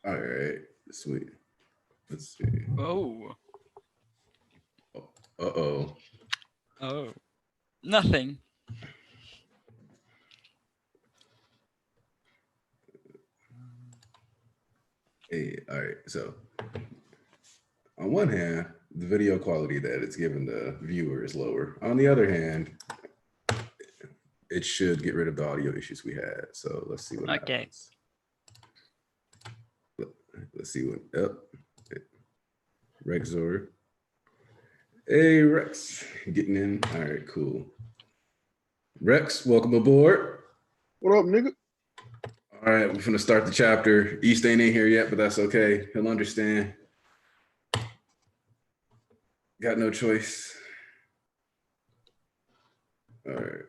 All right, sweet. Let's see. Oh. Uh-oh. Oh. Nothing. Hey, all right. So on one hand, the video quality that it's given the viewer is lower. On the other hand, it should get rid of the audio issues we had. So let's see what happens. Let's see what Rexor. Hey Rex, getting in. All right, cool. Rex, welcome aboard. What up, nigga? All right, we're gonna start the chapter. East ain't in here yet, but that's okay. He'll understand. Got no choice. All right.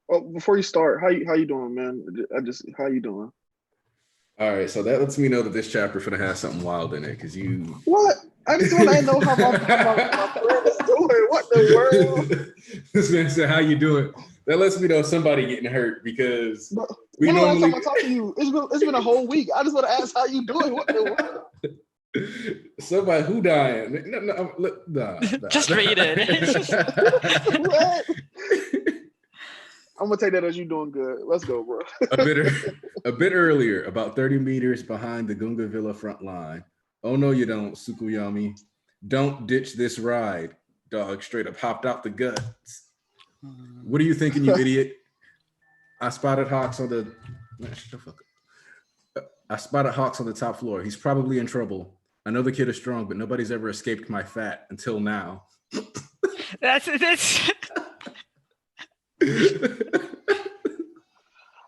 Oh, before you start, how you doing, man? How you doing? All right, so that lets me know that this chapter finna have something wild in it, because you. What? I just want to know how my friend is doing. What the world? This man said, "How you doing?" That lets me know somebody getting hurt because we normally. Last time I talked to you, it's been a whole week. I just want to ask how you doing. What the world? Somebody who dying? Nah. Just read it. What? I'm gonna take that as you doing good. Let's go, bro. a bit earlier, about 30 meters behind the Gunga Villa front line. Oh no, you don't, Sukuyami. Don't ditch this ride. Dog straight up hopped out the guts. What are you thinking, you idiot? I spotted Hawks on the. Shut the fuck up. I spotted Hawks on the top floor. He's probably in trouble. I know the kid is strong, but nobody's ever escaped my fat until now. That's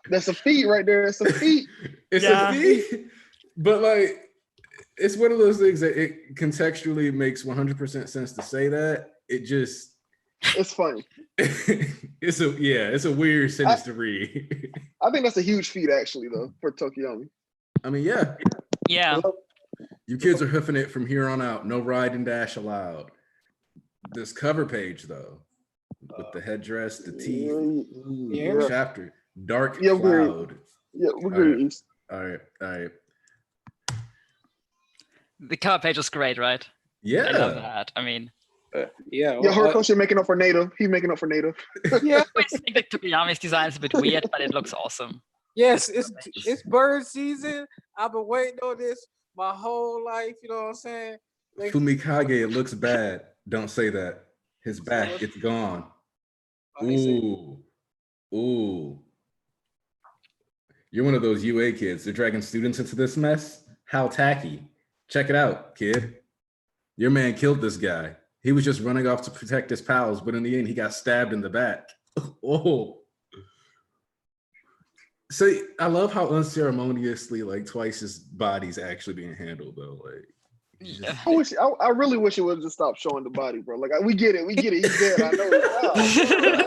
That's a feat right there. It's a feat. It's a feat, but like it's one of those things that it contextually makes 100% sense to say that. It just it's funny. It's a weird sentence to read. I think that's a huge feat actually though for Tokiyomi. I mean, yeah. You kids are hoofing it from here on out. No ride and dash allowed. This cover page though, with the headdress, the teeth, chapter, dark cloud. Yeah, we're good. All right. The cover page was great, right? Yeah. I love that. I mean, Horikoshi making up for native. He's making up for native. Yeah. I always think that Tokuyami's design is a bit weird, but it looks awesome. Yes, it's bird season. I've been waiting on this my whole life. You know what I'm saying? Fumikage, it looks bad. Don't say that. His back, it's gone. Ooh. You're one of those UA kids. They're dragging students into this mess? How tacky. Check it out, kid. Your man killed this guy. He was just running off to protect his pals, but in the end, he got stabbed in the back. Oh. So I love how unceremoniously, like, twice his body's actually being handled, though. Like, I really wish it would just stop showing the body, bro. Like, we get it. He's dead. I know.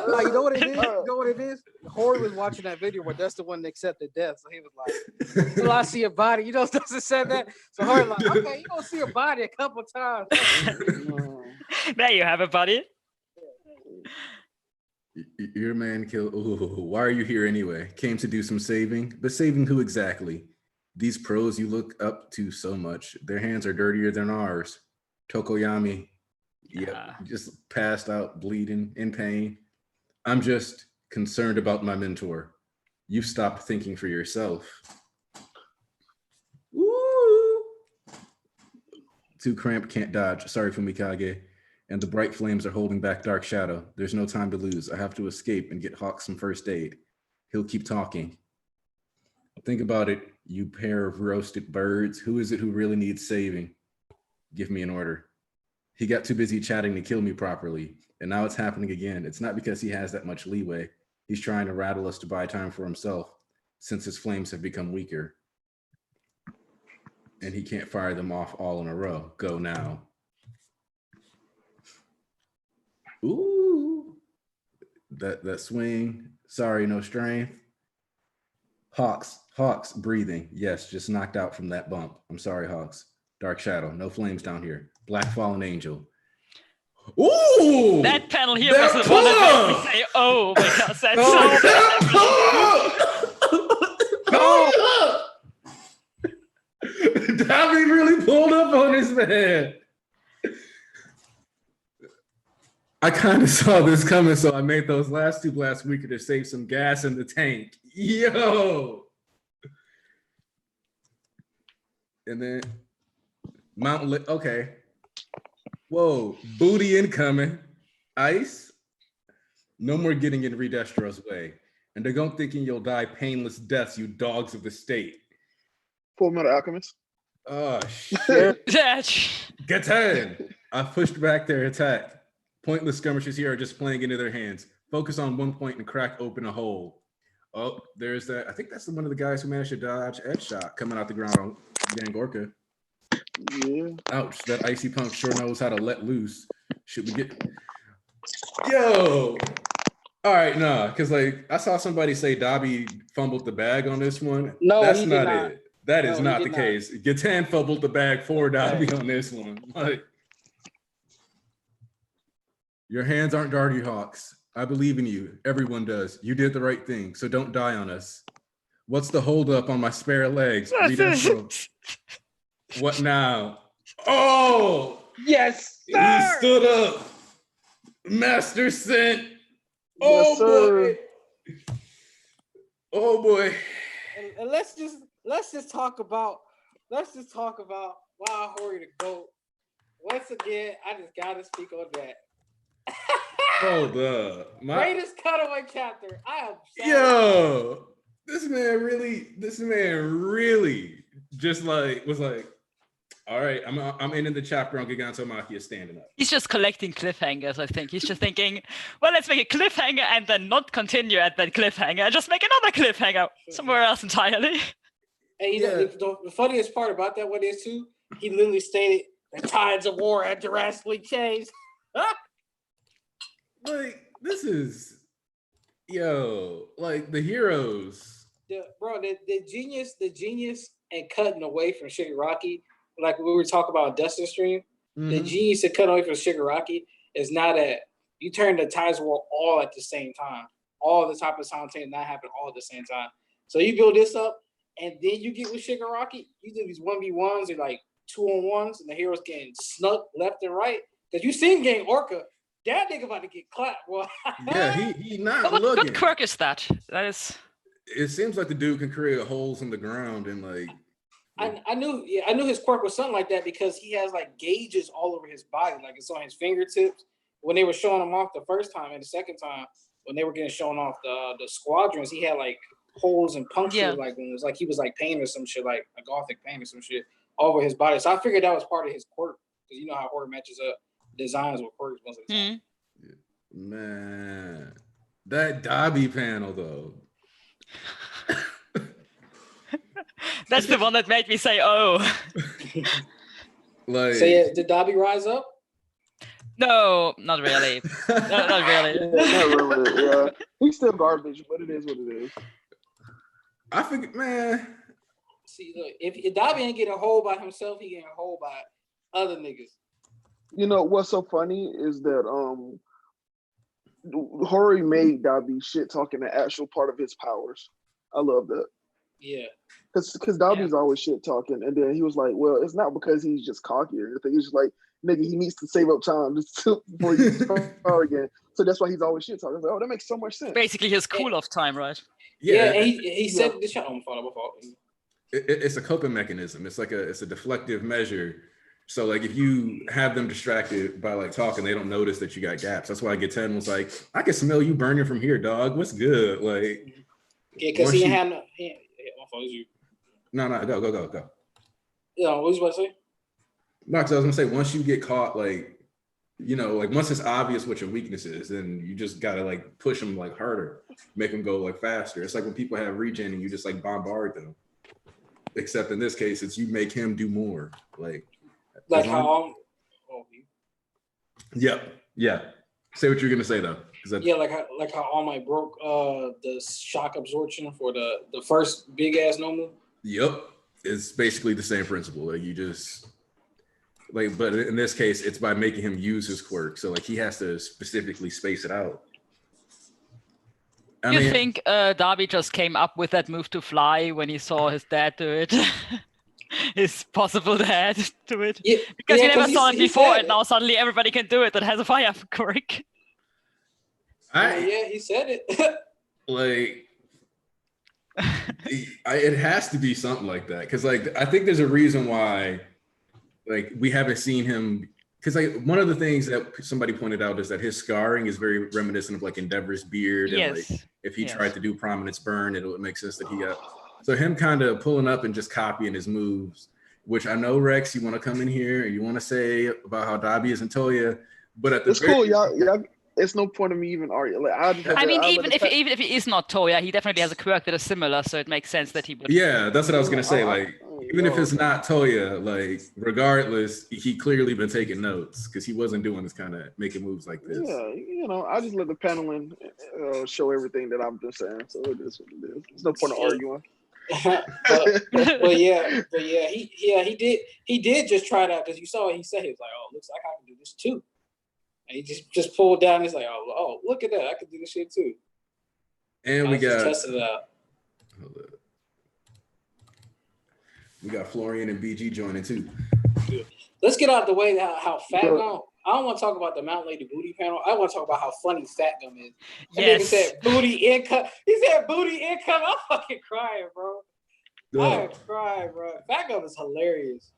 Like, you know what it is? You know what it is? Horry was watching that video where that's the one that accepted death. So he was like, "Till I see a body," you know, doesn't say that. So Horry like, "Okay, you gonna see a body a couple times." There you have it, buddy. Your man killed. Ooh, why are you here anyway? Came to do some saving, but saving who exactly? These pros you look up to so much, their hands are dirtier than ours. Tokoyami, just passed out, bleeding, in pain. I'm just concerned about my mentor. You've stopped thinking for yourself. Woo! Too cramped, can't dodge. Sorry, Fumikage. And the bright flames are holding back dark shadow. There's no time to lose. I have to escape and get Hawk some first aid. He'll keep talking. Think about it, you pair of roasted birds. Who is it who really needs saving? Give me an order. He got too busy chatting to kill me properly, and now it's happening again. It's not because he has that much leeway. He's trying to rattle us to buy time for himself, since his flames have become weaker. And he can't fire them off all in a row. Go now. Ooh. That swing. Sorry, no strength. Hawks, breathing. Yes, just knocked out from that bump. I'm sorry, Hawks. Dark shadow, no flames down here. Black fallen angel. Ooh! That panel here was the one that made me say, "Oh," because that's man. I kind of saw this coming, so I made those last two blast weaker to save some gas in the tank. Yo. And then okay. Whoa, booty incoming. Ice. No more getting in Redestro's way. And they're going thinking you'll die painless deaths, you dogs of the state. Full Metal Alchemist. Oh, shit. Yes. Get in. I pushed back their attack. Pointless skirmishes here are just playing into their hands. Focus on one point and crack open a hole. Oh, there's that. I think that's one of the guys who managed to dodge edge shot coming out the ground on Gangorka. Yeah. Ouch, that icy punk sure knows how to let loose. Should we get... Yo! All right, nah, because like I saw somebody say Dobby fumbled the bag on this one. No, that's he did not not. it. That is No, he not did the not. case. Gatan fumbled the bag for Dobby on this one. Like, your hands aren't Darty Hawks. I believe in you. Everyone does. You did the right thing, so don't die on us. What's the holdup on my spare legs? Redestro. What now? Oh! Yes, He sir. stood up. Master sent. Yes, Boy. Oh boy. And let's just talk about Wild Hori the GOAT. Once again, I just gotta speak on that. Hold up. Greatest cutaway chapter. I am sad. Yo, this man really just like was like, all right, I'm ending the chapter on Giganto Machia standing up. He's just collecting cliffhangers, I think. He's just thinking, well, let's make a cliffhanger and then not continue at that cliffhanger and just make another cliffhanger somewhere else entirely. And you know, the funniest part about that one is too, he literally stated the tides of war had drastically changed. Like, this is, yo, like the heroes. The genius and cutting away from Shigaraki, like we were talking about Dustin Stream, the genius of cutting away from Shigaraki is now that you turn the tides of war all at the same time. All the type of simultaneous not happen all at the same time. So you build this up, and then you get with Shigaraki, you do these 1v1s or like 2-on-1s, and the heroes getting snuck left and right. Because you seen Gang Orca, that nigga about to get clapped. Boy. Yeah, he not But looking. what quirk is that? That is... It seems like the dude can create holes in the ground and like. I knew his quirk was something like that because he has like gauges all over his body, like it's on his fingertips. When they were showing him off the first time and the second time, when they were getting shown off the squadrons, he had like holes and punctures, like when it was like he was like paint or some shit, like a gothic paint or some shit all over his body. So I figured that was part of his quirk because you know how horror matches up designs with quirks most of the time. Man, that Dobby panel though. That's the one that made me say, oh. Like, So yeah, did Dobby rise up? No, not really. No, not really. Not really, yeah. He's still garbage, but it is what it is. I figured, man. See, look, if Dobby ain't getting a hole by himself, he getting a hole by other niggas. You know what's so funny is that Hori made Dobby shit talking the actual part of his powers. I love that. Yeah. Because Dobby's always shit talking, and then he was like, "Well, it's not because he's just cocky or anything. He's just like, nigga, he needs to save up time just before he gets power again. So that's why he's always shit talking. Like, oh, that makes so much sense. Basically, his cool-off time, right? Yeah, and he said this shit. My fault. It's a coping mechanism. It's a deflective measure. So like if you have them distracted by like talking, they don't notice that you got gaps. That's why Gatan was like, I can smell you burning from here, dog. What's good? Like, yeah, because he had no. My fault. You. No, go. Yeah, what was you about to say? No, because I was gonna say once you get caught, like, you know, like once it's obvious what your weakness is, then you just gotta like push them like harder, make them go like faster. It's like when people have regen and you just like bombard them. Except in this case, it's you make him do more. Like how yeah. Say what you're gonna say though. Like how All Might broke the shock absorption for the first big ass normal. Yep, it's basically the same principle. Like you just like, but in this case, it's by making him use his quirk. So like he has to specifically space it out. Do you think Darby just came up with that move to fly when he saw his dad do it? is possible to add to it. Yeah, Because we never 'cause saw it he before, said and now suddenly everybody can do it that has a fire quirk. Yeah, he said it. Like, it has to be something like that, because like I think there's a reason why like we haven't seen him, because like one of the things that somebody pointed out is that his scarring is very reminiscent of like Endeavor's beard, and like if he tried to do Prominence Burn, it would make sense that he got, so him kind of pulling up and just copying his moves, which I know, Rex, you want to come in here and you want to say about how Dobby isn't Toya, but at the it's cool, y'all. It's no point of me even arguing. Like, even if he is not Toya, he definitely has a quirk that is similar, so it makes sense that he would. Yeah, that's what I was gonna say. Like, even if it's not Toya, like regardless, he clearly been taking notes because he wasn't doing this kind of making moves like this. Yeah, you know, I just let the paneling show everything that I'm just saying. So it is what it is. There's no point of arguing. but he did just try it out, because you saw what he said. He was like, "Oh, looks like I can do this too." And he just pulled down. He's like, "Oh, look at that! I can do this shit too." And we got tested it out. We got Florian and BG joining too. Let's get out of the way how Fat Gum. I don't want to talk about the Mount Lady booty panel. I want to talk about how funny Fat Gum is. And he said booty income. He said booty income. I'm fucking crying, bro. I'm crying, bro. Fat Gum is hilarious.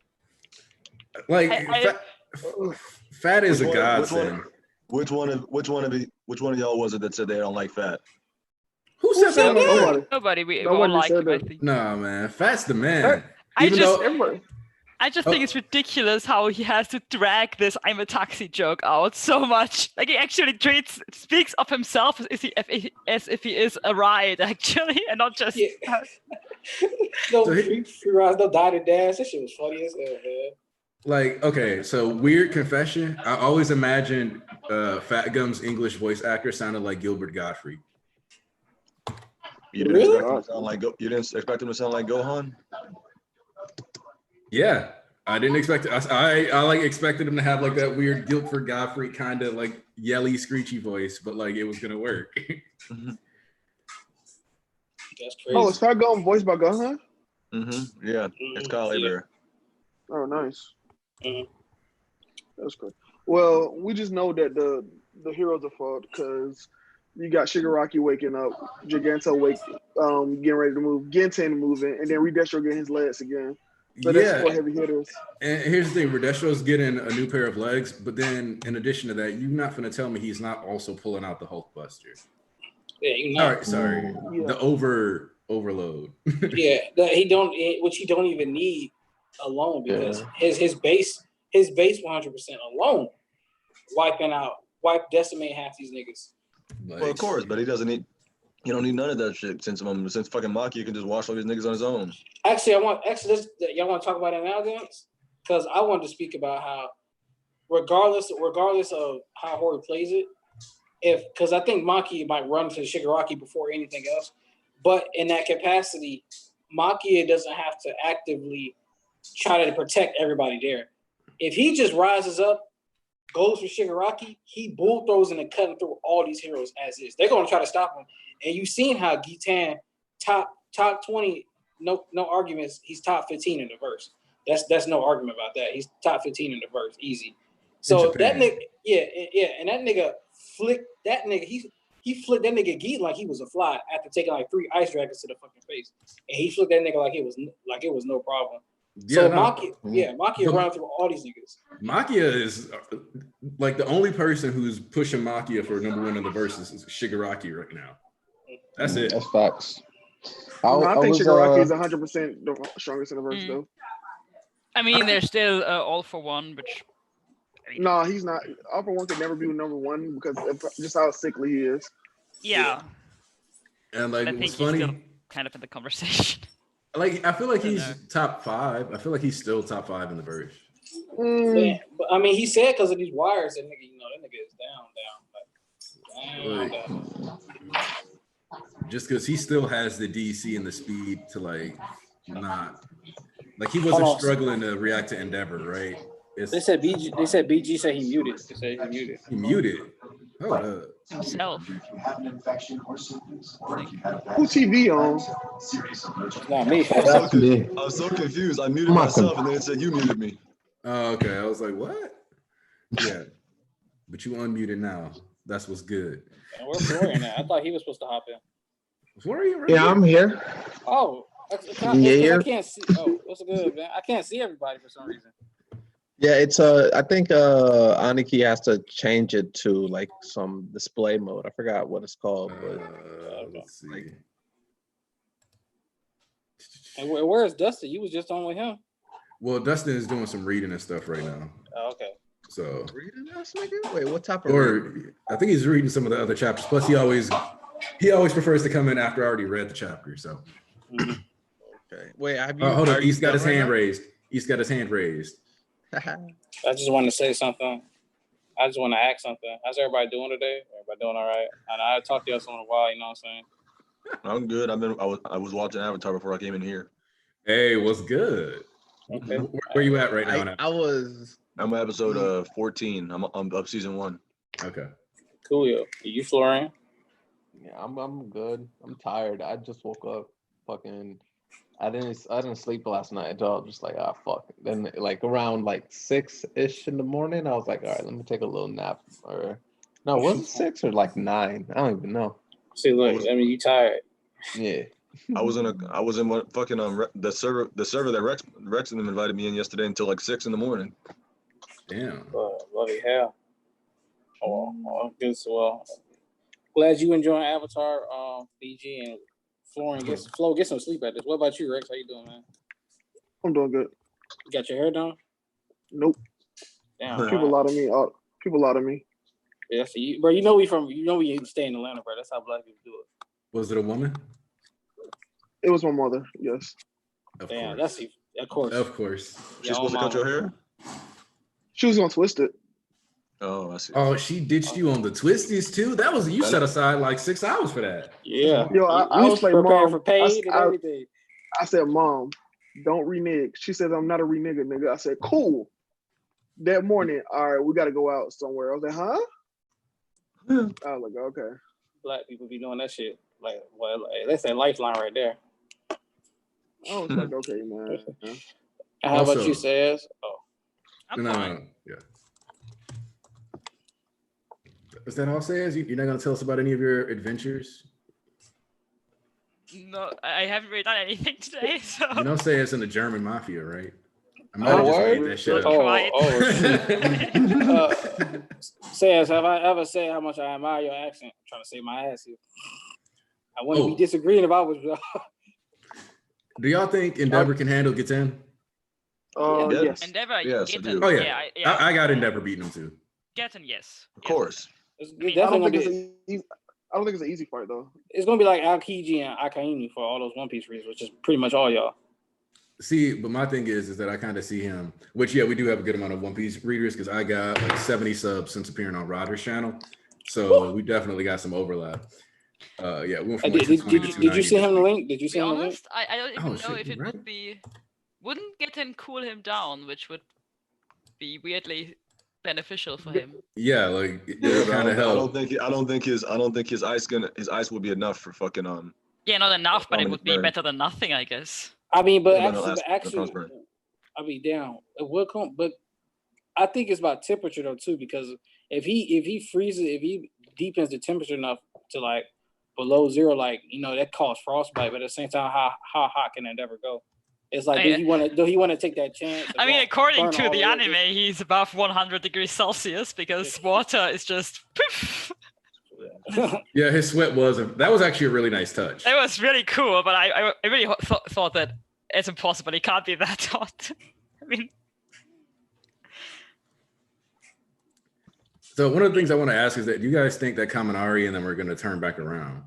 Like Fat is a godsend. Which one of y'all was it that said they don't like Fat? Who said that? Nobody. We all like him, I think. Nah, man. Fat's the man. I just think it's ridiculous how he has to drag this "I'm a taxi" joke out so much. Like, he actually speaks of himself as if he is a ride, actually, and not just. Yeah. No free rides, no dine and dash. That shit was funny as hell, man. Like, okay, so weird confession. I always imagined Fat Gum's English voice actor sounded like Gilbert Gottfried. You didn't expect him to sound like you didn't expect him to sound like Gohan? Yeah, I didn't expect it. I like expected him to have like that weird Gilbert Gottfried kind of like yelly, screechy voice, but like it was gonna work. That's crazy. Oh, is Fat Gum voiced by Gohan? Yeah, it's Kyle Aber. Oh, nice. That's good. Well, we just know that the heroes are fucked because you got Shigaraki waking up, Giganto getting ready to move, Genten moving, and then Redestro getting his legs again. So that's 4 heavy hitters. And here's the thing, Redestro's getting a new pair of legs, but then in addition to that, you're not gonna tell me he's not also pulling out the Hulk Buster. Yeah, you know. Sorry. Yeah. The overload. Yeah, he don't even need alone, because his base 100% alone decimate half these niggas. Like, well, of course, but he don't need none of that shit since fucking Maki can just wash all these niggas on his own. Actually, y'all want to talk about it now, Dance? Because I wanted to speak about how regardless of how Hori plays it, because I think Maki might run to Shigaraki before anything else, but in that capacity, Maki doesn't have to actively try to protect everybody there. If he just rises up, goes for Shigaraki, he bulldozing and cutting through all these heroes as is. They're going to try to stop him. And you've seen how Gitan top 20, no arguments. He's top 15 in the verse. That's no argument about that. He's top 15 in the verse, easy. So that nigga, and that nigga flicked that nigga. He flicked that nigga Geet like he was a fly after taking like 3 ice dragons to the fucking face, and he flicked that nigga like it was no problem. Yeah, so Makia running through all these niggas. Makia is like the only person who's pushing Makia for #1 in the verses is Shigaraki right now. That's it. That's facts. I think Shigaraki is 100% the strongest in the verse, though. I mean, they're still all for one, but no, he's not. All for one could never be #1 because of just how sickly he is. Yeah. And like, I think what's funny, still kind of in the conversation. Like, I feel like he's top 5. I feel like he's still top 5 in the verse. But I mean, he said because of these wires, that nigga, that nigga is down. Just because he still has the DC and the speed to like not like he wasn't struggling to react to Endeavor, right? They said BG said he muted. They said he muted. He muted. Hold up. himself. Who TV on? It's not me. That's me. I was so confused. I muted I'm not myself, and then it said you muted me. Oh, okay. I was like, what? Yeah. But you unmuted now. That's what's good. And where's Florian at? I thought he was supposed to hop in. Florian, right Yeah, here. I'm here. Oh, that's Yeah, 'cause yeah. I can't see. Oh, what's good, man? I can't see everybody for some reason. Yeah, it's I think Aniki has to change it to like some display mode. I forgot what it's called, but Let's see. And where's Dustin? You was just on with him. Well, Dustin is doing some reading and stuff right now. Oh, okay. So, reading us, nigga? Wait, what type of reading? or I think he's reading some of the other chapters. Plus, he always prefers to come in after I already read the chapter. So, Okay. Wait, have you? oh, hold are on. you He's got done his right hand now? raised. He's got his hand raised. I just wanted to say something. I just want to ask something. How's everybody doing today? Everybody doing all right? And I talked to y'all in a while. You know what I'm saying? I'm good. I was watching Avatar before I came in here. Hey, what's good? Okay. Where you at right now? I was. I'm on episode 14. I'm up season 1. Okay. Coolio. You Florian? Yeah, I'm good. I'm tired. I just woke up. Fucking. I didn't sleep last night. So I was just like, ah, fuck. Then like around like 6-ish in the morning, I was like, all right, let me take a little nap. Or no, was it 6 or like 9? I don't even know. See, look. I mean, you tired. Yeah. I was in what fucking the server that Rex and them invited me in yesterday until like 6 in the morning. Damn. Bloody hell. Oh, good. So, well, glad you enjoying Avatar, BG, and Florian. Get some sleep at this. What about you, Rex? How you doing, man? I'm doing good. You got your hair done? Nope. Damn. People lie to me. People lie to me. Yeah, see, you, bro. You know we stay in Atlanta, bro. That's how black people do it. Was it a woman? It was my mother. Yes. Of Damn, course. of course. Of course. She's supposed to cut your hair? She was gonna twist it. Oh, I see. Oh, she ditched you on the twisties too. That was you set aside like 6 hours for that. Yeah. Yo, I was like, Mom, for paid and everything. I said, Mom, don't renege. She said, I'm not a renegger, nigga. I said, cool. That morning, all right, we got to go out somewhere. I was like, huh? I was like, okay. Black people be doing that shit. Like, well, that's a lifeline right there. I was like, okay, man. And how about you, Sayers? Oh, I'm fine. Yeah. Is that all, Sayers? You're not going to tell us about any of your adventures? No, I haven't really done anything today. So. You know, Sayers in the German mafia, right? I might Oh, have just word? made that shit up. Quiet. Sayers, have I ever said how much I admire your accent? I'm trying to save my ass here. I wouldn't be disagreeing if I was. Do y'all think Endeavor can handle Gitten? Yes. Endeavor, Yes, I do. Oh, yeah. I got Endeavor beating him too. Gitten, yes. Of course. I don't think it's an easy fight though. It's gonna be like Aokiji and Akainu for all those One Piece readers, which is pretty much all y'all. See, but my thing is that I kind of see him, which, yeah, we do have a good amount of One Piece readers because I got like 70 subs since appearing on Rodder's channel. So we definitely got some overlap. Yeah, we went from like Did you see him the link? Did you see him the link? I don't even know if it would be. Wouldn't Gitten cool him down, which would be weirdly beneficial for him. Yeah, like Yeah, kind of help. I don't think his ice will be enough for fucking Yeah, not enough, but it would be Burn. better than nothing, I guess. I mean, but Yeah, but actually, Burn. I mean, down. It will come, but I think it's about temperature though too, because if he freezes, if he deepens the temperature enough to like below zero, like that causes frostbite. But at the same time, how hot can it ever go? It's like, do he want to take that chance? I mean, according to the anime, anime, he's above 100 degrees Celsius because water is just poof. Yeah, his sweat that was actually a really nice touch. It was really cool, but I really thought that it's impossible. He can't be that hot. I mean, so one of the things I want to ask is that do you guys think that Kaminari and then we're going to turn back around?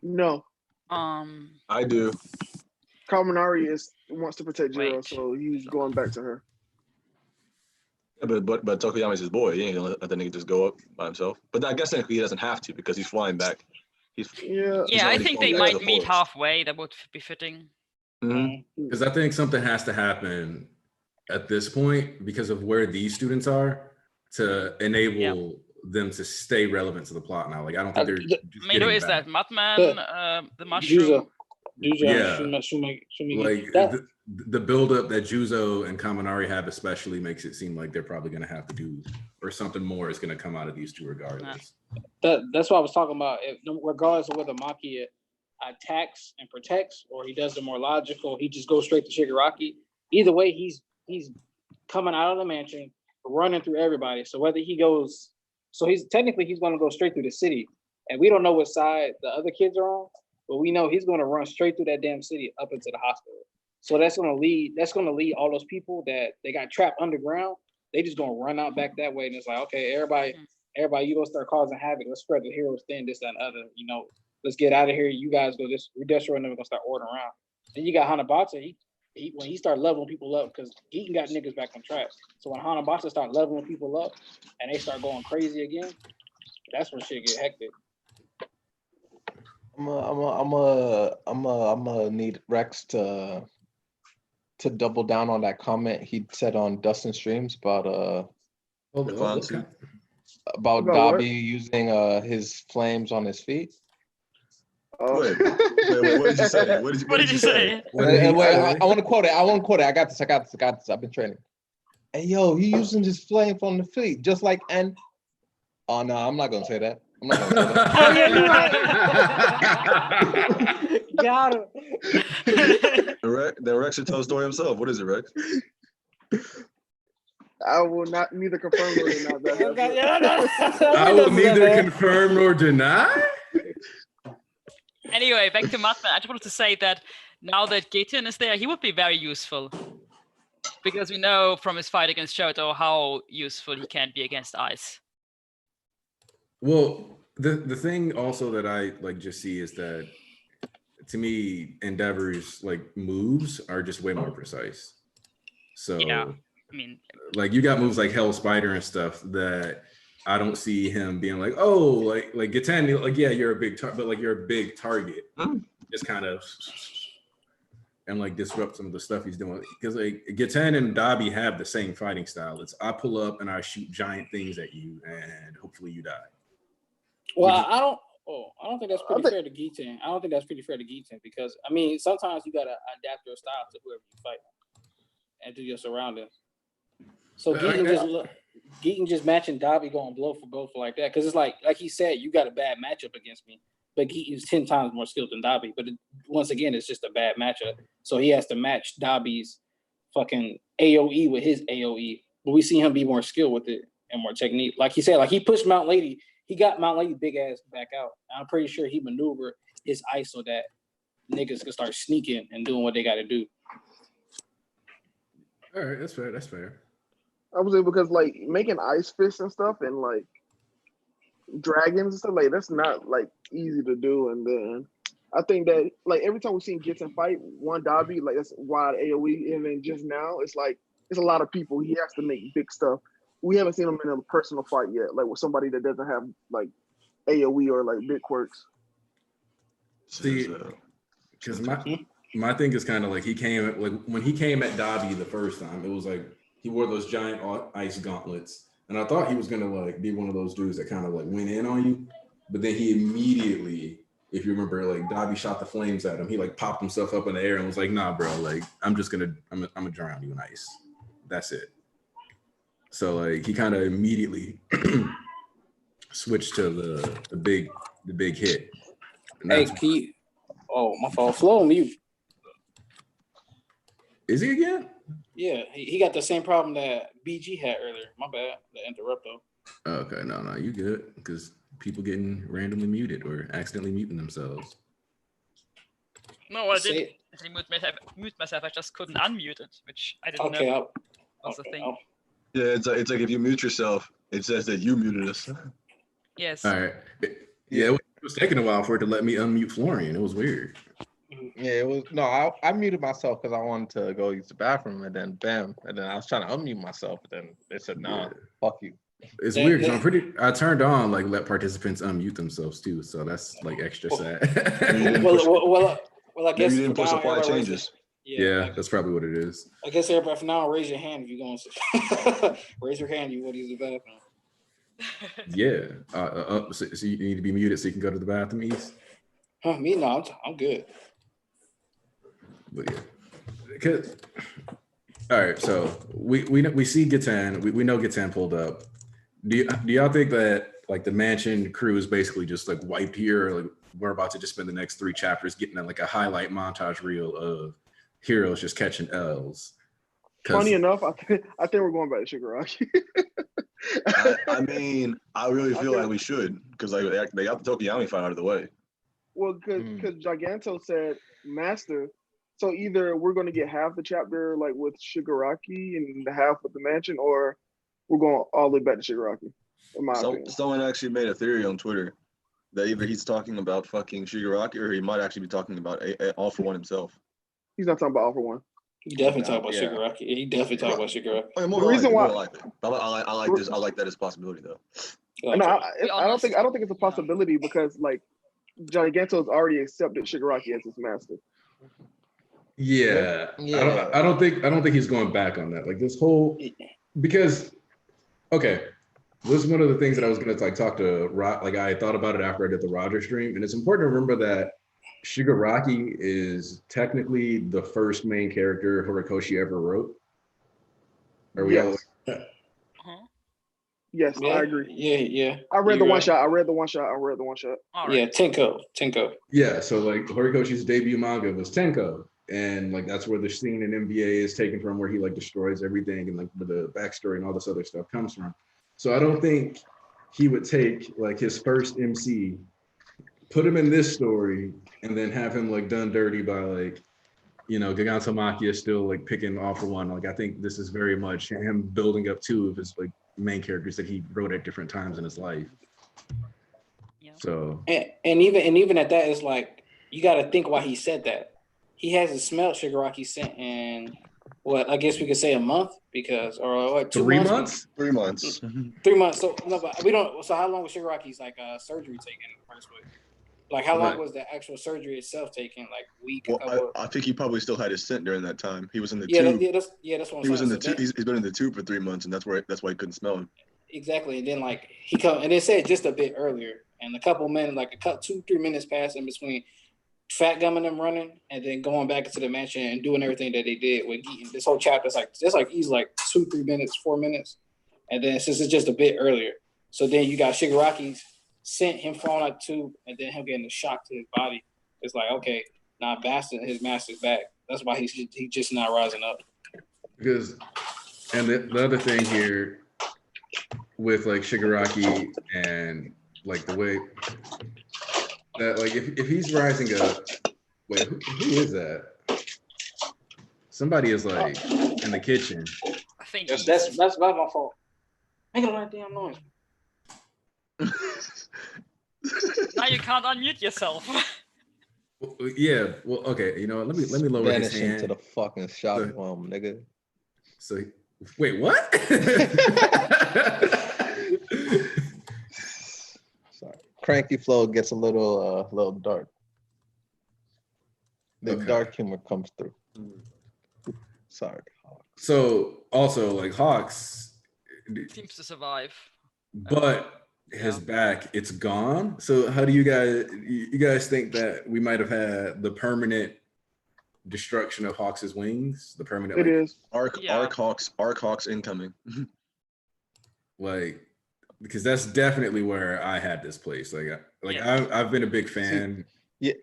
No. I do. Kaminari wants to protect Jiro, Wait. so he's going back to her. Yeah, but Tokoyama's his boy. He ain't gonna let that nigga just go up by himself. But I guess technically he doesn't have to because he's flying back. Yeah. yeah, I already think flown they back to might the meet forest. halfway. That would be fitting. Mm-hmm. Because I think something has to happen at this point because of where these students are to enable them to stay relevant to the plot now. Like I don't think they're. Just Who is back. that? Mudman, the mushroom. Yeah. Like the buildup that Juzo and Kaminari have especially makes it seem like they're probably going to have to do, or something more is going to come out of these two regardless. That's what I was talking about. Regardless of whether Maki attacks and protects, or he does the more logical, he just goes straight to Shigaraki. Either way, he's coming out of the mansion, running through everybody. So whether he goes, he's going to go straight through the city, and we don't know what side the other kids are on, but we know he's going to run straight through that damn city up into the hospital. So that's going to lead all those people that they got trapped underground. They just going to run out back that way, and it's like, okay, everybody, you gonna start causing havoc. Let's spread the heroes thin, this, that, and other. Let's get out of here. You guys go this. Redestro and them gonna start ordering around. Then you got Hanabata. When he started leveling people up, because Eaton got niggas back on track. So when Hanabata start leveling people up and they start going crazy again, that's when shit get hectic. I'm gonna need Rex to double down on that comment he said on Dustin Streams about Dobby using his flames on his feet. Wait, what did you say? What did you say? I want to quote it. I got this. I've been training. Hey, yo, he using his flame on the feet, just like Oh no, I'm not gonna say that. Oh yeah, you're right. Got him. The Rex should tell the story himself. What is it, Rex? I will neither confirm nor deny that. I will neither confirm nor deny. Anyway, back to Mudman. I just wanted to say that now that Gitten is there, he would be very useful. Because we know from his fight against Shoto how useful he can be against ice. Well, the thing also that I just see is that, to me, Endeavor's moves are just way more precise. So yeah, I mean, you got moves like Hell Spider and stuff that I don't see him being like, oh, like Gitten, yeah, you're a big target, but you're a big target. Just kind of and disrupt some of the stuff he's doing. Because Gitten and Dobby have the same fighting style. It's I pull up and I shoot giant things at you and hopefully you die. Well, I don't think that's pretty fair to Gitten. I don't think that's pretty fair to Gitten because sometimes you gotta adapt your style to whoever you fight and to your surroundings. So Gitten just matching Dobby going blow for blow for like that because it's like he said, you got a bad matchup against me, but Gitten's 10 times more skilled than Dobby. But once again, it's just a bad matchup. So he has to match Dobby's fucking AOE with his AOE. But we see him be more skilled with it and more technique. Like he said, he pushed Mount Lady. He got Mount Lady big ass back out. I'm pretty sure he maneuvered his ice so that niggas could start sneaking and doing what they got to do. All right, that's fair. That's fair. I was because making ice fists and stuff and dragons and stuff that's not easy to do. And then I think that every time we've seen Gittin fight one Dobby, that's wide AOE, and then just now it's it's a lot of people. He has to make big stuff. We haven't seen him in a personal fight yet, with somebody that doesn't have AOE or big quirks. See, because my thing is kind of he came when he came at Dobby the first time, it was he wore those giant ice gauntlets, and I thought he was gonna be one of those dudes that kind of went in on you, but then he immediately, if you remember, Dobby shot the flames at him. He popped himself up in the air and was like, "Nah, bro, I'm gonna drown you in ice. That's it." So he kind of immediately switched to the big hit. Hey, Keith. Oh, my fault. Flow on mute. Is he again? Yeah, he got the same problem that BG had earlier. My bad. The interrupt though. Okay, no, you good? Because people getting randomly muted or accidentally muting themselves. No, I didn't mute myself. I just couldn't unmute it, which I didn't know was the thing. Yeah, it's like if you mute yourself, it says that you muted us. Yes. All right. Yeah, it was taking a while for it to let me unmute Florian. It was weird. Yeah, it was. No, I muted myself because I wanted to go use the bathroom, and then bam, and then I was trying to unmute myself, but then they said, "Nah, fuck you." It's weird because I turned on let participants unmute themselves too, so that's extra sad. Well, I guess you didn't push apply changes. Yeah, that's probably what it is. I guess everybody for now, raise your hand if you're going to raise your hand. You want to use the bathroom. Yeah. So you need to be muted so you can go to the bathroom, East. Me, no, I'm good. But yeah. All right, so we see Gatan. We know Gatan pulled up. Do y'all think that like the mansion crew is basically just like wiped here? Or, like we're about to just spend the next 3 chapters getting like a highlight montage reel of heroes just catching L's. Funny enough, I think we're going back to Shigaraki. I mean, I really feel like we should because like they got the Tokiyami fight out of the way. Well, because Giganto said Master, so either we're going to get half the chapter like with Shigaraki and the half with the mansion, or we're going all the way back to Shigaraki. In my opinion, someone actually made a theory on Twitter that either he's talking about fucking Shigaraki or he might actually be talking about All For One himself. He's not talking about All For One. He definitely talking about Shigaraki. He definitely talking about Shigaraki. I mean, the reason why I like this. I like that as a possibility though. No, I don't think it's a possibility because like Giganto's already accepted Shigaraki as his master. Yeah. I don't think he's going back on that. Like this whole because okay, this is one of the things that I was gonna like talk to like I thought about it after I did the Roger stream, and it's important to remember that Shigaraki is technically the first main character Horikoshi ever wrote. Are we all? Yes, yeah, I agree. Yeah. I read the one shot. All right. Yeah, Tenko. Yeah, so like Horikoshi's debut manga was Tenko, and like that's where the scene in NBA is taken from, where he like destroys everything and like where the backstory and all this other stuff comes from. So I don't think he would take like his first MC, put him in this story, and then have him like done dirty by like, you know, Giganto Maki is still like picking All For One. Like I think this is very much him building up 2 of his like main characters that he wrote at different times in his life. Yeah. So and even at that, it's like you got to think why he said that. He hasn't smelled Shigaraki scent in what I guess we could say a month or what 2 3 months? months? 3 months. 3 months. So no, but we don't. So how long was Shigaraki's like surgery taking in the first week? Like how long was the actual surgery itself taking? Like week? Well, I think he probably still had his scent during that time. He was in the tube. That's what I'm saying. He was in the tube. He's been in the tube for 3 months, and that's why he couldn't smell him. Exactly, and then like he come and they said just a bit earlier, and a couple minutes, like 2-3 minutes passed in between Fat Gum and them running, and then going back into the mansion and doing everything that they did with Geaton. This whole chapter is like he's like 2-3 minutes, 4 minutes, and then since it's just a bit earlier, so then you got Shigaraki's sent him falling out the tube, and then him getting a shock to his body. It's like okay, now his master's back. That's why he's just not rising up. Because, and the other thing here with like Shigaraki and like the way that like if he's rising up, wait, who is that? Somebody is like in the kitchen. I think that's not my fault. Making a damn noise. Now you can't unmute yourself. Yeah, well, okay. You know what? Let me lower his hand into the fucking shop, nigga. So, wait, what? Sorry, Cranky Flow gets a little dark. The dark humor comes through. Sorry. So also like Hawks seems to survive, but his back, it's gone. So how do you guys think that we might have had the permanent destruction of Hawks's wings? The permanent. It is Arc Hawks incoming. Like, because that's definitely where I had this place. I've been a big fan. Yeah.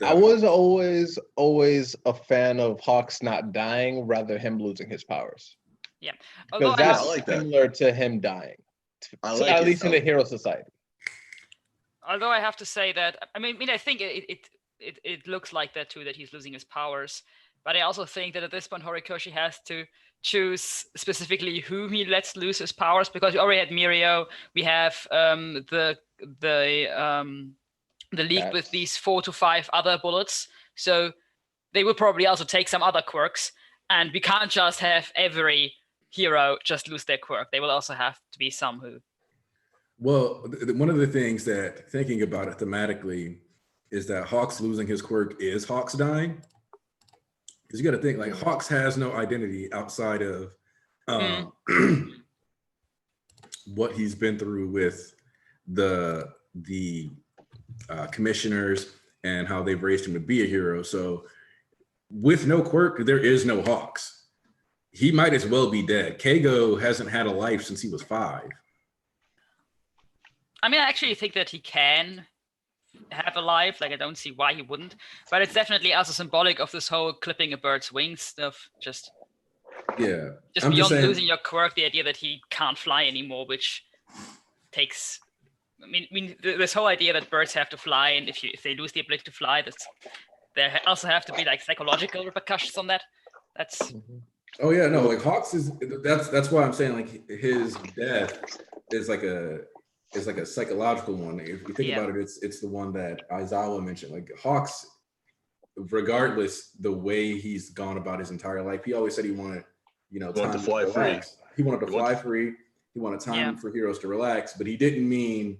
I was always a fan of Hawks not dying, rather him losing his powers. Yeah, because that's similar to him dying. At least in the Hero Society. Although I have to say that I mean I think it looks like that too, that he's losing his powers. But I also think that at this point Horikoshi has to choose specifically whom he lets lose his powers, because we already had Mirio, we have the league with these 4 to 5 other bullets. So they will probably also take some other quirks, and we can't just have every hero just lose their quirk. They will also have to be some who. Well, one of the things that, thinking about it thematically, is that Hawks losing his quirk is Hawks dying. Because you got to think, like, Hawks has no identity outside of what he's been through with the commissioners and how they've raised him to be a hero. So with no Quirk, there is no Hawks. He might as well be dead. Kago hasn't had a life since he was 5. I mean, I actually think that he can have a life. Like, I don't see why he wouldn't. But it's definitely also symbolic of this whole clipping a bird's wings stuff. Just I'm beyond saying, losing your Quirk, the idea that he can't fly anymore, which takes. I mean, this whole idea that birds have to fly, and if they lose the ability to fly, there also have to be like psychological repercussions on that. That's. Oh yeah, no, like Hawks is that's why I'm saying like his death is like a psychological one. If you think about it, it's the one that Aizawa mentioned. Like Hawks, regardless the way he's gone about his entire life, he always said he wanted, time to fly free. He wanted to fly free. He wanted time for heroes to relax, but he didn't mean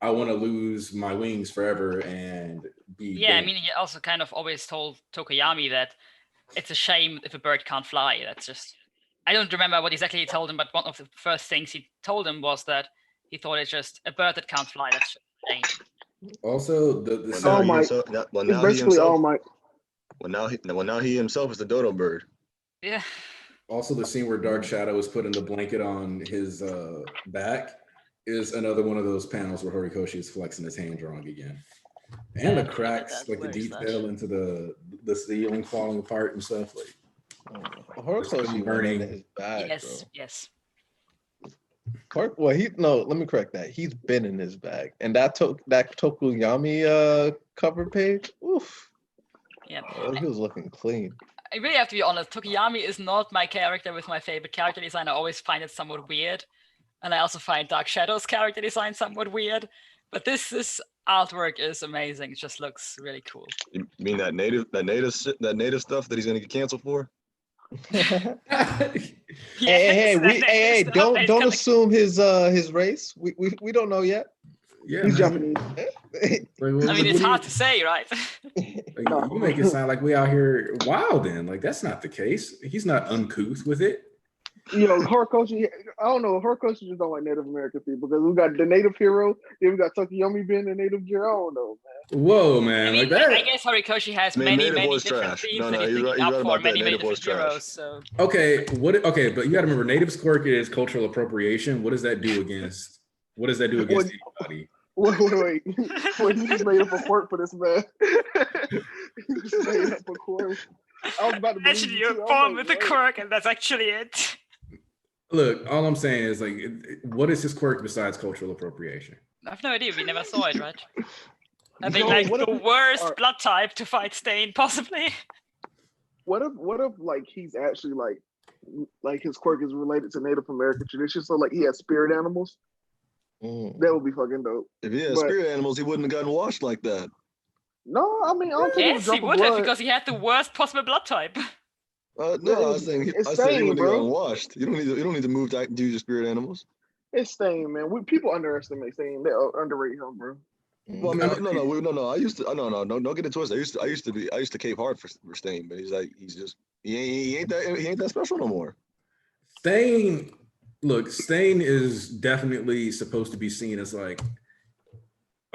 I want to lose my wings forever and be. Yeah, dead. I mean, he also kind of always told Tokoyami that it's a shame if a bird can't fly. That's just. I don't remember what exactly he told him, but one of the first things he told him was that he thought it's just a bird that can't fly. That's just a shame. Also, now he himself is the dodo bird. Yeah. Also, the scene where Dark Shadow is putting the blanket on his back is another one of those panels where Horikoshi is flexing his hand drawing again. And the cracks, like the detail into the ceiling falling apart and stuff. Like Horikoshi burning his bag. Yes, yes. Quirk, well, let me correct that. He's been in his bag. And that Tokuyami cover page, oof. Yeah. Oh, he was looking clean. I really have to be honest, Tokuyami is not my character with my favorite character design. I always find it somewhat weird. And I also find Dark Shadow's character design somewhat weird. But this artwork is amazing. It just looks really cool. You mean that native stuff that he's gonna get canceled for? Hey, don't assume his race. We don't know yet. Yeah, he's Japanese. I mean, it's hard to say, right? Like, you make it sound like we out here wilding. Like that's not the case. He's not uncouth with it. Horikoshi, I don't know. Horikoshi just don't like Native American people because we got the native hero, then we got Tokoyami being the native hero. I don't know, man. Whoa, man, I mean, like that. I guess Horikoshi has many different themes that he's picking up for many different heroes. So. Okay, but you got to remember, Native's Quirk is cultural appropriation. What does that do against anybody? Wait. He just made up a quirk for this man. He just made up a quirk. I was about to actually, you're born with a quirk, and that's actually it. Look, all I'm saying is, like, what is his quirk besides cultural appropriation? I have no idea. We never saw it, right? I think the worst blood type to fight Stain, possibly. What if like he's actually like his quirk is related to Native American tradition? So like he has spirit animals. That would be fucking dope. If he had spirit animals, he wouldn't have gotten washed like that. No, I mean I don't think he would have because he had the worst possible blood type. No, I was saying he wouldn't have gotten washed. You don't need to move to do your spirit animals. It's Stain, man. People underestimate Stain. They underrate him, bro. Well, I mean, no. I used to. Don't get it twisted. I used to cape hard for Stain, but he ain't that special no more. Stain is definitely supposed to be seen as like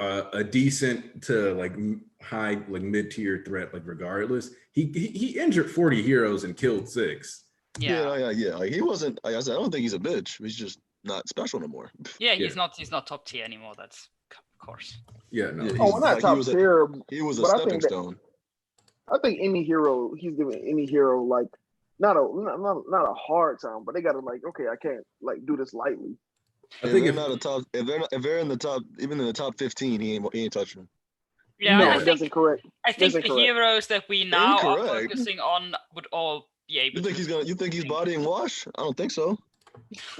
a decent to like high, like mid-tier threat, like regardless. He injured 40 heroes and killed 6. Yeah. Like he wasn't. Like I said, I don't think he's a bitch. He's just not special no more. Yeah, he's not top tier anymore. That's of course. Yeah, no. Not top tier. He was a stepping stone. I think any hero, he's giving any hero like not a hard time, but they gotta like, okay, I can't like do this lightly. I think if they're in the top, even in the top 15, he ain't touching them. Yeah, no, that's incorrect. I think the heroes that we now are focusing on would all be able. You think he's bodying Wash? I don't think so.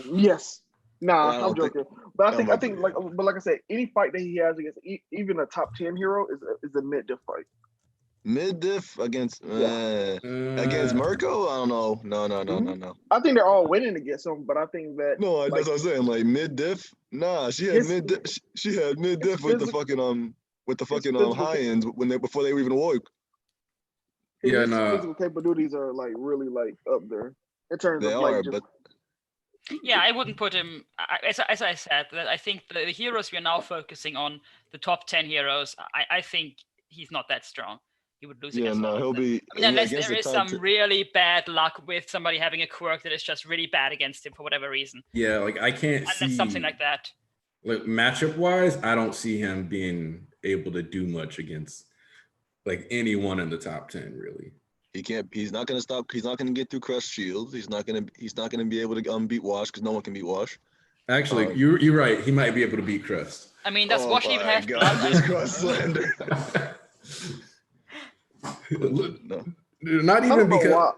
Yes. Nah, I'm joking. But I think like I said, any fight that he has against even a top 10 hero is a mid-diff fight. Mid-diff against Mirko? I don't know. No. I think they're all winning against him, but I think that that's what I'm saying. Like mid-diff? Nah, she had mid-diff. She had mid-diff with the fucking high ends before they were even awoke. His physical capabilities are like really like up there in terms of like just. Yeah, I wouldn't put him. As I said, that I think the heroes we are now focusing on, the top 10 heroes, I think he's not that strong. He would lose Yeah, against no, all of he'll them. be I mean, unless against there the is top some 10. really bad luck with somebody having a quirk that is just really bad against him for whatever reason. Yeah, like I can't And see that's something like that. Like matchup wise, I don't see him being able to do much against like anyone in the top 10 really. He can't. He's not gonna stop. He's not gonna get through Crest Shields. He's not gonna be able to beat Wash because no one can beat Wash. Actually, you're right. He might be able to beat Crust. I mean, does Wash even have God, blood? this Crust slander. No. Not I even don't know because why.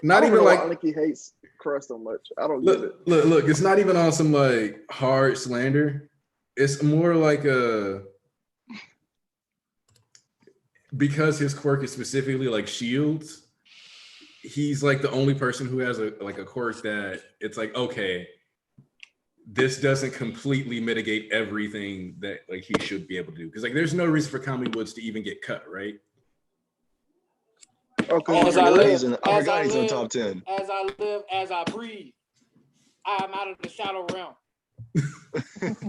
not I don't even know like why Aniki hates Crust so much. I don't get it. look, it's not even on some like hard slander. It's more like because his quirk is specifically like shields, he's like the only person who has a quirk that it's like, okay, this doesn't completely mitigate everything that like he should be able to do. Because like there's no reason for Kami Woods to even get cut, right? Okay. I As I forgot live, he's in the top 10. as I live, as I breathe, I am out of the shadow realm. You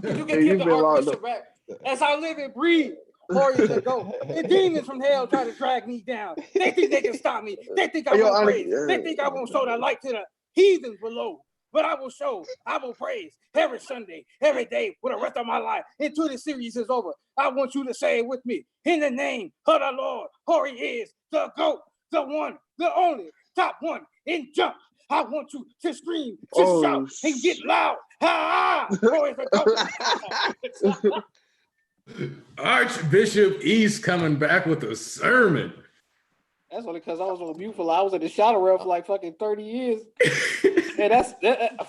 can you've give the been locked Archbishop back. As I live and breathe, warriors that go. The demons from hell try to drag me down. They think they can stop me. They think I Yo, won't praise. Aniki, They think I won't show the light to the heathens below. But I will show, I will praise every Sunday, every day for the rest of my life until the series is over. I want you to say it with me. In the name of the Lord, Hori is the GOAT, the one, the only, top one in jump. I want you to scream, to shout, and get loud. Ha ha! Hori is the GOAT. Archbishop East coming back with a sermon. That's only because I was on mute for I was in the shadow realm for like fucking 30 years. And that's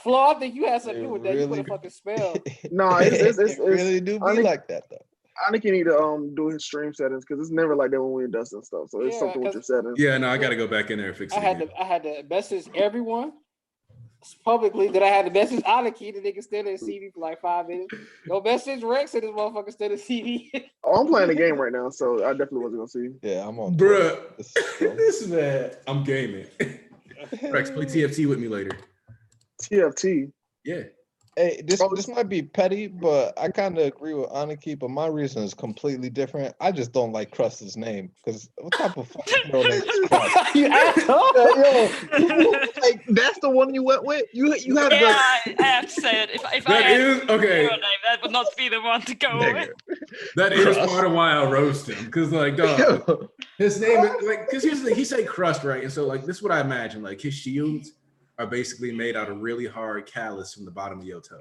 Flo, I think you had something to do with that. You put a fucking spell. No, it's It really do be like that though. Aniki need to do his stream settings because it's never like that when we're dusting stuff. So it's Yeah, something with your settings. Yeah, no, I gotta go back in there and fix it. I had to message everyone publicly that I had to message Aniki. The nigga still didn't see me for like 5 minutes. Go message Rex and this motherfucker still didn't see me. Oh, I'm playing the game right now, so I definitely wasn't gonna see. Yeah, I'm on. Bruh, Twitter. this man, I'm gaming. Rex, play TFT with me later. TFT. Yeah. Hey, this might be petty, but I kind of agree with Aniki, but my reason is completely different. I just don't like Crust's name because what type of fucking hero name is Crust? Yo, like that's the one you went with. You had Yeah, I have to say it. If I That had is a okay. hero name, that would not be the one to go with. That is part of why I roast him. Cause like dog, his name is like cause here's the thing, he said crust, right? And so like this is what I imagine. Like his shields are basically made out of really hard callus from the bottom of your toe.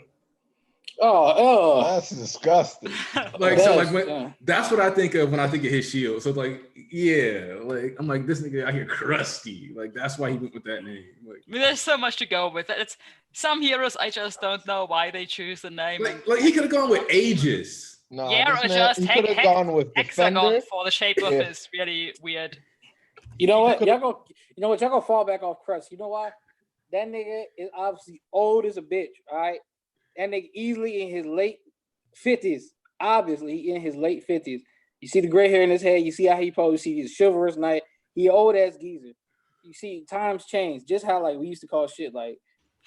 Oh, That's disgusting. Like so like when, that's what I think of when I think of his shield. So it's like, yeah, like I'm like this nigga out here crusty. Like that's why he went with that name. Like, I mean, there's so much to go with. It's some heroes I just don't know why they choose the name. like he could have gone with Aegis. No, Yeah, this or man, just he could have gone with hexagon Defender. for the shape of Yeah. his really weird. you know what? Y'all go fall back off Crust. You know why? That nigga is obviously old as a bitch, all right? That nigga easily in his late 50s. Obviously, in his late 50s. You see the gray hair in his head. You see how he poses. You see his chivalrous knight. He old ass geezer. You see times change. Just how like we used to call shit like.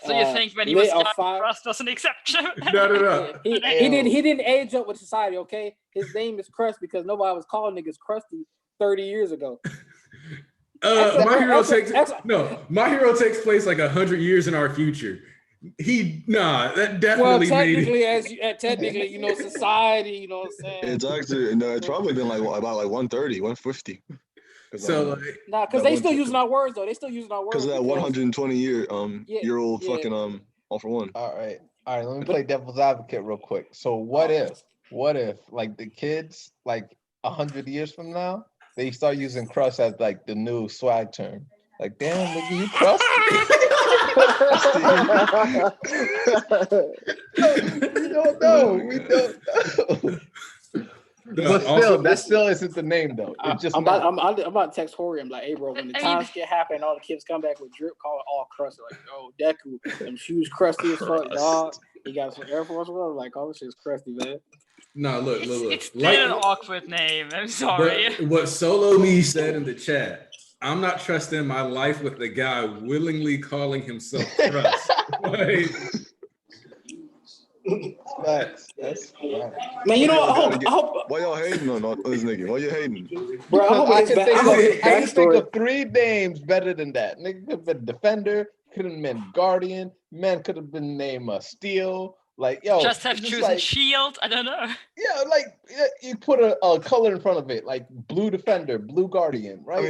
So you think when he was lit young, or fire? Crust was an exception? No. He didn't age up with society, okay? His name is Crust because nobody was calling niggas crusty 30 years ago. My hero takes place like 100 years in our future. That definitely technically, you know, society, you know what I'm saying? It's actually it's probably been like about like 130, 150. So like, because they still using our words though. They still using our words because of that 120 year old fucking all for one. All right. Let me play devil's advocate real quick. So what if like the kids like 100 years from now they start using crust as like the new swag term? Like, damn, nigga, you crusty. We don't know. But still, that still isn't the name though. It's just I'm about to text Hori. I'm like, hey bro, when the time skip happen, all the kids come back with drip, call it all crusty. Like, oh, Deku, them shoes crusty as fuck, dog. He got some Air Force One. Like, all this shit's crusty, man. No, look. It's still an awkward name. I'm sorry. What Solo Me said in the chat, I'm not trusting my life with the guy willingly calling himself Crust. Like, Facts. That's facts. Man, you know what? I hope Why y'all hating on this nigga? Why you hating? bro, I hope I his can think backstory. of 3 names better than that. Nigga could have been Defender, could have been Guardian, man could have been named Steel. Like, yo, Just have it's chosen like, shield. I don't know. yeah, like you put a color in front of it, like Blue Defender, Blue Guardian, right? I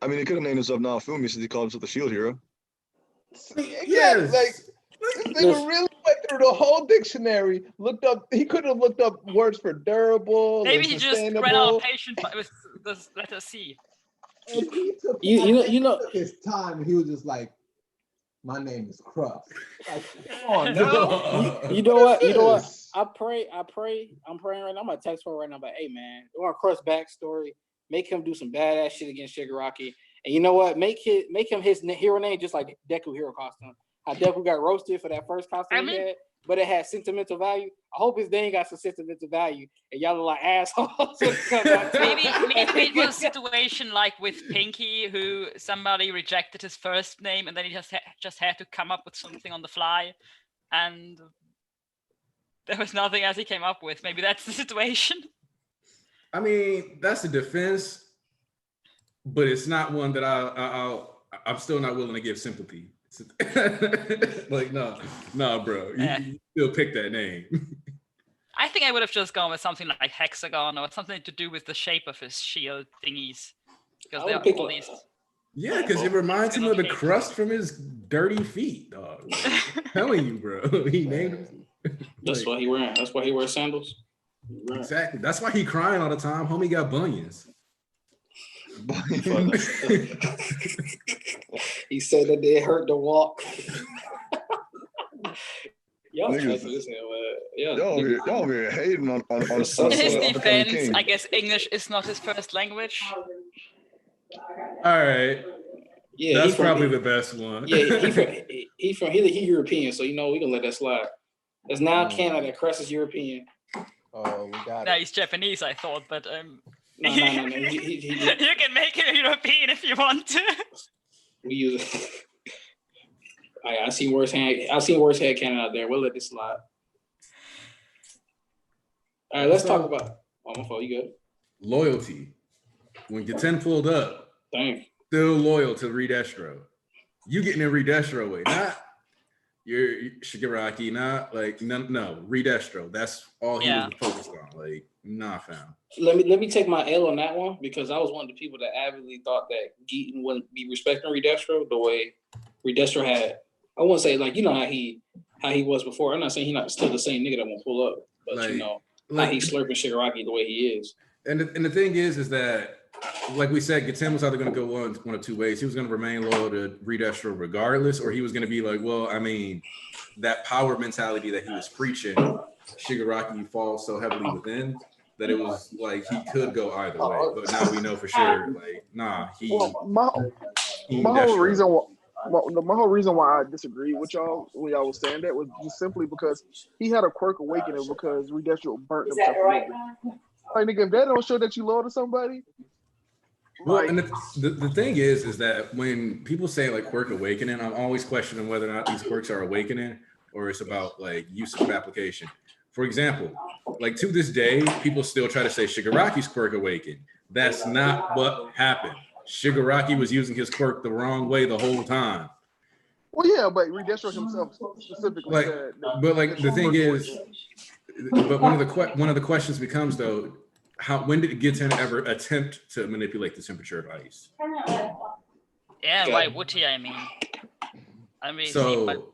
mean, he could have named himself now Fumi since he called himself the Shield Hero. Exactly. Yes. Like this nigga really went through the whole dictionary, looked up. He could have looked up words for durable. Maybe and he just sustainable. ran out of patience with the letter C. And he took, you know took his time, and he was just like, "My name is Crust." Like, come on, no. you know what? You know what? Yes. I'm praying right now. I'm gonna text her right now, but hey man, they want Crust backstory. Make him do some badass shit against Shigaraki. And you know what? Make him his hero name just like Deku hero costume. How Deku got roasted for that first costume he had, but it had sentimental value. I hope his name got some sentimental value, and y'all are like assholes. Maybe it was a situation like with Pinky, who somebody rejected his first name, and then he just had to come up with something on the fly, and there was nothing else he came up with. Maybe that's the situation. I mean, that's a defense, but it's not one that I'm still not willing to give sympathy. Like, no, bro, you still pick that name. I think I would have just gone with something like hexagon or something to do with the shape of his shield thingies, because they are all these. Yeah, because it reminds him of the crust from his dirty feet, dog. I'm telling you, bro. He named him. That's why he wearing. That's why he wears sandals. Exactly. That's why he crying all the time. Homie got bunions. He said that they hurt to walk. Y'all over here hating on In his defense, I guess English is not his first language. All right. Yeah, that's probably the best one. Yeah, he European, so you know we gonna let that slide. It's now Canada that Crest is European. Oh, we got no, it. he's Japanese, I thought, but No. you can make him European if you want to. We use it. I seen worse head cannon out there. We'll let this slide. All right, let's talk about. Oh, my fault. You good? Loyalty. When Gaten pulled up, still loyal to Redestro. You getting in Redestro way, not your Shigaraki, not like no Redestro. That's all he was focused on. Like, nah, fam. Let me take my L on that one, because I was one of the people that avidly thought that Geaton wouldn't be respecting Redestro the way Redestro had. I wouldn't say like how he was before. I'm not saying he's not still the same nigga that won't pull up, but like, how he's slurping Shigaraki the way he is. And the thing is that, like we said, Gaten was either going to go one of two ways. He was going to remain loyal to Redestro regardless, or he was going to be like, well, I mean, that power mentality that he was preaching, Shigaraki falls so heavily within that it was like he could go either way. But now we know for sure, like, nah, my whole reason why I disagreed with y'all when y'all was saying that was just simply because he had a quirk awakening because Redestro burnt himself a little bit. Like, nigga, if that don't show that you loyal to somebody. Well, and the thing is that when people say like quirk awakening, I'm always questioning whether or not these quirks are awakening or it's about like usage of application. For example, like to this day, people still try to say Shigaraki's quirk awakened. That's not what happened. Shigaraki was using his quirk the wrong way the whole time. Well, yeah, but Redestro himself specifically said. But like the thing is, but one of the questions becomes though, when did Gaten ever attempt to manipulate the temperature of ice? Yeah, why would he? I mean, so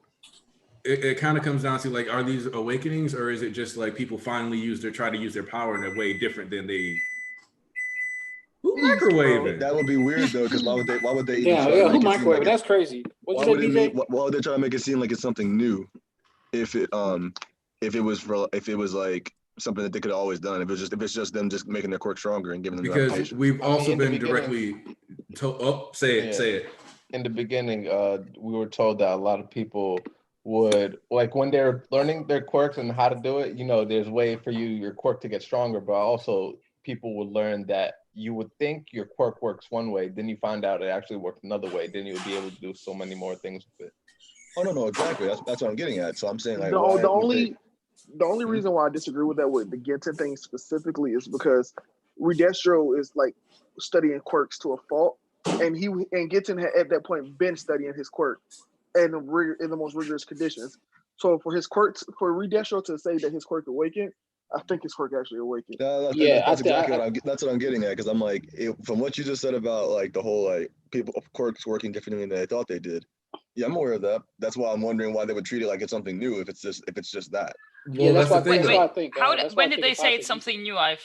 it kind of comes down to like, are these awakenings, or is it just like people finally try to use their power in a way different than they? Who microwaving? That would be weird though, because why would they? Yeah, who microwaving? That's crazy. Why would they try to make it seem like it's something new? If it was like something that they could have always done, if it's just them just making their quirk stronger and giving them because we've also been directly told. Say it. In the beginning, we were told that a lot of people would, like, when they're learning their quirks and how to do it, there's a way for your quirk to get stronger, but also people would learn that you would think your quirk works one way, then you find out it actually works another way, then you would be able to do so many more things with it. Oh no, exactly. That's what I'm getting at. So I'm saying like the The only reason why I disagree with that with the Genten thing specifically is because Redestro is like studying quirks to a fault, and Genten had at that point been studying his quirk in the most rigorous conditions. So for his quirks, for Redestro to say that his quirk awakened, I think his quirk actually awakened. That's exactly what I'm getting at, because I'm like, from what you just said about like the whole like people of quirks working differently than they thought they did. Yeah, I'm aware of that. That's why I'm wondering why they would treat it like it's something new if it's just that. Well, that's the thing. Wait, I think. When did they say it's something new? I've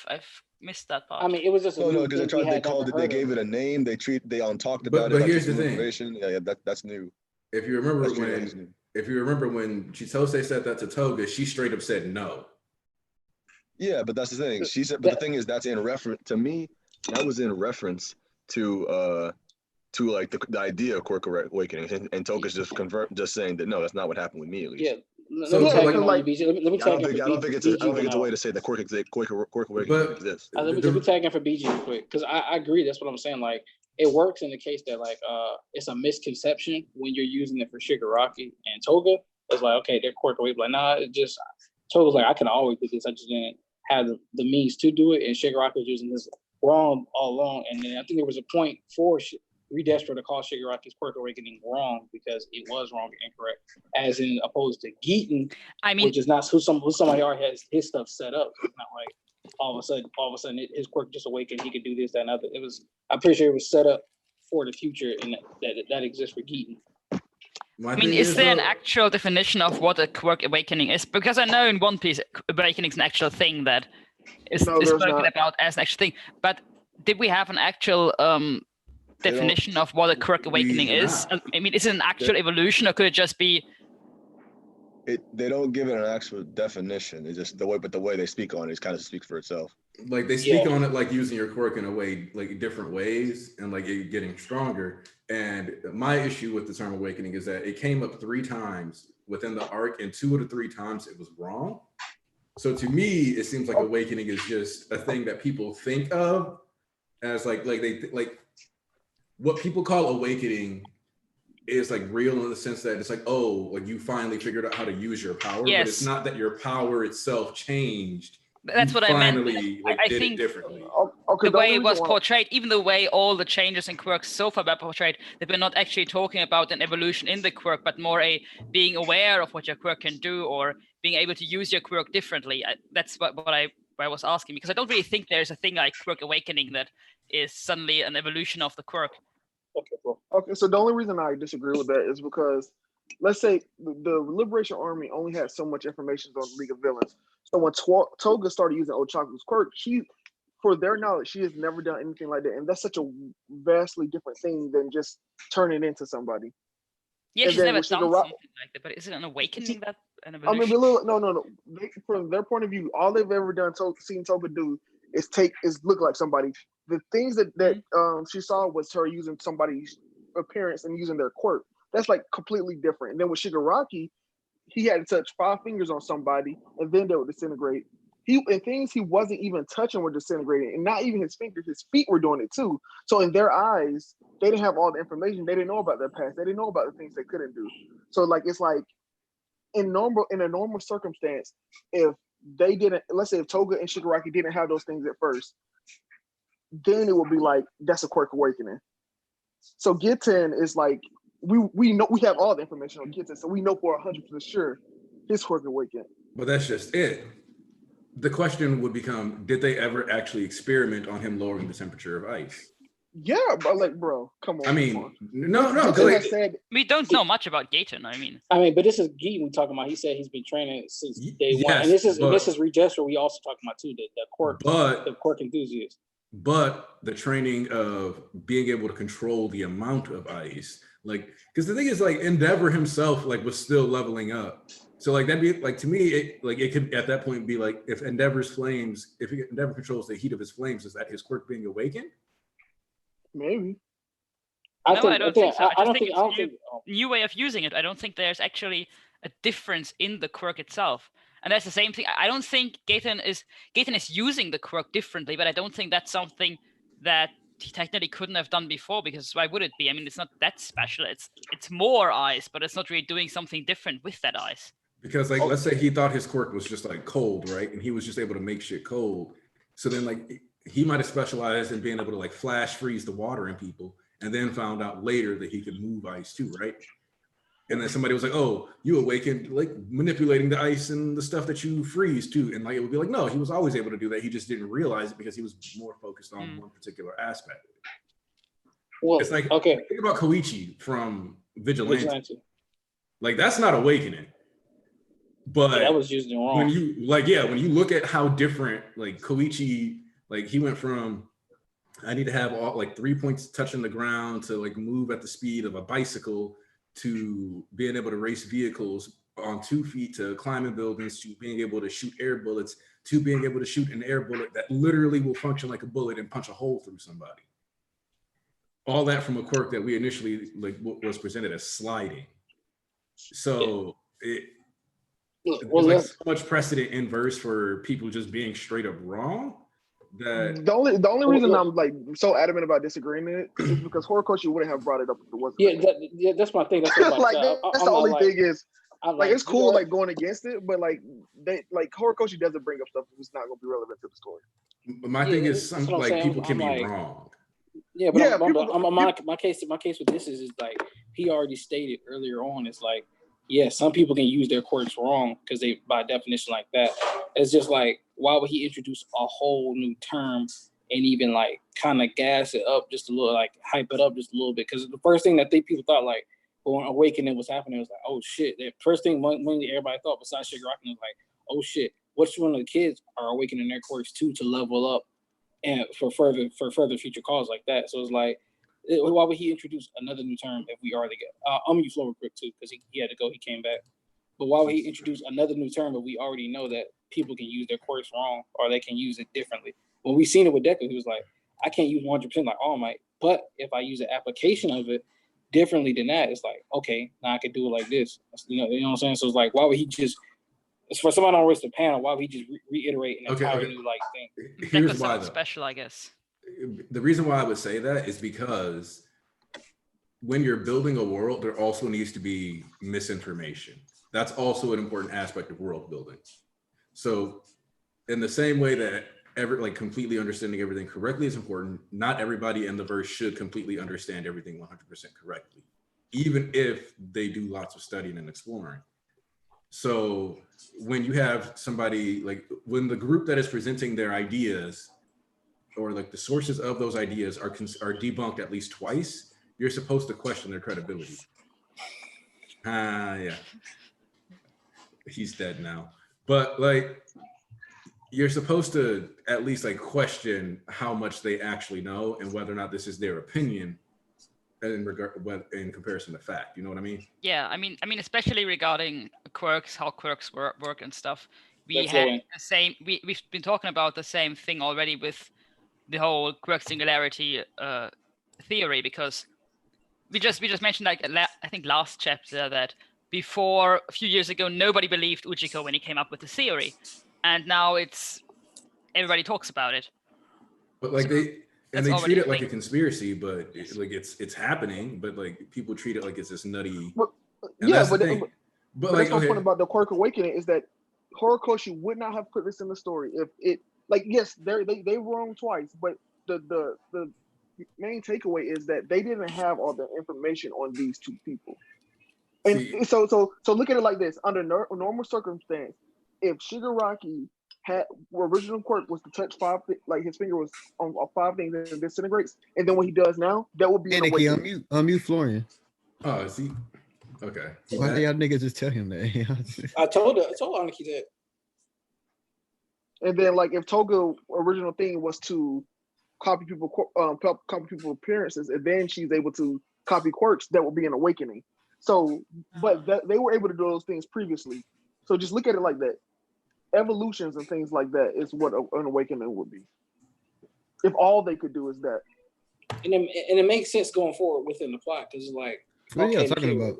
missed that part. I mean, it was just no, because they gave it a name. They talked about it. But here's the thing. Yeah, that's new. If you remember when Chitose said that to Toga, she straight up said no. Yeah, but that's the thing. She said, but the thing is, that's in reference to me. That was in reference to like the idea of Quirk awakening, and Toga's just saying that no, that's not what happened with me at least. Yeah. So let me I don't think it's a way to say that Quirk awakening exists. Let me tag in for BG real quick, because I agree. That's what I'm saying. Like, it works in the case that like it's a misconception when you're using it for Shigaraki and Toga. It's like, okay, they're Quirk awakening. Like, nah, it just Toga's like, I can always do this. I just didn't have the means to do it, and Shigaraki was using this wrong all along. And then I think there was a point for Redestro to call Shigaraki's Quirk Awakening wrong because it was wrong and incorrect, as in opposed to Geaton, which is not who somebody already has his stuff set up. It's not like all of a sudden his quirk just awakened, he could do this, that, and other. I'm pretty sure it was set up for the future, and that exists for Geaton. I mean, is there an actual definition of what a Quirk Awakening is? Because I know in One Piece, Awakening is an actual thing that is spoken about as an actual thing. But did we have an actual definition of what a Quirk Awakening is? I mean, is it an actual evolution, or could it just be? They don't give it an actual definition. It's just the way they speak on it kind of speaks for itself. Like they speak on it like using your quirk in a way, like different ways, and like it getting stronger. And my issue with the term awakening is that it came up 3 times within the arc, and 2 of the 3 times it was wrong. So to me, it seems like awakening is just a thing that people think of as like what people call awakening is like real in the sense that it's like, oh, like you finally figured out how to use your power, but it's not that your power itself changed. That's what I meant. I did think it differently. The way it was portrayed, even the way all the changes in quirks so far were portrayed, that we're not actually talking about an evolution in the quirk, but more a being aware of what your quirk can do, or being able to use your quirk differently. That's what I was asking, because I don't really think there's a thing like Quirk Awakening that is suddenly an evolution of the quirk. Okay, cool. Okay, so the only reason I disagree with that is because, let's say the Liberation Army only had so much information on League of Villains. So when Toga started using Ochako's quirk, for their knowledge, she has never done anything like that, and that's such a vastly different thing than just turning into somebody. Yeah, she's never done something like that, but is it an awakening that an evolution? I mean, no. From their point of view, all they've ever done, seen Toga do, is look like somebody. The things that she saw was her using somebody's appearance and using their quirk. That's like completely different. And then with Shigaraki, he had to touch 5 fingers on somebody, and then they would disintegrate. Things he wasn't even touching were disintegrating, and not even his fingers, his feet were doing it too. So in their eyes, they didn't have all the information. They didn't know about their past. They didn't know about the things they couldn't do. So like it's like in a normal circumstance, if they didn't, let's say if Toga and Shigaraki didn't have those things at first, then it would be like that's a Quirk Awakening. So Gitten is like we know we have all the information on Gitten, so we know for 100% sure his Quirk Awakening. But that's just it. The question would become: did they ever actually experiment on him lowering the temperature of ice? Yeah, but like, bro, come on. I mean, no. We don't know much about Gitten. I mean, but this is Geaton we're talking about. He said he's been training since day one, and this is Redestro. We also talking about too the quirk enthusiast. But the training of being able to control the amount of ice, like, because the thing is, like, Endeavor himself, like, was still leveling up. So, like, that'd be like, to me, it could at that point be like, if Endeavor controls the heat of his flames, is that his quirk being awakened? Maybe. I don't think so. I just think it's a new way of using it. I don't think there's actually a difference in the quirk itself. And that's the same thing. I don't think Gitten is using the quirk differently, but I don't think that's something that he technically couldn't have done before, because why would it be? I mean, it's not that special. It's more ice, but it's not really doing something different with that ice. Because like, let's say he thought his quirk was just like cold, right? And he was just able to make shit cold. So then like he might have specialized in being able to like flash freeze the water in people, and then found out later that he could move ice too, right? And then somebody was like, "Oh, you awakened like manipulating the ice and the stuff that you freeze too." And like it would be like, no, he was always able to do that. He just didn't realize it because he was more focused on one particular aspect. Well, It's like, okay. think about Koichi from Vigilante. Like that's not awakening. But that was used wrong. When you look at how different like Koichi, like he went from I need to have all like 3 points touching the ground to like move at the speed of a bicycle, to being able to race vehicles on 2 feet, to climbing buildings, to being able to shoot air bullets, to being able to shoot an air bullet that literally will function like a bullet and punch a hole through somebody. All that from a quirk that we initially like was presented as sliding. So there's like so much precedent inverse for people just being straight up wrong. That the only reason I'm like so adamant about disagreeing it is because Horikoshi wouldn't have brought it up if it wasn't. Yeah, that's my thing. That's like that's the only thing is like it's cool like going against it, but like Horikoshi doesn't bring up stuff that's not going to be relevant to the story. My thing is some like people can be wrong. Yeah, but my case with this is like he already stated earlier on. It's like, yeah, some people can use their quirks wrong because they, by definition, like that. It's just like, why would he introduce a whole new term and even like kind of gas it up just a little, like hype it up just a little bit? Because the first thing that people thought, like when Awakening was happening, was like, oh shit. The first thing when everybody thought besides Shigaraki was like, oh shit, which one of the kids are awakening their quirks too to level up and for further future calls like that? So it's like, why would he introduce another new term if we already got? I'm gonna use Flower quick too because he had to go. He came back. But why would he introduce another new term if we already know that people can use their quirks wrong or they can use it differently? When we seen it with Deku, he was like, I can't use 100% like All Might, but if I use an application of it differently than that, it's like, okay, now I can do it like this. You know what I'm saying? So it's like, why would he just? It's for somebody on the panel. Why would he just reiterate an entire new like thing? Here's why, though. Special, I guess. The reason why I would say that is because when you're building a world, there also needs to be misinformation. That's also an important aspect of world building. So in the same way that completely understanding everything correctly is important, not everybody in the verse should completely understand everything 100% correctly, even if they do lots of studying and exploring. So when you have somebody, like when the group that is presenting their ideas or like the sources of those ideas are debunked at least twice, you're supposed to question their credibility. Yeah. He's dead now. But like, you're supposed to at least like question how much they actually know and whether or not this is their opinion in comparison to fact. You know what I mean? Yeah, I mean, especially regarding quirks, how quirks work and stuff. We had the same. We've been talking about the same thing already with the whole quirk singularity theory, because we just mentioned like I think last chapter that before a few years ago nobody believed Ujiko when he came up with the theory, and now everybody talks about it. But like they treat it like a conspiracy, but it's happening. But like people treat it like it's this nutty. But that's the point about the Quirk Awakening is that Horikoshi would not have put this in the story if it yes they were wrong twice, but the main takeaway is that they didn't have all the information on these two people. And so look at it like this: under normal circumstance, if Shigaraki had original quirk was to touch his finger was on 5 things and disintegrates, and then what he does now, that would be unmute Florian. Oh, is he? Okay. Why did y'all niggas just tell him that? I told Aniki that. And then like if Toga original thing was to copy people appearances, and then she's able to copy quirks, that would be an awakening. So, but they were able to do those things previously. So just look at it like that. Evolutions and things like that is what an awakening would be. If all they could do is that. And it makes sense going forward within the plot, because it's like, what are y'all talking about?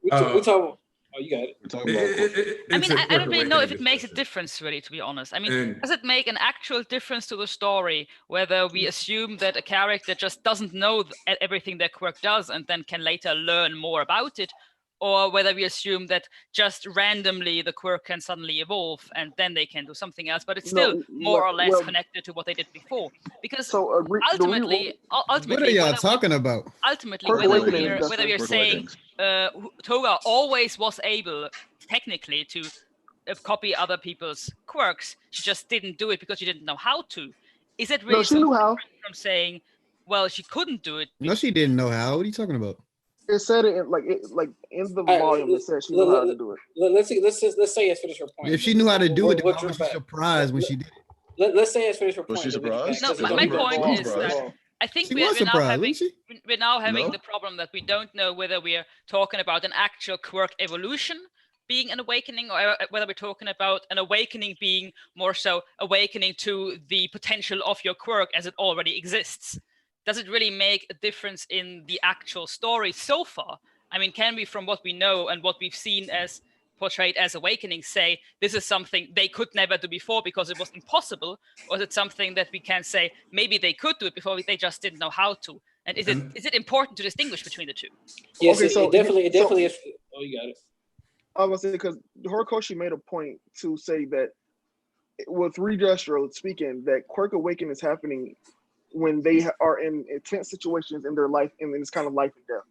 We're talking. Oh, you got it. We're talking about. I don't really know if it makes a difference, really, to be honest. I mean, does it make an actual difference to the story whether we assume that a character just doesn't know everything their quirk does and then can later learn more about it, or whether we assume that just randomly the quirk can suddenly evolve and then they can do something else, but it's still more or less connected to what they did before. Because ultimately, what are y'all talking about? Ultimately, whether we are saying Toga always was able, technically, to copy other people's quirks, she just didn't do it because she didn't know how to. Is it really she knew how. From saying, well, she couldn't do it? No, she didn't know how. What are you talking about? It said it in the volume. It said she knew how to do it. Let's say it's finish her point. If she knew how to do it, then why was she surprised when she did it? Let's say it's finish her point. Was she surprised? No, my point is that I think we're now having the problem that we don't know whether we're talking about an actual quirk evolution being an awakening, or whether we're talking about an awakening being more so awakening to the potential of your quirk as it already exists. Does it really make a difference in the actual story so far? I mean, can we, from what we know and what we've seen as portrayed as awakening, say this is something they could never do before because it was impossible? Or is it something that we can say maybe they could do it before, they just didn't know how to? And is it important to distinguish between the two? Yes, okay, it definitely is. Oh, you got it. I was saying, because Horikoshi made a point to say that with Redestro speaking, that quirk awakening is happening when they are in intense situations in their life, and it's kind of life and death,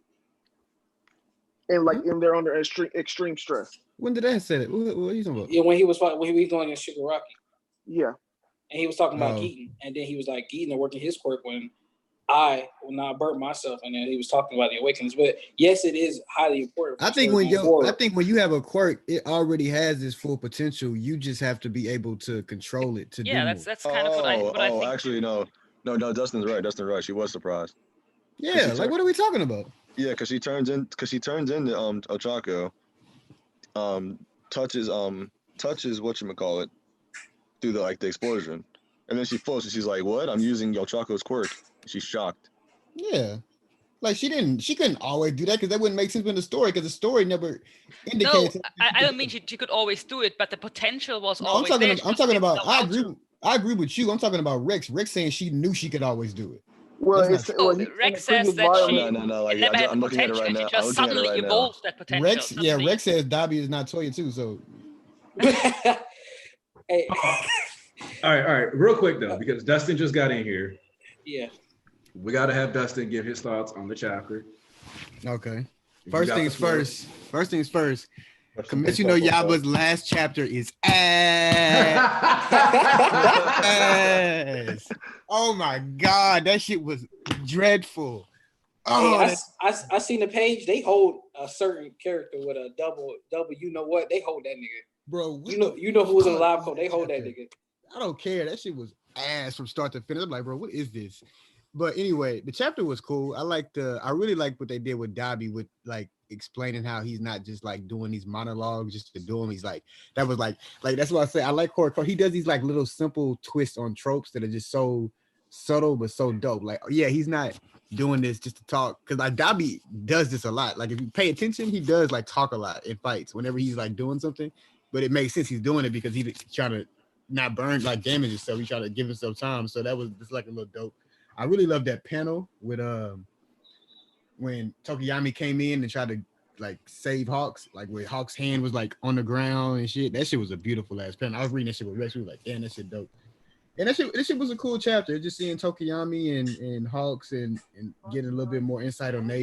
and they're under extreme stress. When did that say that? What are you talking about? Yeah, when he was going in Shigaraki. Yeah, and he was talking about Geaton, and then he was like, Geaton are working his quirk when I burnt myself, and then he was talking about the awakenings. But yes, it is highly important. I think when you have a quirk, it already has its full potential. You just have to be able to control it. That's kind of what I think. Actually, no, Dustin's right. She was surprised. Yeah, like what are we talking about? Yeah, because she turns into Ochako, touches whatchamacallit through the explosion, and then she floats and she's like, "What? I'm using Ochako's quirk." She's shocked. Yeah, like she couldn't always do that because that wouldn't make sense in the story, because the story never indicates. No, I don't mean she could always do it, but the potential was always I'm talking about. I agree with you. I'm talking about Rex. Rex saying she knew she could always do it. Well, Rex says that she never had the potential, and she just suddenly evolved that potential. Rex says Dobby is not Toya too, so. Hey. All right. Real quick though, because Dustin just got in here. Yeah. We got to have Dustin give his thoughts on the chapter. Okay. First things first. Kimetsu no Yaiba's last chapter is ass. Oh my God, that shit was dreadful. Oh, hey, I seen the page. They hold a certain character with a double. You know what? They hold that nigga, bro. You know who was in the live code. They hold that nigga. I don't care. That shit was ass from start to finish. I'm like, bro, what is this? But anyway, the chapter was cool. I really liked what they did with Dobby, with explaining how he's not just doing these monologues just to do them. He's that was that's what I say. I like Quirk. He does these little simple twists on tropes that are just so subtle but so dope. He's not doing this just to talk, because Dobby does this a lot. If you pay attention, he does talk a lot in fights whenever he's doing something. But it makes sense he's doing it because he's trying to not burn damage himself. He's trying to give himself time. So that was just a little dope. I really love that panel with when Tokiyami came in and tried to save Hawks, where Hawks' hand was on the ground and shit. That shit was a beautiful ass panel. I was reading that shit with Rex. We were damn, that shit dope. And that shit was a cool chapter. Just seeing Tokiyami and Hawks and getting a little bit more insight on their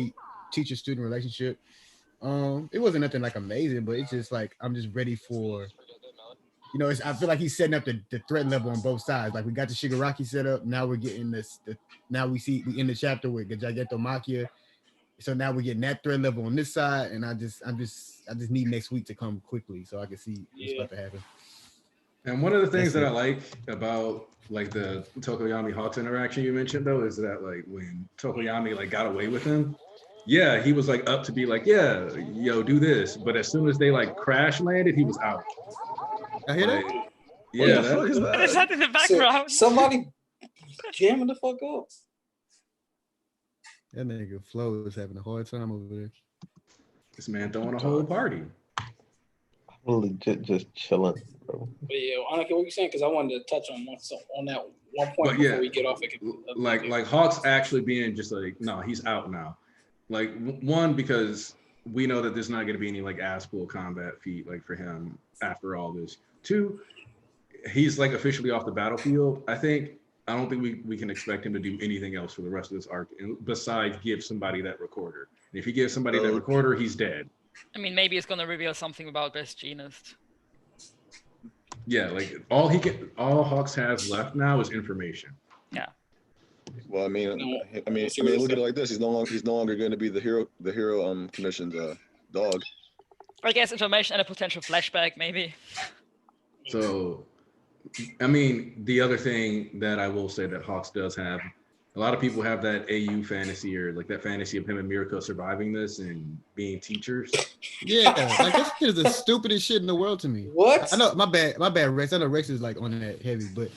teacher-student relationship. It wasn't nothing amazing, but it's just I'm just ready for. I feel like he's setting up the threat level on both sides. We got the Shigaraki set up. Now we're getting now we in the chapter with the Giganto Makia. So now we're getting that threat level on this side. And I just need next week to come quickly so I can see what's about to happen. And one of the things that I like about the Tokoyami Hawks interaction you mentioned though is that when Tokoyami got away with him, yeah, he was up to be yeah, yo, do this. But as soon as they crash landed, he was out. I hear that? Yeah, what the fuck is that? What is that in the background? Somebody jamming the fuck up. That nigga Flo is having a hard time over there. This man throwing a whole party. I'm legit just chilling, bro. But yeah, I don't care what you're saying, because I wanted to touch on that one point before we get off. Hawks actually being just no, he's out now. One, because we know that there's not going to be any like ass pull combat feat like for him after all this. 2, he's like officially off the battlefield. I don't think we can expect him to do anything else for the rest of this arc besides give somebody that recorder. And if he gives somebody that recorder, he's dead. I mean, maybe it's gonna reveal something about Best Jeanist. Yeah, like all Hawks has left now is information. Yeah. Well, I mean, look at it like this. He's no longer going to be the hero commissioned dog. I guess information and a potential flashback, maybe. So, I mean, the other thing that I will say that Hawks does have, a lot of people have that AU fantasy or like that fantasy of him and Mirko surviving this and being teachers. Yeah, like this is the stupidest shit in the world to me. What? I know, my bad, Rex. I know Rex is like on that heavy, but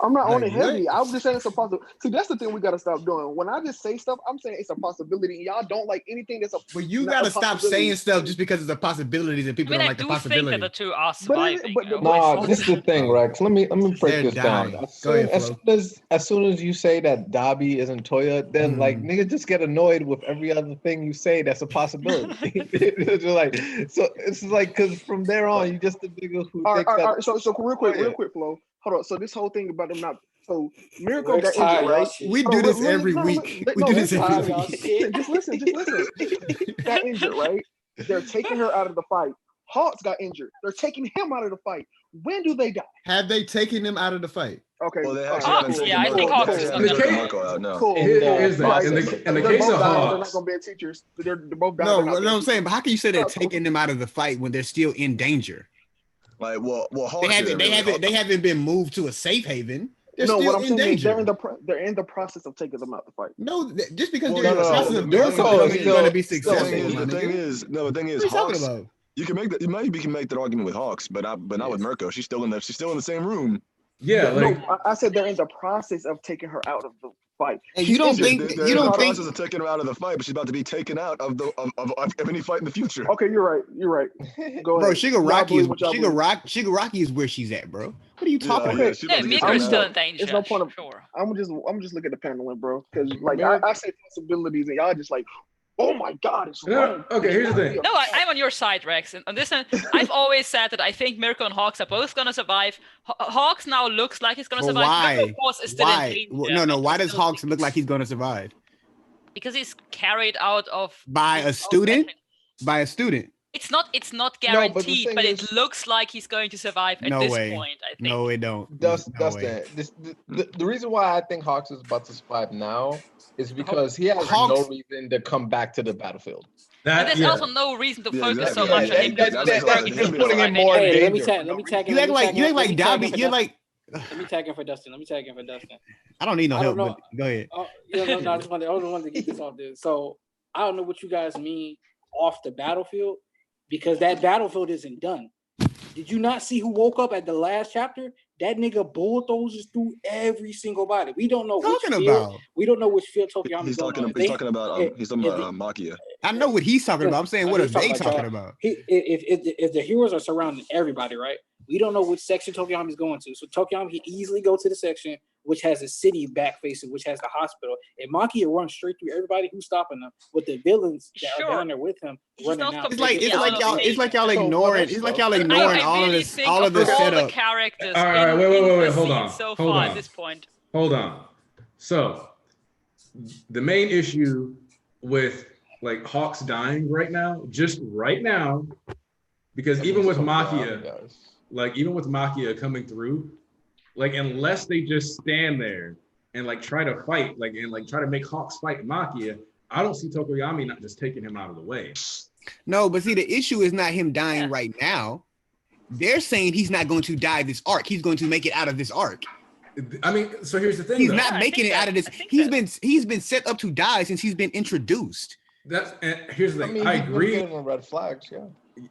I'm not on like, it heavy. I'm just saying it's a possibility. See, that's the thing we gotta stop doing. When I just say stuff, I'm saying it's a possibility, and y'all don't like anything that's a. But you not gotta a stop possibility. saying stuff just because it's a possibility and people I mean, don't I like the do think possibility. that the two are surviving. No, this is the thing, Rex. Let me break They're this down. dying. As Go ahead, soon as you say that Dobby isn't Toya, then like nigga just get annoyed with every other thing you say that's a possibility. It's like, so it's like because from there on you just the nigga who thinks that. So real quick, Flo. Hold on. So this whole thing about them not. So Miracle Rex got tired, injured, right? y'all. We do this every week. We do this every y'all. week. Shit. Just listen. Got injured, right? They're taking her out of the fight. Hawks got injured. They're taking him out of the fight. When do they die? Have they taken them out of the fight? Okay. Well, they all actually right, haven't cool. yeah, I taken think Marco- Hawks they is haven't gonna taken die. Marco out, no. Cool. Here's that. Right. In the They're case both of dying. They're not Hawks, gonna be teachers. They're both dying. No, They're not what being I'm saying, but how can you say they're Oh, cool. taking them out of the fight when they're still in danger? Like, well, Hawks They haven't been moved to a safe haven. They're No, still what I'm in saying is danger. they're in the process of taking them out the fight. No, just because Well, they're in the no, process no, of the doing thing something, is- doesn't mean they're going to be The successful. thing my is, nigga. the thing is, What are you talking Hawks. about? You can make that argument with Hawks, but not with Mirko. She's still in the same room. yeah, like I said they're in the process of taking her out of the fight. And She's you don't injured. think They're you in the don't think process of taking her out of the fight, but she's about to be taken out of any fight in the future. Okay, you're right. Go bro, ahead. Shigaraki is where she's at, bro. What are you talking Yeah, about? she's Yeah, about to get Mirko's taken still out. in danger. There's no point of- Sure. I'm just looking at the paneling, bro. Because like I say possibilities, and y'all just like, oh my god, it's No, wrong. okay, here's the thing. No, I'm on your side, Rex. And on this end, I've always said that I think Mirko and Hawks are both gonna survive. Hawks now looks like he's gonna But survive. why? Mirko, of course, is still in Why? danger. No. Why He's does still- Hawks look like he's going to survive? Because he's carried out of By a student? By a student? It's not No, but the guaranteed, thing but it is- looks like he's going to survive at No this way. point. I think. No, it don't. Dustin, No way. the reason why I think Hawks is about to survive now is because he has Hawks- no reason to come back to the battlefield. But there's yeah. also no reason to Yeah, focus so exactly. much on Yeah, him. that- being that- surviving. that's putting him more in Hey, let me danger. tag. Let me tag. You act like Dobby. You're like, Let me tag in for Dustin. I don't need no I help. don't know. But go ahead. Oh, no, I just wanted to get this off there. So I don't know what you guys mean off the battlefield, because that battlefield isn't done. Did you not see who woke up at the last chapter? That nigga bulldozes through every single body. We don't know which Talking field. about. We don't know which field Tokiyama's He's going talking on. about Makia. I know what he's talking about. I'm saying, what are He's talking they about talking y'all. about? If the heroes are surrounding everybody, right? We don't know which section Tokiyama's going to. So Tokiyama can easily go to the section which has a city back facing, which has the hospital. And Makia runs straight through everybody who's stopping them, with the villains that are down there with him running out. It's like y'all ignoring. It's like y'all I ignoring all really of this. think All of this all setup. the characters. All right, in wait, the hold scene on, So hold far on. at this point. Hold on. So the main issue with like Hawks dying right now, just right now, because even with Makia, coming through, like unless they just stand there and like try to fight, like and like try to make Hawks fight Makia, I don't see Tokoyami not just taking him out of the way. No, but see, the issue is not him dying right now. They're saying he's not going to die this arc. He's going to make it out of this arc. I mean, so here's the thing. He's though. not making it out of this. He's been set up to die since he's been introduced. That's and here's the thing. mean, I he's been agree. getting red flags, yeah.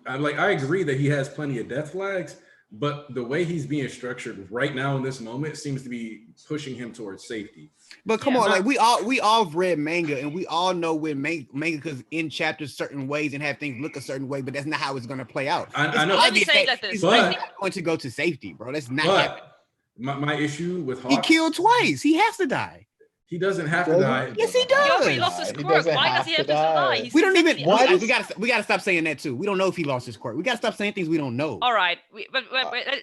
I agree that he has plenty of death flags, but the way he's being structured right now in this moment seems to be pushing him towards safety. But come on, like we all have read manga, and we all know when mangakas in chapters certain ways and have things look a certain way, but that's not how it's going to play out. I know. Let me say that He's but- not going to go to safety, bro. That's not happening. But my issue with Hawks, He killed twice. He has to die. He doesn't have to Does he? die. Yes, he He already does. lost his He quirk. doesn't Why does have he to have to die. die? He's We don't even. physically alive. We gotta stop saying that too. We don't know if he lost his quirk. We gotta stop saying things we don't know. All right, but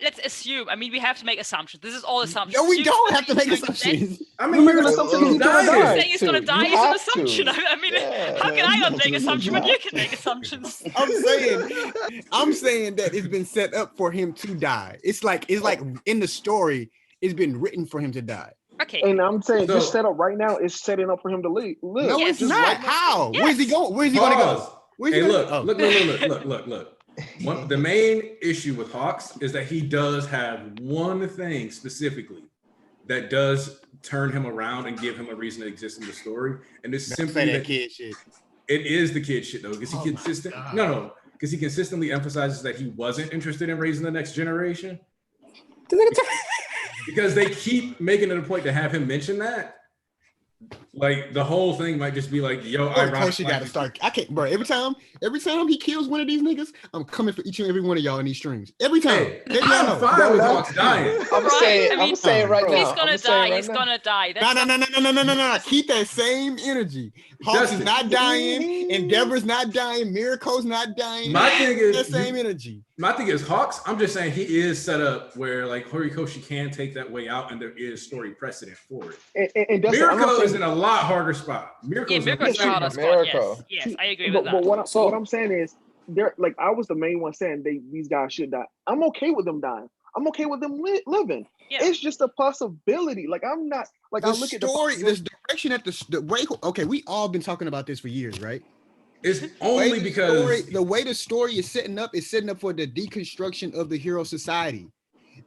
let's assume. I mean, we have to make assumptions. This is all assumptions. No, we Assume don't that have to he's make going dead. assumptions. I You mean, make an you're assumption he's he's gonna dying. die. Saying he's gonna die You is an have assumption. to. I mean, Yeah. how can I not Yeah. make assumption when You you can make assumptions? I'm saying that it's been set up for him to die. It's like in the story, it's been written for him to die. Okay. And I'm saying this So- setup right now is setting up for him to live. No, Yes. it's Just not. right now. How? Yes. Where's he going? Where's he gonna Pause. go? Where's he Hey, gonna look, go? look. The main issue with Hawks is that he does have one thing specifically that does turn him around and give him a reason to exist in the story, and it's Don't simply say that that kid shit. it is the kid shit though, because he God. because he consistently emphasizes that he wasn't interested in raising the next generation. Because they keep making it a point to have him mention that. Like the whole thing might just be like, yo, I Of course you gotta start. I can't, bro. Every time he kills one of these niggas, I'm coming for each and every one of y'all in these streams. Every time. Hey, Let y'all I'm know. fine with Hawks dying. I'm Right, saying, I mean, I'm saying right If now. he's gonna I'm saying die, right he's now. gonna die. No, no. Keep that same energy. Hawks is Dustin. not dying. Endeavor's not dying. Miracle's not dying. My thing is that same energy. My thing is Hawks. I'm just saying he is set up where like Horikoshi can take that way out, and there is story precedent for it. And Dustin, I'm not Miracle saying- is in a lot harder spot. Miracle is in a Miracle's very a harder hard spot. Miracle. Yes, I agree But, with but that. what I'm saying is, they're like I was the main one saying these guys should die. I'm okay with them dying. I'm okay with them living. Yeah. It's just a possibility. Like I'm not like I The look story, at the this direction at the way. Okay, we all been talking about this for years, right? It's The way only the because story, the way the story is setting up for the deconstruction of the hero society.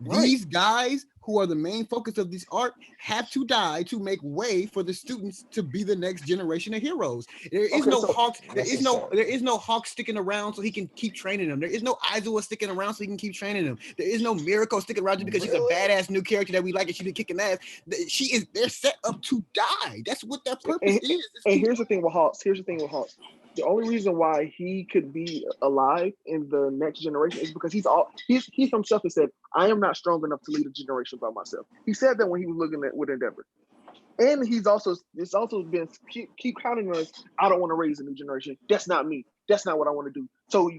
Right. These guys who are the main focus of this arc have to die to make way for the students to be the next generation of heroes. There is Okay, no so- Hawks. There That's is what's no. up. There is no Hawk sticking around so he can keep training them. There is no Aizawa sticking around so he can keep training them. There is no Miracle sticking around just because she's a Really? badass new character that we like and she's been kicking ass. She is. They're set up to die. That's what their purpose is. It's And to here's the thing with Hawks. The only reason why he could be alive in the next generation is because he himself has said, I am not strong enough to lead a generation by myself. He said that when he was looking at with Endeavor. And it's also been keep counting on us. I don't want to raise a new generation. That's not me. That's not what I want to do. So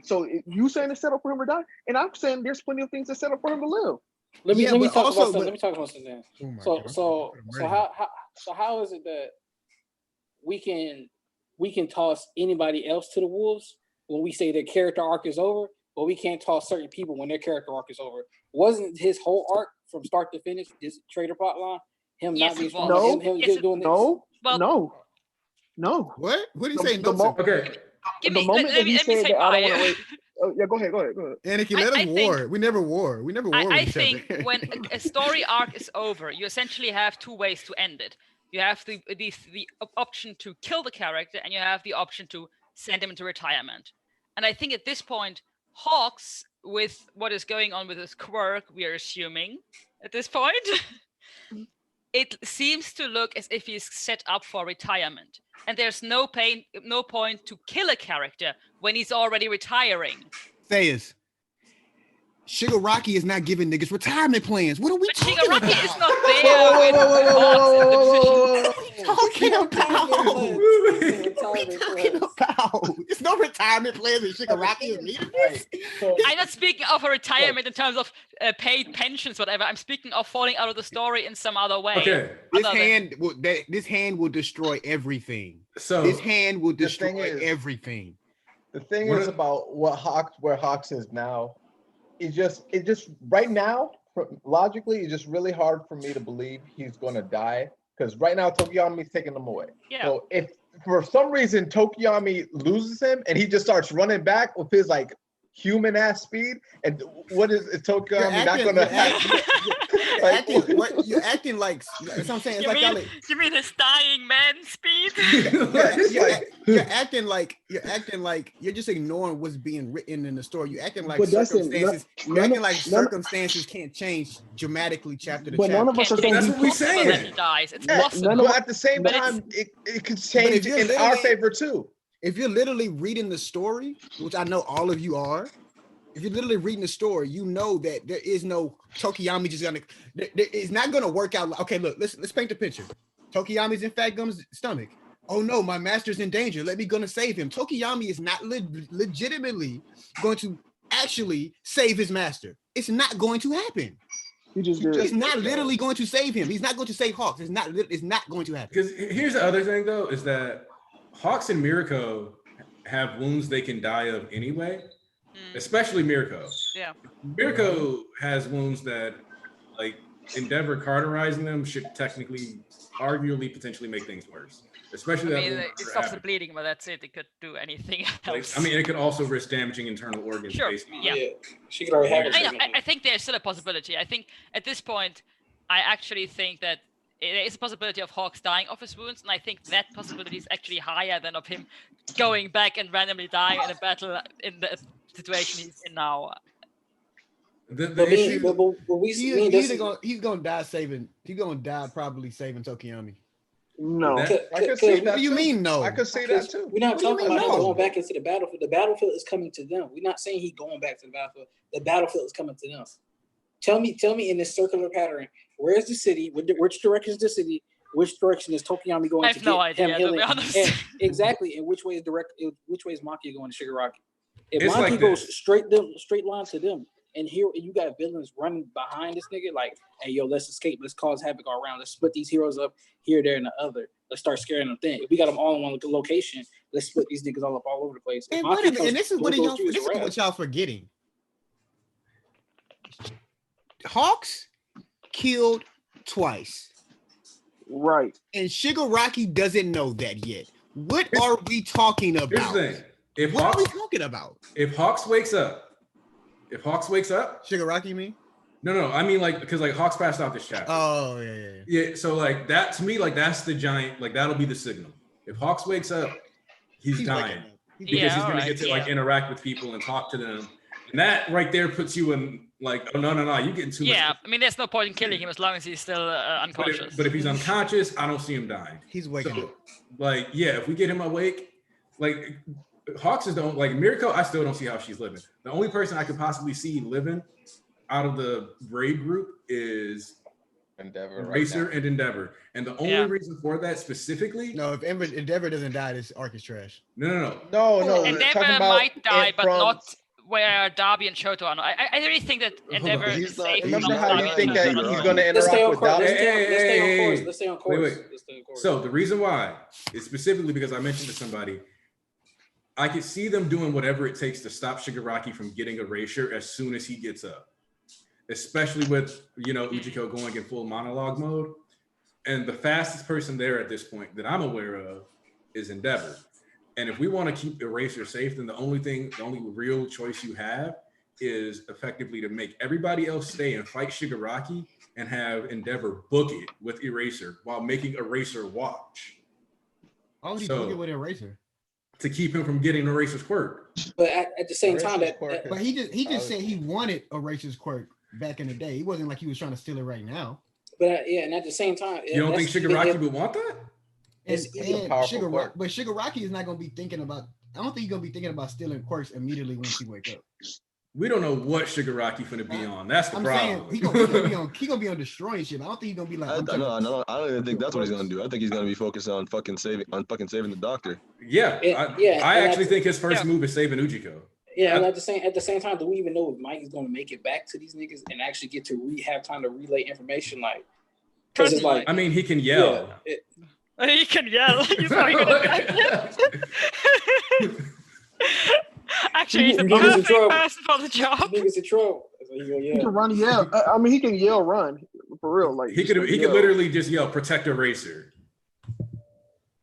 you saying it's set up for him to die, and I'm saying there's plenty of things that's set up for him to live. Let me Yeah, let me but talk also- about something. but- Let me talk about something. Oh my So God. so I'm so ready. how is it that we can toss anybody else to the wolves when we say their character arc is over, but we can't toss certain people when their character arc is over? Wasn't his whole arc from start to finish this traitor plot line? Him Yes, not being it strong, was. him Yes, it doing this. No, Well- no. What? What do you The- say? the No, mo- sir? okay. Give The me, moment let that me he let me said say that I don't why. want to raise. Oh yeah, go ahead. Anakin, let us I war. think- We never war. We never war with I each think other. when a story arc is over, you essentially have two ways to end it. You have the option to kill the character, and you have the option to send him into retirement. And I think at this point, Hawks, with what is going on with his quirk, we are assuming at this point, it seems to look as if he's set up for retirement. And there's no point to kill a character when he's already retiring. Sayers. Shigaraki is not giving niggas retirement plans. What are we But talking Shigaraki about? is not there with Hawks in the position. Talking about. Retirement Talking plans. about. There's no retirement plans in Shigaraki is needed. Right. So, I'm not speaking of a retirement in terms of paid pensions, whatever. I'm speaking of falling out of the story in some other way. Okay. This Other than- this hand will destroy everything. So This hand will The thing destroy is- everything. the thing What is are- about where Hawks is now. It just right now, logically, it's just really hard for me to believe he's gonna die because right now Tokiyami's taking him away. Yeah. So if for some reason Tokiyami loses him and he just starts running back with his like human ass speed, and what is Tokiyami not gonna have? You're acting like that's what I'm saying. It's You like mean, y'all- you mean his dying man speed? you're acting like you're just ignoring what's being written in the story. You're acting like But Dustin, circumstances. none- You're acting none- like none- circumstances can't change dramatically chapter to But chapter. none of us are Can't saying That's he what we possible saying. that he dies. It's Yeah, possible. none of but at the same But it's- time, it could if change you're in our literally- favor too. If you're literally reading the story, which I know all of you are, if you're literally reading the story, you know that there is no Tokiyami just gonna. It's not gonna work out. Okay, look, let's paint the picture. Tokiyami's in Fat Gum's stomach. Oh no, my master's in danger. Let me go and save him. Tokiyami is not legitimately going to actually save his master. It's not going to happen. He just did. He's not literally going to save him. He's not going to save Hawks. It's not going to happen. Because here's the other thing though, is that Hawks and Mirko have wounds they can die of anyway, especially Mirko. Yeah. Mirko has wounds that, like, Endeavor cauterizing them should technically, arguably, potentially make things worse. Especially I mean, it stops the bleeding, but that's it. It could do anything else. I mean, it could also risk damaging internal organs. Sure. Basically. Yeah. She could already have it. I think there's still a possibility. I think at this point, I actually think that there is a possibility of Hawks dying of his wounds, and I think that possibility is actually higher than of him going back and randomly dying in a battle in the situation he's in now. He's gonna die saving. He's gonna die probably saving Tokiyami. No, I could see that. What do you mean no? I could see that too. We're not talking about him no? going back into the battlefield. The battlefield is coming to them. We're not saying he's going back to the battlefield. The battlefield is coming to them. Tell me in this circular pattern, where is the city? Which direction is the city? Which direction is Tokiyami going? I have no idea, to be honest. Exactly, and which way is Maki going to Shigaraki? If It's Maki like goes this. straight line to them, and here you got villains running behind this nigga, like, hey yo, let's escape, let's cause havoc all around, let's split these heroes up here, there, and the other. Let's start scaring them thin. If we got them all in one location, let's split these niggas all up all over the place. And this is what y'all forgetting. Hawks killed twice. right. And Shigaraki doesn't know that yet. What are we talking about? Here's the thing. What are we talking about? If Hawks wakes up, Shigaraki, you mean? No, I mean, like, because like Hawks passed out this chapter. Oh, yeah. So like that, to me, like that's the giant, like that'll be the signal. If Hawks wakes up, he's dying because he's gonna get to like interact with people and talk to them, and that right there puts you in like, oh no, you getting too much. Yeah, I mean, there's no point in killing him as long as he's still unconscious. But if he's unconscious, I don't see him dying. He's waking up. Like, yeah, if we get him awake, like Hawks is like Mirko, I still don't see how she's living. The only person I could possibly see living out of the Braid group is Endeavor, Racer and Endeavor. And the only reason for that specifically, no, if Endeavor doesn't die, this arc is trash. No. Endeavor might die, but not where Darby and Shoto are. I really think that Endeavor is safe. Remember how you think that he's going to interact with Darby? Let's stay on course. Wait. So the reason why is specifically because I mentioned to somebody, I could see them doing whatever it takes to stop Shigaraki from getting Erasure as soon as he gets up. Especially with, Ujiko going in full monologue mode. And the fastest person there at this point that I'm aware of is Endeavor. And if we want to keep Eraser safe, then the only real choice you have is effectively to make everybody else stay and fight Shigaraki and have Endeavor book it with Eraser while making Eraser watch. Why would he book it with Eraser? To keep him from getting Eraser's quirk. But at the same time, but he just said he wanted Eraser's quirk back in the day. He wasn't like he was trying to steal it right now. But and at the same time, you don't think Shigaraki would want that? Shigaraki is not going to be thinking about. I don't think he's going to be thinking about stealing quirks immediately when she wake up. We don't know what Shigaraki finna be on. That's the problem. Saying, he gonna be on destroying shit. I don't think he's gonna be like. No, I don't even think that's what he's gonna do. I think he's gonna be focused on fucking saving the doctor. I actually think his first move is saving Ujiko. Yeah, and at the same time, do we even know if Mike is gonna make it back to these niggas and actually get to have time to relay information? Like, because it's like, I mean, he can yell. He can yell. He's probably gonna. Actually, he's the perfect person for the job. Niggas in trouble. He can run, yell. I mean, he can yell, run for real. Like he could literally just yell, "Protect Eraser."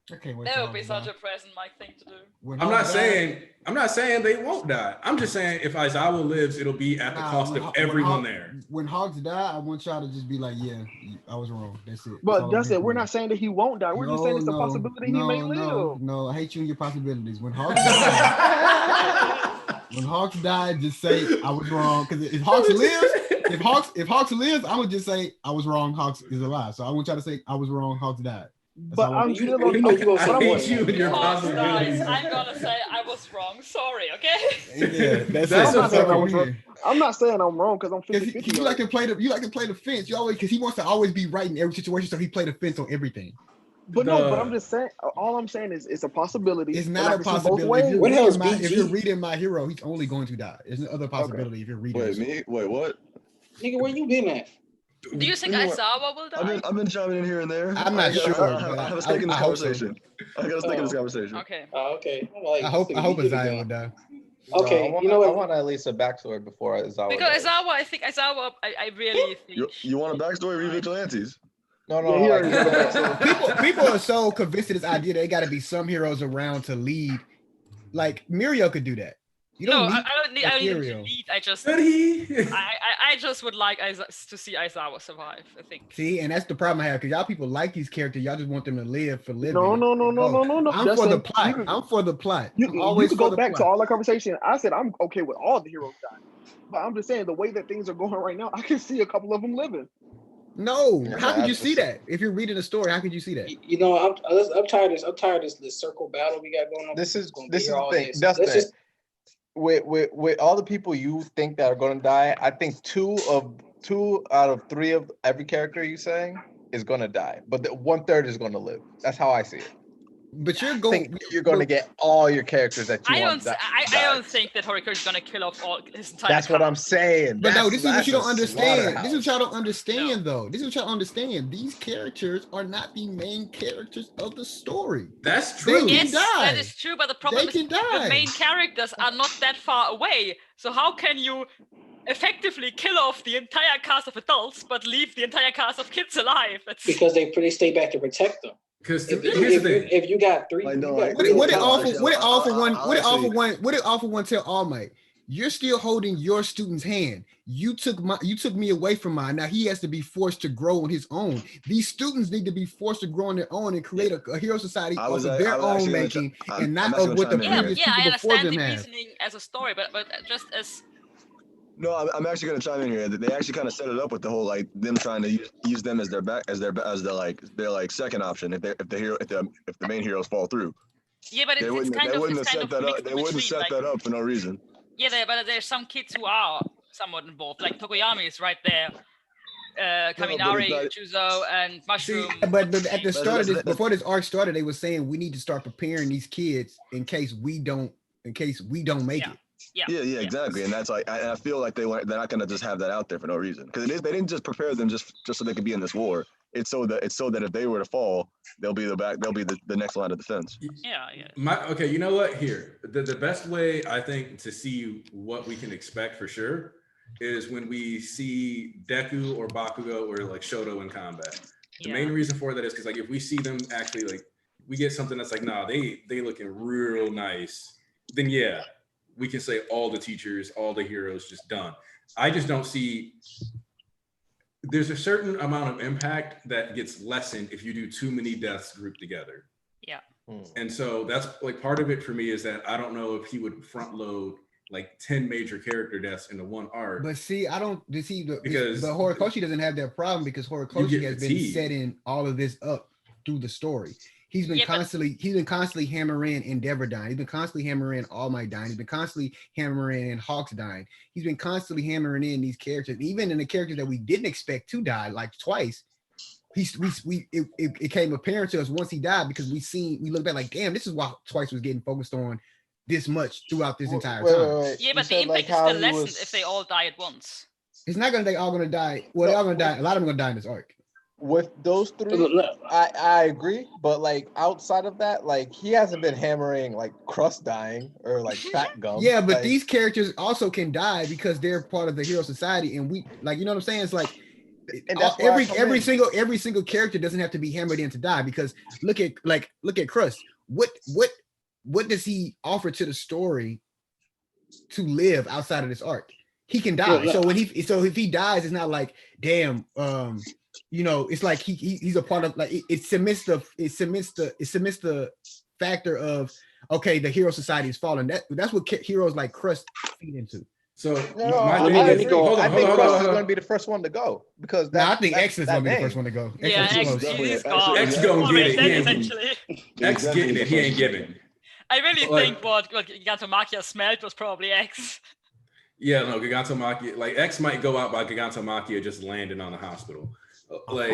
Okay, that would be such a present Mike thing to do. I'm not saying they won't die. I'm just saying if Aizawa lives, it'll be at the cost of everyone there. When Hogs die, I want y'all to just be like, yeah, I was wrong. That's it. But that's it. We're not saying that he won't die. We're just saying it's a possibility he may live. No, I hate you and your possibilities. When Hogs die, just say I was wrong. Because if Hogs lives, if Hogs lives, I would just say I was wrong. Hogs is alive. So I want y'all to say I was wrong. Hogs died. But I'm still on I hate you and your possibilities. I'm gonna say I was wrong. Sorry, okay? Yeah, that's I'm not saying I'm wrong because I'm 50-50. You like to play the fence. You always because he wants to always be right in every situation, so he played the fence on everything. But no, but I'm just saying. All I'm saying is it's a possibility. It's and not I a can see both possibility. ways. If you're reading My Hero, he's only going to die. There's no other possibility if you're reading. Wait, me? Wait, what? Nigga, where you been at? Do you think Aizawa will die? I've been chiming in here and there. I'm not sure. I have a stake in this conversation. I got a stake in this conversation. Okay. Okay. Like, I hope Aizawa would die. Okay, no, you know what? I want at least a backstory before Aizawa. Because Aizawa, I think Aizawa, I really think. You want a backstory? Read Vigilantes. No. Yeah, Like, people are so convinced of this idea that they got to be some heroes around to lead. Like Mirio could do that. You don't I don't need him to lead. I just would like to see Aizawa survive, I think. See, and that's the problem I have because y'all people like these characters. Y'all just want them to live for living. No. I'm for the plot. I'm for the plot. You always can for go the back plot. to all the conversation. I said I'm okay with all the heroes dying, but I'm just saying the way that things are going right now, I can see a couple of them living. No, how could you see that? If you're reading a story, how could you see that? You know, I'm tired of this circle battle we got going on. this is gonna the thing. this. That's Let's the just with all the people you think that are going to die. I think two out of three of every character you're saying is going to die, but the 1/3 is going to live. That's how I see it. But you're I going. think you're going to get all your characters that you want. I don't think that Horikoshi is gonna kill off all his entire. That's what I'm saying. But no, this is what you don't a understand. This is what y'all don't slaughterhouse. understand, though. This is what y'all don't understand. These characters are not the main characters of the story. That's true. They Yes, can die. that is true. But the problem They is can die. the main characters are not that far away. So how can you effectively kill off the entire cast of adults but leave the entire cast of kids alive? because they stay back to protect them. Because If here's the thing. you got three, I know, you got like, three What did I'll awful one tell All Might? You're still holding your student's hand. You took me away from mine. Now he has to be forced to grow on his own. These students need to be forced to grow on their own and create a hero society off of their own making and not of what the previous I people before understand them the have. reasoning as a story, but just as No, I'm actually gonna chime in here. They actually kind of set it up with the whole like them trying to use them as their second option if the main heroes fall through. yeah, but They wouldn't have set that up. They wouldn't set that up for no reason. Yeah, but there's some kids who are somewhat involved. Like Tokoyami is right there. Kaminari, Chuzo, and Mushroom. But at the start of this, before this arc started, they were saying we need to start preparing these kids in case we don't make it. Yeah, exactly. And that's like I feel like they're not gonna just have that out there for no reason because they didn't just prepare them just so they could be in this war. It's so that if they were to fall, they'll be the next line of defense. Yeah. Okay, you know what? Here, the best way I think to see what we can expect for sure is when we see Deku or Bakugo or like Shoto in combat. The main reason for that is because like if we see them actually like we get something that's like they looking real nice, then yeah, we can say all the teachers, all the heroes just done. I just don't see. There's a certain amount of impact that gets lessened if you do too many deaths grouped together. Yeah. And so that's like part of it for me is that I don't know if he would front load like 10 major character deaths into one arc. But see, I don't see because the Horikoshi doesn't have that problem because Horikoshi has been setting all of this up through the story. He's been constantly hammering Endeavor dying. He's been constantly hammering All Might dying. He's been constantly hammering in Hawks dying. He's been constantly hammering in these characters, even in the characters that we didn't expect to die, like twice. It became apparent to us once he died because we looked back like, damn, this is why Twice was getting focused on this much throughout this entire time. Wait. Yeah, but the impact is still lessened if they all die at once. It's not gonna. They all gonna die. Well, they're all gonna die. A lot of them gonna die in this arc. With those three, I agree, but like outside of that, like he hasn't been hammering like Crust dying or like Fat Gum. Yeah, but like, these characters also can die because they're part of the hero society, and we like you know what I'm saying. It's like every single character doesn't have to be hammered in to die because look at Crust. What does he offer to the story to live outside of this arc? He can die. Yeah, so if he dies, it's not like damn. You know, it's like he's a part of like it cements the factor of okay, the hero society is falling. That's what heroes like Crust feed into. So I think Crust is going to be the first one to go because I think X is going to be the first one to go. Yeah, X gonna get it. X getting it. He ain't giving. I really think what Gigantomachia smelled was probably X. Yeah, no, Gigantomachia, like X might go out by Gigantomachia just landing on the hospital. Like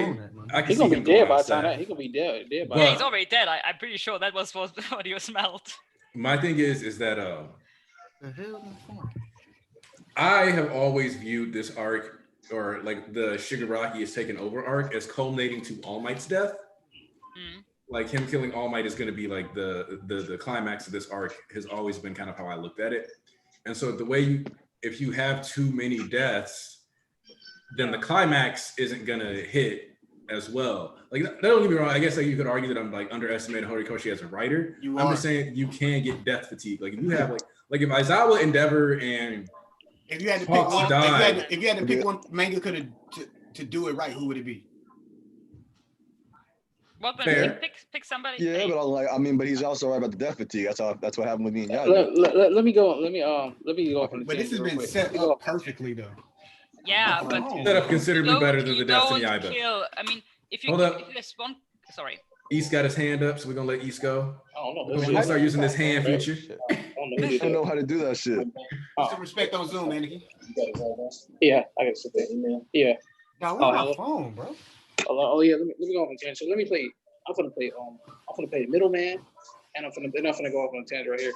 I can He's see gonna be him dead going by the outside. time that. He's gonna be dead by Yeah, But- he's already dead. I'm pretty sure that was what he was smelled. My thing is that The hell my phone? I have always viewed this arc, or like the Shigaraki is taken over arc, as culminating to All Might's death. Mm. Like him killing All Might is going to be like the climax of this arc. Has always been kind of how I looked at it. And so the way if you have too many deaths, then the climax isn't going to hit as well. Like, don't get me wrong. I guess like you could argue that I'm like underestimating Horikoshi as a writer. I'm just saying you can get death fatigue. Like if you have like if Aizawa, Endeavor, and If you had to pick Hawks one, died. if you had to pick one manga to do it right, who would it be? Well, then Fair. pick somebody. Yeah, Hey, but I'm like, I mean, but he's also right about the death fatigue. That's what happened with me and Yaga. Let me go. Let me go off on the But this has tangent real been quick. set up perfectly, though. yeah, but set up considerably better than the you deaths in don't Yaiba. kill. I mean, if you Hold up. if there's one, sorry. East got his hand up, so we're gonna let East go. I don't know. We're gonna start using this hand feature. I don't know who I did don't that. know how to do that shit. Put some respect on Zoom, Aniki. Yeah, I got sit there. Yeah. Now, Oh, where's hello? my phone, bro? Oh yeah. Let me go off on tangent. So let me play. I'm gonna play the middleman, and I'm gonna go off on a tangent right here.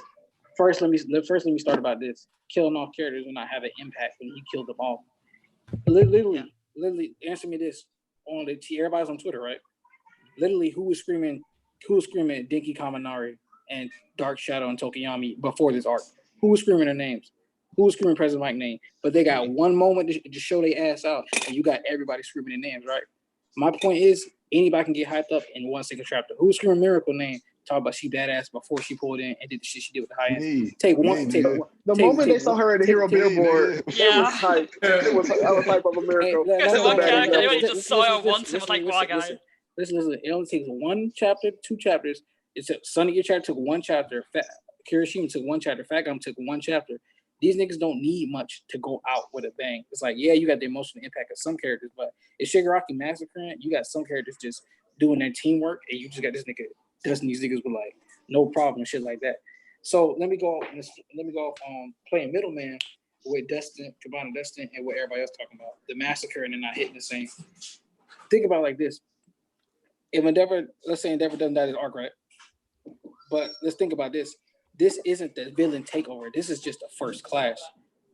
First, let me start about this. Killing off characters will not have an impact when you kill them all. Literally, answer me this. On the everybody's on Twitter, right? Literally, who was screaming Denki Kaminari and Dark Shadow and Tokiyami before this arc? Who was screaming their names? Who was screaming President Mike's name? But they got one moment to show their ass out, and you got everybody screaming their names, right? My point is, anybody can get hyped up in one single chapter. Who was screaming Miracle name? Talk about she badass before she pulled in and did the shit she did with the high end. Me. The moment they saw her at the Hero Billboard, Yeah. it was hype. I was hype of a miracle. Hey, Because That's one a bad character, example. everybody just saw her once and was like, wow, guys. Listen. It only takes one chapter, 2 chapters. It's a Sunny Gear chapter took 1 chapter. Kirishima took 1 chapter. Fat Gum took 1 chapter. These niggas don't need much to go out with a bang. It's like, yeah, you got the emotional impact of some characters, but it's Shigaraki massacring. You got some characters just doing their teamwork, and you just got this nigga dusting these niggas with like no problem and shit like that. So let me go playing middleman with Dustin, Cabana Dustin, and what everybody else talking about. The massacre and then not hitting the same. Think about it like this. If Endeavor, let's say Endeavor doesn't die this arc, right? But let's think about this. This isn't the villain takeover. This is just a first class.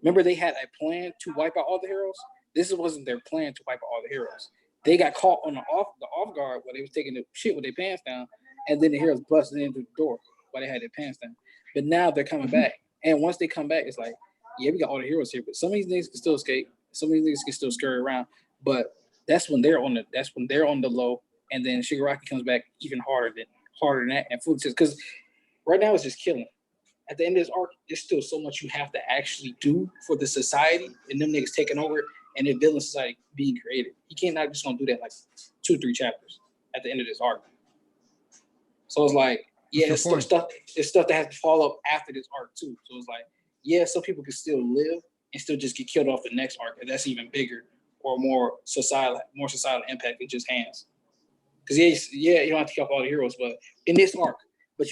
Remember they had a plan to wipe out all the heroes? This wasn't their plan to wipe out all the heroes. They got caught on the off guard while they was taking the shit with their pants down, and then the heroes busted in through the door while they had their pants down. But now they're coming back. And once they come back, it's like, yeah, we got all the heroes here, but some of these niggas can still escape. Some of these niggas can still scurry around. But that's when they're on the low, and then Shigaraki comes back even harder than that. And Fuji says, because right now it's just killing. At the end of this arc, there's still so much you have to actually do for the society and them niggas taking over and the villain society being created. You can't not just gonna do that like 2-3 chapters at the end of this arc. So it's like, yeah, it's stuff that has to follow up after this arc too. So it's like, yeah, some people can still live and still just get killed off the next arc, and that's even bigger or more societal impact than just hands. Because yeah, you don't have to kill off all the heroes, but in this arc, but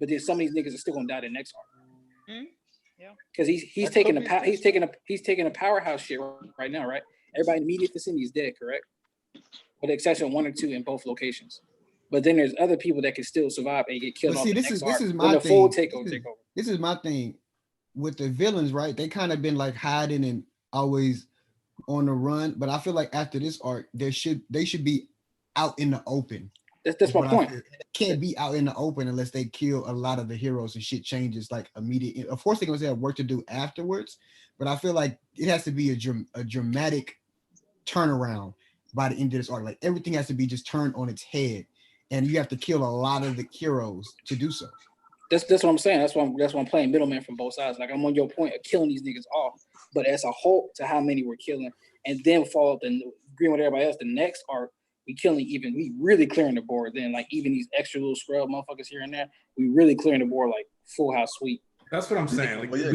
then some of these niggas are still gonna die the next arc. Mm-hmm. Yeah. Because he's taking a powerhouse shit right now, right? Everybody in the immediate vicinity is dead, correct? With the exception of 1 or 2 in both locations. But then there's other people that can still survive and get killed off the next arc. This is my the thing. full takeover. This is my thing with the villains, right? They kind of been like hiding and always on the run. But I feel like after this arc, they should be out in the open. That's my point. They can't be out in the open unless they kill a lot of the heroes and shit changes like immediate. Of course, they're gonna have work to do afterwards, but I feel like it has to be a dramatic turnaround by the end of this arc. Like everything has to be just turned on its head, and you have to kill a lot of the heroes to do so. That's what I'm saying. That's why I'm playing middleman from both sides. Like I'm on your point of killing these niggas off, but as a whole to how many we're killing, and then follow up and agreeing with everybody else. The next arc, we really clearing the board. Then like even these extra little scrub motherfuckers here and there, we really clearing the board like full house sweep. That's what I'm saying. Like Well, yeah,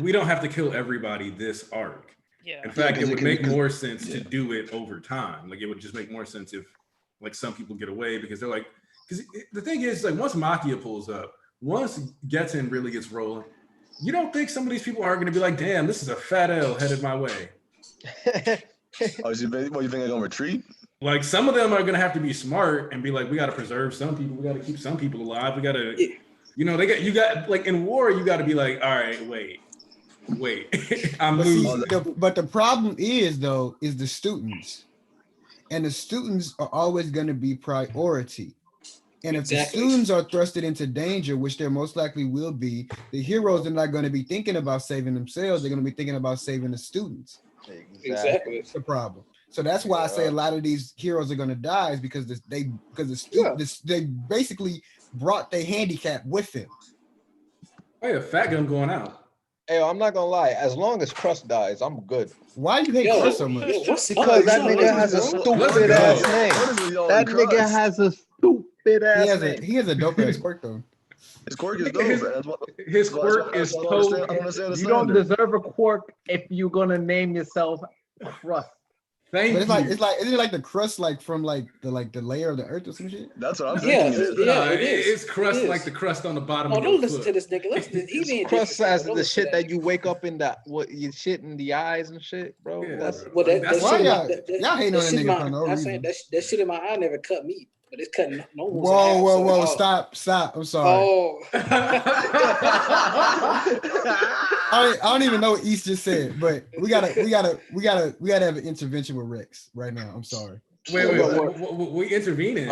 we don't have to kill everybody this arc. Yeah. In fact, it would make more sense yeah. to do it over time. Like it would just make more sense if like some people get away because they're like, because the thing is like once Makia pulls up, once Getten really gets rolling, you don't think some of these people are going to be like, damn, this is a fat L headed my way. Oh, you think they're gonna retreat? Like some of them are gonna have to be smart and be like, we got to preserve some people, we got to keep some people alive, we got to, you got like in war, you got to be like, all right, wait, I'm losing. But the problem is the students, and the students are always going to be priority. And if the students are thrusted into danger, which there most likely will be, the heroes are not going to be thinking about saving themselves. They're going to be thinking about saving the students. Exactly. That's the problem. So that's why I say a lot of these heroes are going to die is because they basically brought their handicap with them. Oh yeah, Fat Gun going out. Hey, I'm not gonna lie. As long as Crust dies, I'm good. Why you hate Crust so much? Because that nigga has a stupid ass name. That nigga has a stupid ass name. He has a dope ass quirk though. His quirk is dope. His quirk is dope. You don't deserve a quirk if you're gonna name yourself Crust. Thank you. It's like isn't it like the crust like from like the layer of the earth or some shit? That's what I'm thinking. It's crust like the crust on the bottom of your don't listen to this nigga. It's crust as the shit that you wake up in you shit in the eyes and shit, bro. Yeah, that's why y'all hating on that nigga for no reason. That shit in my eye never cut me. But it's cutting no one's Whoa, stop. I'm sorry. Oh. I don't even know what East just said, but we gotta have an intervention with Rex right now. I'm sorry. Wait, we intervening. We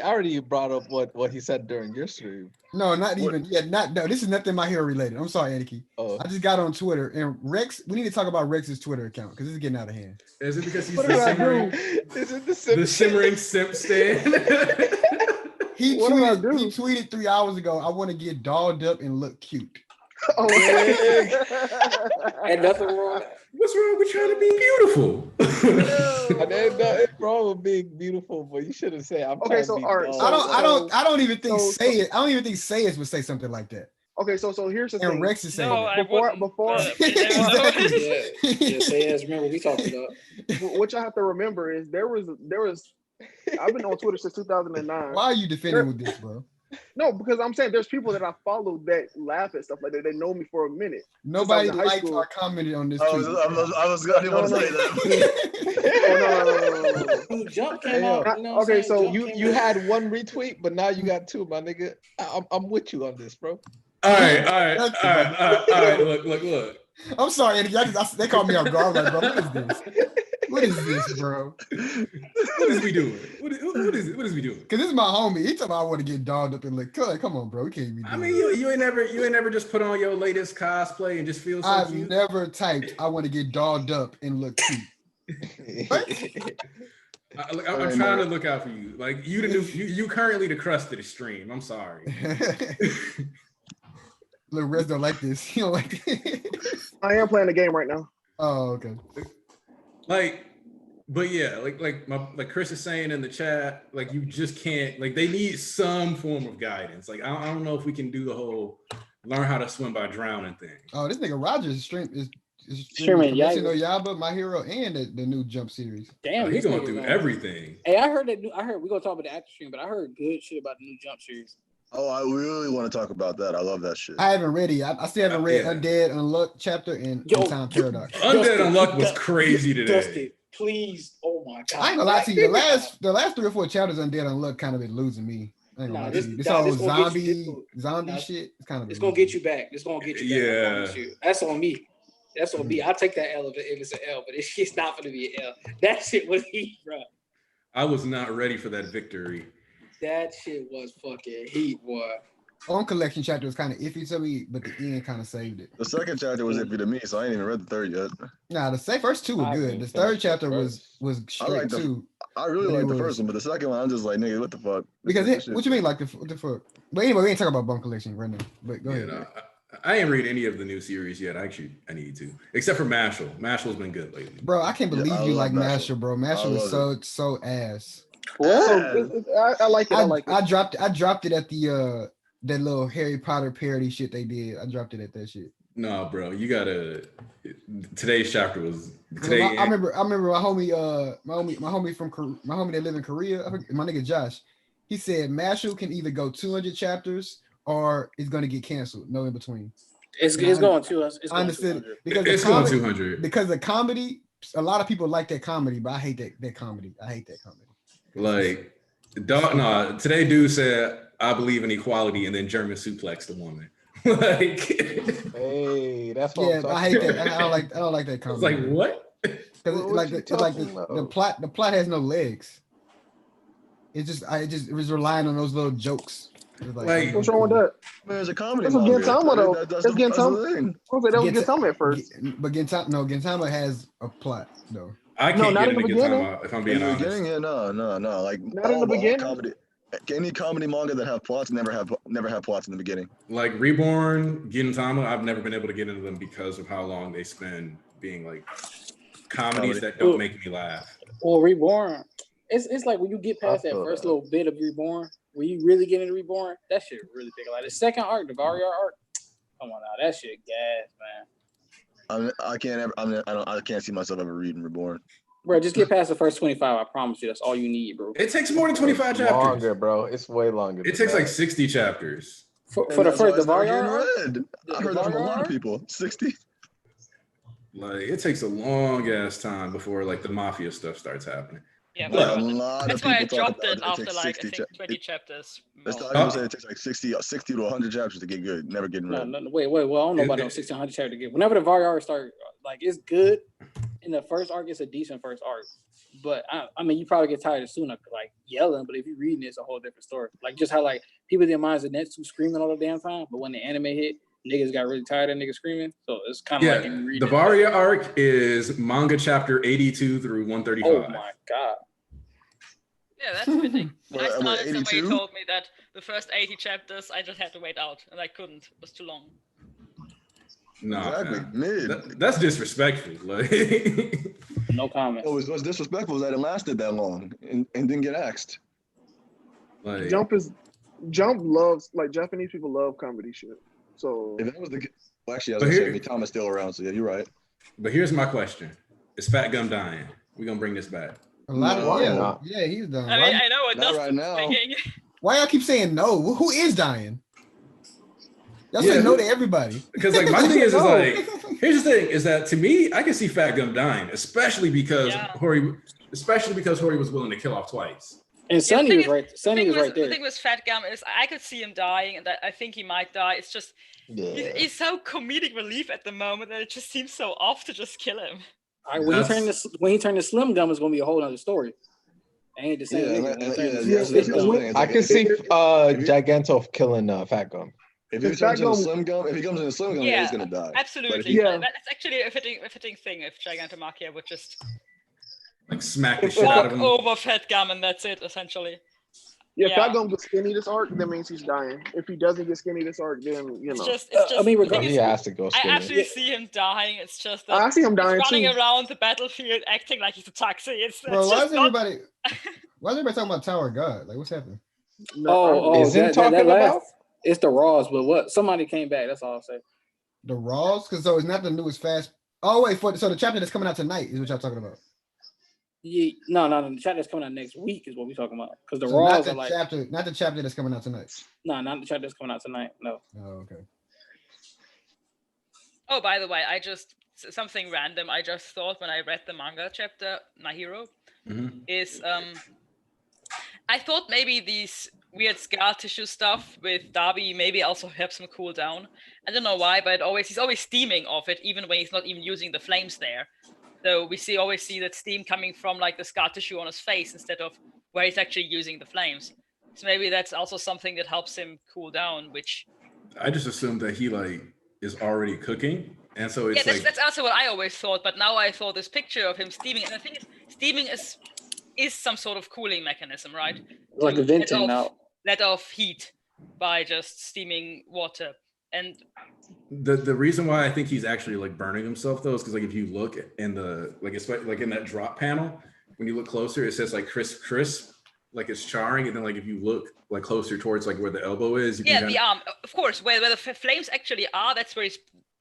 already brought up what he said during your stream. No, not even. Yeah, no. This is nothing My Hero related. I'm sorry, Aniki. I just got on Twitter and Rex. We need to talk about Rex's Twitter account because it's getting out of hand. Is it because he's the shimmering simp stand? He tweeted 3 hours ago. I want to get dolled up and look cute. Oh, and nothing wrong. What's wrong with trying to be beautiful? There's nothing wrong with being beautiful, but you should have said, "I'm trying to be." I don't even think say it. I don't even think Sayers would say something like that. Okay, so here's the thing. And Rex is saying before. Yeah, Sayers. Remember what we talked about. What y'all have to remember is there was. I've been on Twitter since 2009. Why are you defending with this, bro? No, because I'm saying there's people that I follow that laugh at stuff like that. They know me for a minute. Nobody liked or commented on this tweet. I was gonna say that. No. Jump came out. Okay, so you had one retweet, but now you got two, my nigga. I'm with you on this, bro. All right. Look. I'm sorry, Eddie. They called me off guard. Like, bro, what is this? What is this, bro? What is we doing? What is we doing? Because this is my homie. He told me I want to get dogged up and like, come on, bro. We can't be doing I mean, you ain't never just put on your latest cosplay and just feel so cute. I've never typed I want to get dogged up and look cute. I'm trying to look out for you. Like you currently the crust of the stream. I'm sorry. Look, Rez don't like this. You don't like this. I am playing the game right now. Oh, okay. But yeah, like Chris is saying in the chat, like you just can't, like they need some form of guidance. Like I don't know if we can do the whole learn how to swim by drowning thing. Oh, this nigga Rogers streaming Yaba, My Hero, and the new Jump series. Damn, he's going through everything. Hey, I heard we're gonna talk about the actor stream, but I heard good shit about the new Jump series. Oh, I really want to talk about that. I love that shit. I haven't read it. I still haven't read Undead Unluck chapter and Time Paradox. Undead Unluck was crazy today. Dusty, please, oh my god! I ain't gonna lie to you. The last 3 or 4 chapters Undead Unluck kind of been losing me. I ain't gonna lie to you. This all zombie shit. It's kind of. It's gonna get you back. It's gonna get you back. Yeah, that's on me. That's on me. I'll take that L if it's an L, but it's not gonna be an L. That shit was heat, bro. I was not ready for that victory. That shit was fucking heat, boy. On collection chapter was kind of iffy to me, but the end kind of saved it. The second chapter was iffy to me, so I ain't even read the third yet. Nah, the first 2 were good. The third chapter was straight too. I really like the first one, but the second one, I'm just like, nigga, what the fuck? Because what you mean, like what the fuck? But anyway, we ain't talking about Bone Collection right now. But go ahead. I ain't read any of the new series yet. Actually, I need to, except for Mashal. Mashal's been good lately. Bro, I can't believe you like Mashal, bro. Mashal is so ass. I like it. I dropped it at the that little Harry Potter parody shit they did. I dropped it at that shit. No, bro, you gotta. Today's chapter was today. I remember my homie that live in Korea. My nigga Josh. He said Mashal can either go 200 chapters or it's gonna get canceled. No in between. It's going to us. I understood because it's going 200 because the comedy a lot of people like that comedy, but I hate that comedy. I hate that comedy. Like, dog, nah, today dude said, I believe in equality, and then German suplex the woman. Like, Hey, that's what yeah, I'm talking I hate that. about. I don't like that I was comedy. like, what? Because What you it's like talking the about? plot has no legs. It was relying on those little jokes. It was Like, What's wrong with that? Man, it's a comedy That's what manga. Gintama though. That's That's the Gintama. thing. I was like, that was Gintama at first. But Gintama has a plot though. I No, can't not get in the into beginning. Gintama if I'm In being the honest. beginning, yeah, no. Like Not in the beginning. comedy, any comedy manga that have plots never have plots in the beginning. Like Reborn, Gintama, I've never been able to get into them because of how long they spend being like comedies that don't make me laugh. Or Reborn. It's like when you get past that first little bit of Reborn, when you really get into Reborn, that shit really big. Like the second arc, the Varia arc, come on now, that shit gas, man. I can't see myself ever reading Reborn. Bro, just get past the first 25. I promise you, that's all you need, bro. It takes more than 25 chapters. Longer, bro. It's way longer. It takes like 60 chapters. For the first, the Varia arc, I heard that from a lot of people. 60. Like, it takes a long ass time before like the mafia stuff starts happening. Yeah, Like, but a lot that's of why I people talk dropped about it after takes like I 60 think 20 chapters. That's No. the people say it takes like 60 to 100 chapters to get good. Never getting rid. No, wait. Well, I don't know about no 1600 chapter to get. Whenever the Varia arc start, like it's good. In the first arc, it's a decent first arc. But I mean, you probably get tired of sooner, like yelling. But if you're reading it, it's a whole different story. Like just how like people didn't mind Zenitsu screaming all the damn time, but when the anime hit, niggas got really tired of niggas screaming. So it's kind of like if you read the Varia arc is manga chapter 82 through 135. Oh my god. Yeah, that's fitting. When I What, started, somebody 82? told me that the first 80 chapters, I just had to wait out, and I couldn't. It was too long. Nah, Exactly. man. Mid. That's disrespectful. Like, No comment. What's disrespectful is that it lasted that long and didn't get axed. like Jump loves, like, Japanese people love comedy shit. So If that was the well, actually, I was But gonna here- say Thomas still around, so yeah, you're right. But here's my question: is Fat Gum dying? We're gonna bring this back. A lot No. of yeah, he's done. I mean, I know what Not Dustin's right now. thinking. Why y'all keep saying no? Who is dying? Y'all Yeah, say no who- to everybody. Because like my thing is No. like, here's the thing: is that to me, I can see Fat Gum dying, especially because Yeah. Hori was willing to kill off twice. And Sunny the was thing right. Sunny was right The there. thing with Fat Gum is I could see him dying, and I think he might die. It's just Yeah. he's so comedic relief at the moment that it just seems so off to just kill him. All right, when he turned to Slim Gum, it's gonna be a whole other story. Ain't the same Yeah, nigga. and- When he and- turned yeah, to- that's the thing. It's I like, can see if Giganto killing Fat Gum. he If turns Fat into Gum- Slim Gum, if he comes into Slim Gum, yeah, he's gonna die. Absolutely. Yeah. That's actually a fitting thing if Gigantomachia would just Like smack the shit out walk of him. over Fat Gum and that's it, essentially. yeah, Yeah. Fat Gum gets skinny this arc, that means he's dying. If he doesn't get skinny this arc, then It's know. just I mean, the regardless- thing He is, has to go I skinny. actually see him dying. It's just that I see him dying he's running too. around the battlefield acting like he's a taxi. It's Bro, why just is not everybody talking about Tower of God? Like, what's happening? No, Is him that talking last- about? It's the Raws, but what? Somebody came back. That's all I'll say. The Raws? Because so it's not the newest Fast. Oh wait, so the chapter that's coming out tonight is what y'all talking about. Yeah, no. The chat that's coming out next week is what we're talking about. Because the So not Raws the are like, not the chapter that's coming out tonight. no, not the chat that's coming out tonight. No. Oh, okay. Oh, by the way, something random. I just thought when I read the manga chapter, My Hero, Mhm. is I thought maybe these weird scar tissue stuff with Darby maybe also helps him cool down. I don't know why, but he's always steaming off it, even when he's not even using the flames there. So we always see that steam coming from like the scar tissue on his face instead of where he's actually using the flames. So maybe that's also something that helps him cool down, which I just assumed that he like is already cooking, and so it's like that's also what I always thought. But now I saw this picture of him steaming, and the thing is, steaming is some sort of cooling mechanism, right? Like To a venting out. let off heat by just steaming water. And the reason why I think he's actually like burning himself though is because like if you look in the like in that drop panel, when you look closer, it says like crisp, like it's charring, and then like if you look like closer towards like where the elbow is, you yeah, can the arm, of course, where the flames actually are, that's where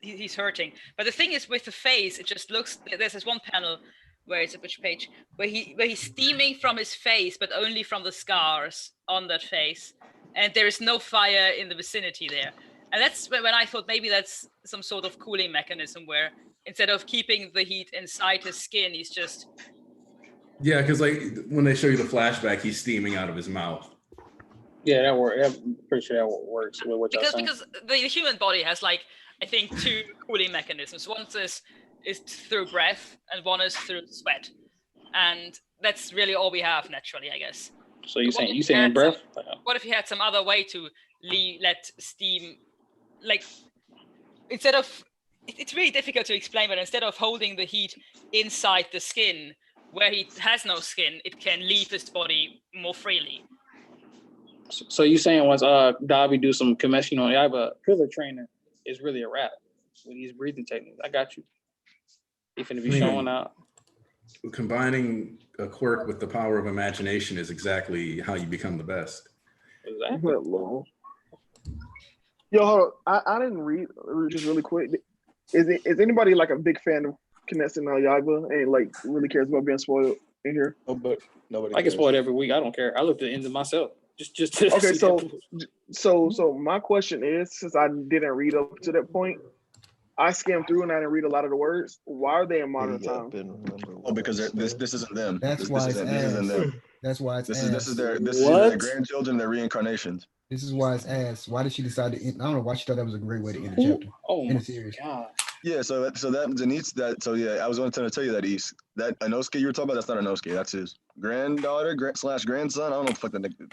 he's hurting. But the thing is with the face, it just looks. There's this one panel where it's which page where he's steaming from his face, but only from the scars on that face, and there is no fire in the vicinity there. And that's when I thought maybe that's some sort of cooling mechanism where instead of keeping the heat inside his skin, he's just Yeah, because like when they show you the flashback, he's steaming out of his mouth. Yeah, that works. I'm pretty sure that works with what y'all saying. because the human body has like I think 2 cooling mechanisms. One is through breath, and one is through sweat, and that's really all we have naturally, I guess. So you saying breath? What if you had some other way to let steam, like instead of? It's really difficult to explain, but instead of holding the heat inside the skin, where he has no skin, it can leave his body more freely. So you saying once Dabi do some Kimetsu no Yaiba pillar training is really a wrap with these breathing techniques. I got you. He finna be showing out. Combining a quirk with the power of imagination is exactly how you become the best. Exactly. Yo, hold on. I didn't read just really quick. Is anybody like a big fan of Kimetsu no Yaiba and like really cares about being spoiled in here? Oh, but nobody. I get spoiled every week. I don't care. I look at the ends of myself. Just to Okay, see so my question is, since I didn't read up to that point, I skimmed through and I didn't read a lot of the words. Why are they in modern time? Oh, because this isn't them. That's why it's this isn't them. That's why it's This ass. is their grandchildren, their reincarnations. This is why it's ass. Why did she decide to end? I don't know why she thought that was a great way to end the chapter. Oh in my the series. god. Yeah, so that Denise I was going to tell you that that Inosuke you were talking about, that's not Inosuke, that's his granddaughter slash grandson. I don't know what the fuck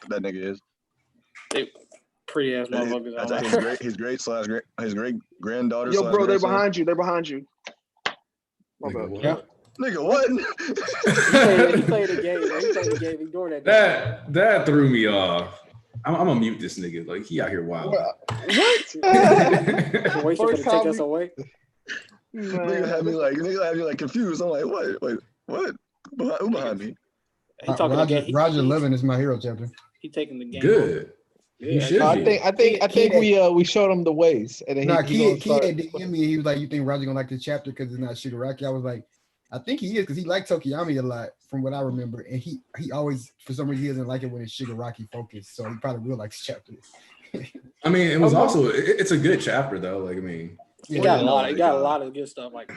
that nigga is. They pretty ass motherfuckers. His great granddaughter. Yo, bro, they're behind you. They're behind you. My bad. Yeah. Nigga, what? He played the game. He played the game. Ignore that. That threw me off. I'm gonna mute this nigga. Like he out here wild. What? Wait for to take us away. Nigga had me like confused. I'm like, what? Wait, what? Who behind me? He talking Roger Levin is my hero chapter. He taking the game. Good. Yeah, I think we showed him the ways, and then he had DM me. He was like, "You think Roger gonna like this chapter because it's not Shigaraki?" I was like, "I think he is because he liked Tokiyami a lot, from what I remember, and he always for some reason he doesn't like it when it's Shigaraki focused, so he probably will like this chapter." I mean, it was also it's a it's a good chapter though. Like I mean, he got a lot of good stuff like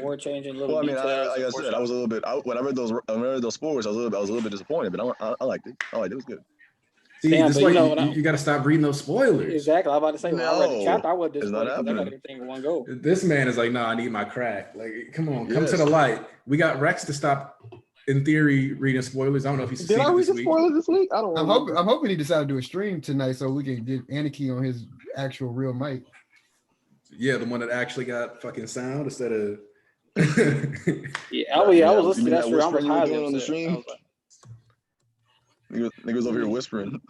war changing. Little well, I mean, details, like I said, I was a little bit when I read those spoilers, I was a little bit disappointed, but I liked it. It was good. See, Damn, this you got to stop reading those spoilers. Exactly. I'm about to say, when I read the chapter, I was disappointed because I got happening. everything in one go. This man is like, no, I need my crack. Like, come on, come to the light. We got Rex to stop, in theory, reading spoilers. I don't know if he's Did I read the spoilers this week? I don't know. I'm hoping he decided to do a stream tonight so we can get Aniki on his actual real mic. Yeah, the one that actually got fucking sound instead of. I was listening to that stream. I'm highly on the stream. Niggas over here whispering.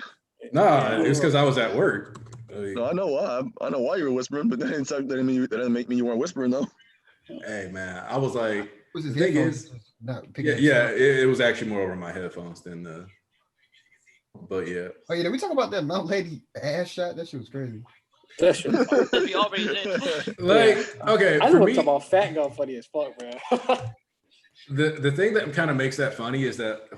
Nah, it's because I was at work. No, I know why. I know why you were whispering, but that didn't make me you weren't whispering though. Hey man, I was like, Was his the thing headphones is, not picking up it was actually more over my headphones than the. But yeah. Oh yeah, did we talk about that Mount Lady ass shot? That shit was crazy. That shit. We already did. Like, okay, I for know me, talk about Fat Girl funny as fuck, bro. the thing that kind of makes that funny is that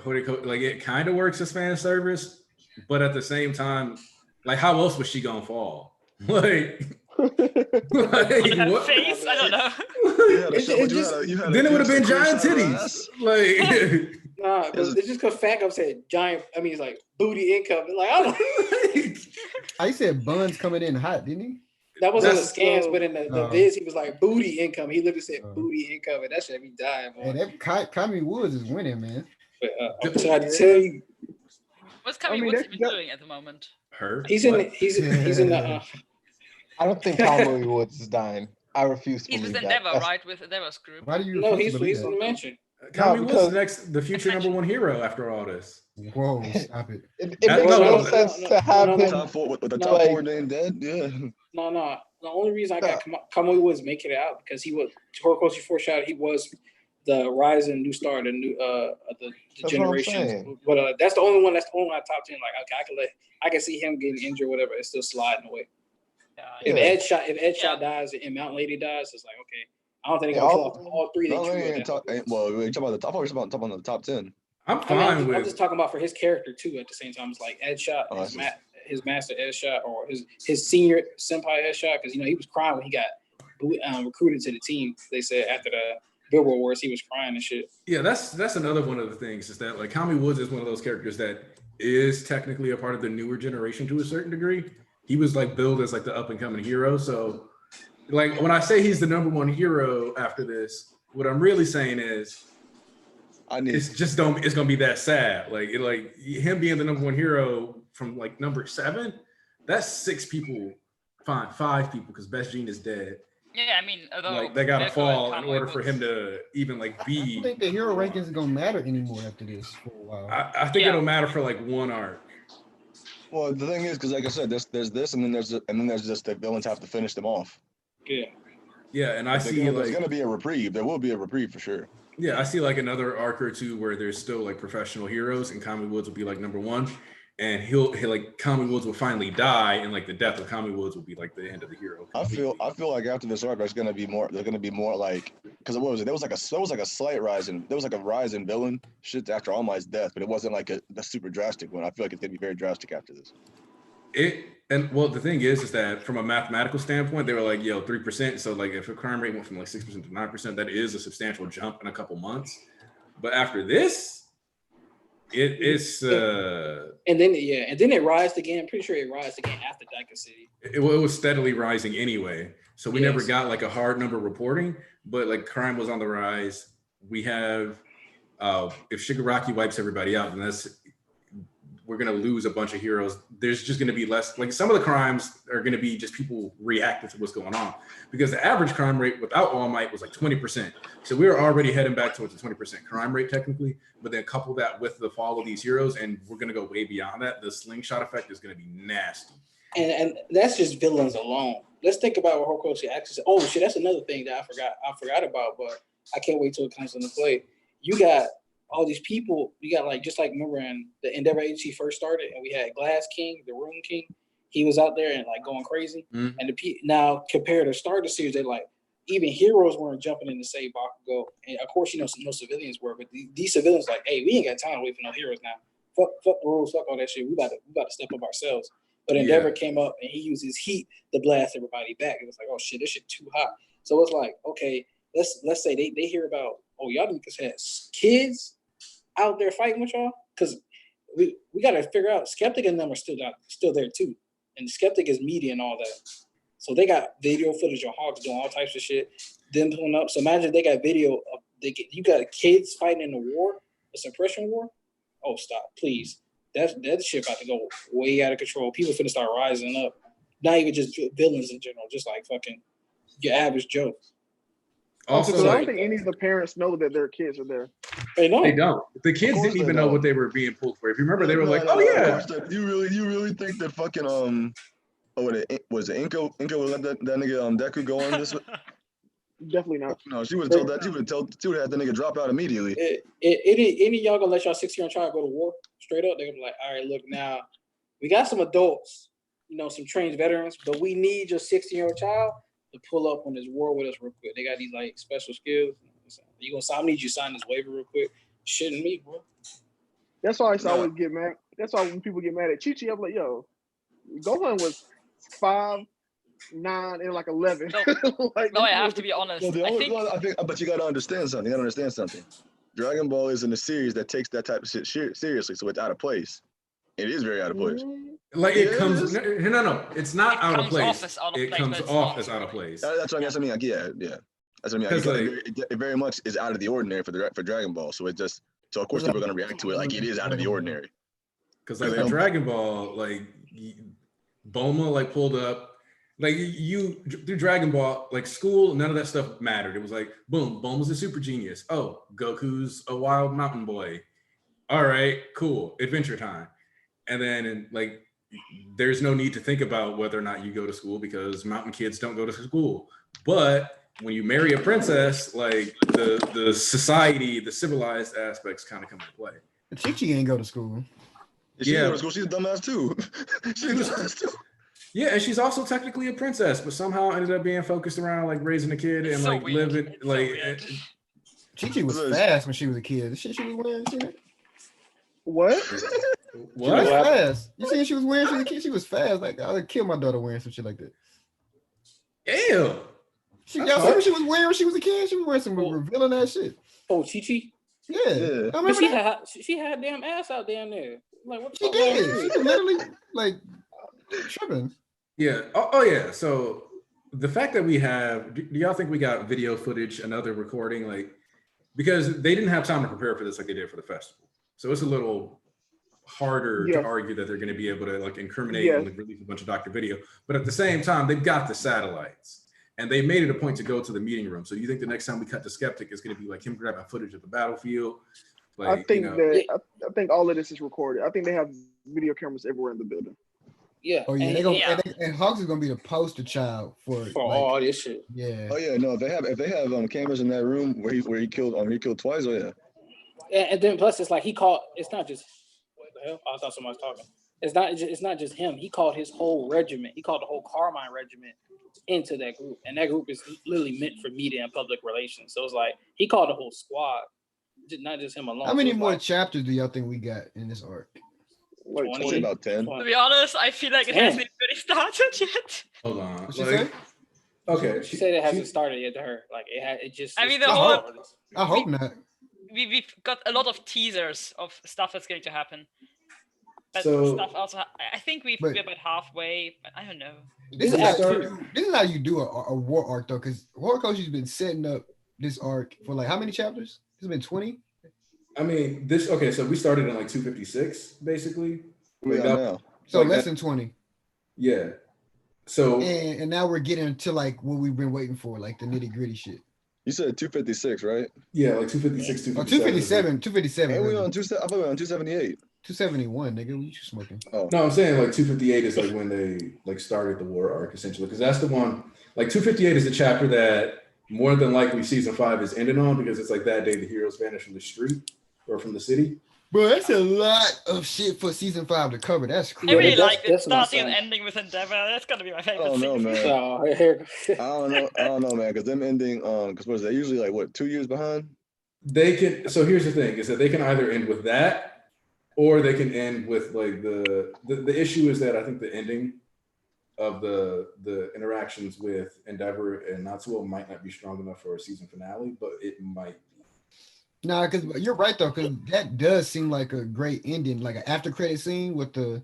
like it kind of works as fan service, but at the same time, like how else was she gonna fall? Like what? Face? I don't know. Then it would have been giant titties. Like nah, but it's just because Fat Girl said giant. I mean, it's like booty income. Like I don't. I said Buns coming in hot, didn't he? That was on the scans, but in the vids, he was like booty income. He literally said booty income, and that shit be dying. And that Kami Woods is winning, man. But, I'm trying to tell you. What's Kami Woods even doing at the moment? He's in the. I don't think Kami Woods is dying. I refuse to believe with that. Endeavor, right? With Endeavor's group. Why do you? No, he's on the mansion. Kami Woods the future #1 hero after all this. Whoa, stop it. It makes no sense to have him with the top 4 name dead. Yeah. No. The only reason I got Kamui was making it out because he was Horikoshi foreshadowed he was the rising new star, the new the generation. But that's the only one. That's the only one I top 10. Like okay, I can see him getting injured, whatever. It's still sliding away. If Ed Shot dies and Mountain Lady dies, it's like okay. I don't think they can kill off all 3. Well, we're talking about the top. We're talking about the top 10. I'm fine with. I'm just talking about for his character too. At the same time, it's like Ed Shot, his master Ed Shot, or his senior senpai Ed Shot, because he was crying when he got recruited to the team. They said after the Billboard Wars, he was crying and shit. Yeah, that's another one of the things is that like Kami Woods is one of those characters that is technically a part of the newer generation to a certain degree. He was like billed as like the up and coming hero. So like when I say he's the #1 hero after this, what I'm really saying is it's gonna be that sad. Like him being the #1 hero from like number 7, that's 6 people, fine, 5 people because Best Jean is dead. Yeah, I mean, like they gotta fall in order for him to even like be. I don't think the hero rankings is gonna matter anymore after this for a while. I think it'll matter for like one arc. Well, the thing is, because like I said, there's this, and then there's just the villains have to finish them off. Yeah. Yeah, and I see there's gonna be a reprieve. There will be a reprieve for sure. Yeah, I see like another arc or two where there's still like professional heroes, and Kami Woods will be like #1. And he'll like Kami Woods will finally die, and like the death of Kami Woods will be like the end of the hero. I feel like after this arc, there's gonna be more like, because what was it? There was like a slight rise in villain shit after All Might's death, but it wasn't like a super drastic one. I feel like it's gonna be very drastic after this. Well, the thing is that from a mathematical standpoint, they were like, yo, 3%. So like if a crime rate went from like 6% to 9%, that is a substantial jump in a couple months. But after this, it's and then it rised again. I'm pretty sure it rised again after Daika City. It was steadily rising anyway. So we never got like a hard number reporting, but like crime was on the rise. We have if Shigaraki wipes everybody out, then we're gonna lose a bunch of heroes. There's just gonna be less, like some of the crimes are gonna be just people reacting to what's going on, because the average crime rate without All Might was like 20%. So we were already heading back towards a 20% crime rate technically, but then couple that with the fall of these heroes, and we're gonna go way beyond that. The slingshot effect is gonna be nasty. And that's just villains alone. Let's think about what Horikoshi actually said. Oh shit, that's another thing that I forgot about, but I can't wait till it comes into play. You got all these people, you got like, just like remember in the Endeavor Agency first started, and we had Glass King, the Rune King. He was out there and like going crazy. Mm-hmm. And now compared to start the series, they like even heroes weren't jumping in to save Bakugo. And of course, no civilians were, but these civilians like, hey, we ain't got time to wait for no heroes now. Fuck the rules, fuck all that shit. We about to step up ourselves. But Endeavor came up and he used his heat to blast everybody back. It was like, oh shit, this shit too hot. So it's like, okay, let's say they hear about, oh, y'all niggas had kids out there fighting with y'all, because we got to figure out Skeptic and them are still there too, and Skeptic is media and all that, so they got video footage of Hawks doing all types of shit, them pulling up. So imagine they got video of you got kids fighting in the war, the suppression war. Oh, stop, please. That shit about to go way out of control. People finna start rising up. Not even just villains in general, just like fucking your average Joe. Also, I don't think any of the parents know that their kids are there. They don't. The kids didn't even know what they were being pulled for. If you remember, they were like, "Oh yeah." You really think that fucking was it Inko would let that nigga Deku go on this? Definitely not. No, she would have told that. She would have had the nigga drop out immediately. Any of y'all gonna let y'all 6-year-old child go to war straight up? They're gonna be like, all right, look, now we got some adults, some trained veterans, but we need your 16-year-old child to pull up on this war with us real quick. They got these like special skills. You gonna sign? I need you to sign this waiver real quick. Shitting me, bro. That's why I used to always get mad. That's why when people get mad at Chi-Chi, I'm like, yo, Gohan was 5'9" and like 11. Like, no, I have to be honest. Well, I think, but you gotta understand something. Dragon Ball is in a series that takes that type of shit seriously, so it's out of place. It is very out of place. Like it comes, no, it's not out of place. It comes off as out of place. That's what I guess. I mean, like, yeah. That's what I mean. Like, it very much is out of the ordinary for Dragon Ball. So of course people are gonna react to it like it is out of the ordinary. Because like the Dragon Ball, like Bulma like pulled up, like you through Dragon Ball, like school, none of that stuff mattered. It was like, boom, Bulma's a super genius. Oh, Goku's a wild mountain boy. All right, cool, adventure time. And then like there's no need to think about whether or not you go to school because mountain kids don't go to school. But when you marry a princess, like the society, the civilized aspects kind of come into play. But Chi-Chi ain't go to school. She go to school. She's a dumbass too. She's a dumbass too. Yeah, and she's also technically a princess, but somehow ended up being focused around like raising a kid and like living like. Chi-Chi was fast when she was a kid. The shit she was wearing. What? What? She was fast. You see, she was wearing. She was a kid. She was fast. Like I would kill my daughter wearing some shit like that. Ew. Y'all see what she was wearing when she was a kid? She was wearing some revealing that shit. Oh, Chi. Yeah. Yeah. I But remember she had damn ass out down there. Like what the she fuck wrong did. with She you? was literally like tripping. Yeah. Oh yeah. So the fact that we have, do y'all think we got video footage, another recording, like, because they didn't have time to prepare for this like they did for the festival. So it's a little harder to argue that they're going to be able to like incriminate and like, release a bunch of doctor video. But at the same time, they've got the satellites. And they made it a point to go to the meeting room. So you think the next time we cut to Skeptic is going to be like him grabbing footage of the battlefield? Like, I think I think all of this is recorded. I think they have video cameras everywhere in the building. Yeah. Oh yeah, and Hawks is gonna be the poster child for like, all this shit. Yeah. Oh yeah, no. If they have cameras in that room where he killed twice. Oh yeah. And then plus it's like he called. It's not just what the hell. I thought somebody was talking. It's not just him. He called his whole regiment. He called the whole Carmine regiment into that group, and that group is literally meant for media and public relations. So it's like he called the whole squad, not just him alone. How many more chapters do y'all think we got in this arc? Like 20, about 10. To be honest, I feel like it hasn't even really started yet. Hold on. What she say? Okay. She said it hasn't started yet to her. Like it just. I mean, I hope not. We've got a lot of teasers of stuff that's going to happen. But So- stuff also, I think we're about halfway, but I don't know. This is how you do a war arc though, because Horror Coach has been setting up this arc for like how many chapters? It's been 20. I mean, so we started in like 256, basically. We are now. So like less that- than 20. Yeah. So and now we're getting to like what we've been waiting for, like the nitty gritty shit. You said 256, right? yeah, like 256, Oh, 257. 257. And we really. on 2. I thought we were on 278. 271, nigga. What you smoking? Oh. No, I'm saying like 258 is like when they like started the war arc essentially, because that's the one. Like 258 is the chapter that more than likely season 5 is ending on, because it's like that day the heroes vanish from the street or from the city. Bro, that's a lot of shit for season 5 to cover. That's I crazy. really like it that's what I'm starting and saying. ending with Endeavor. That's gonna be my favorite I don't know, thing. man. So here. I don't know, man. Because them ending, because what is that? Usually like what, 2 years behind? They can. So here's the thing: is that they can either end with that, or they can end with like the issue is that I think the ending of the interactions with Endeavor and Natsuo might not be strong enough for a season finale, but it might. Nah, because you're right though, because that does seem like a great ending, like an after credit scene with the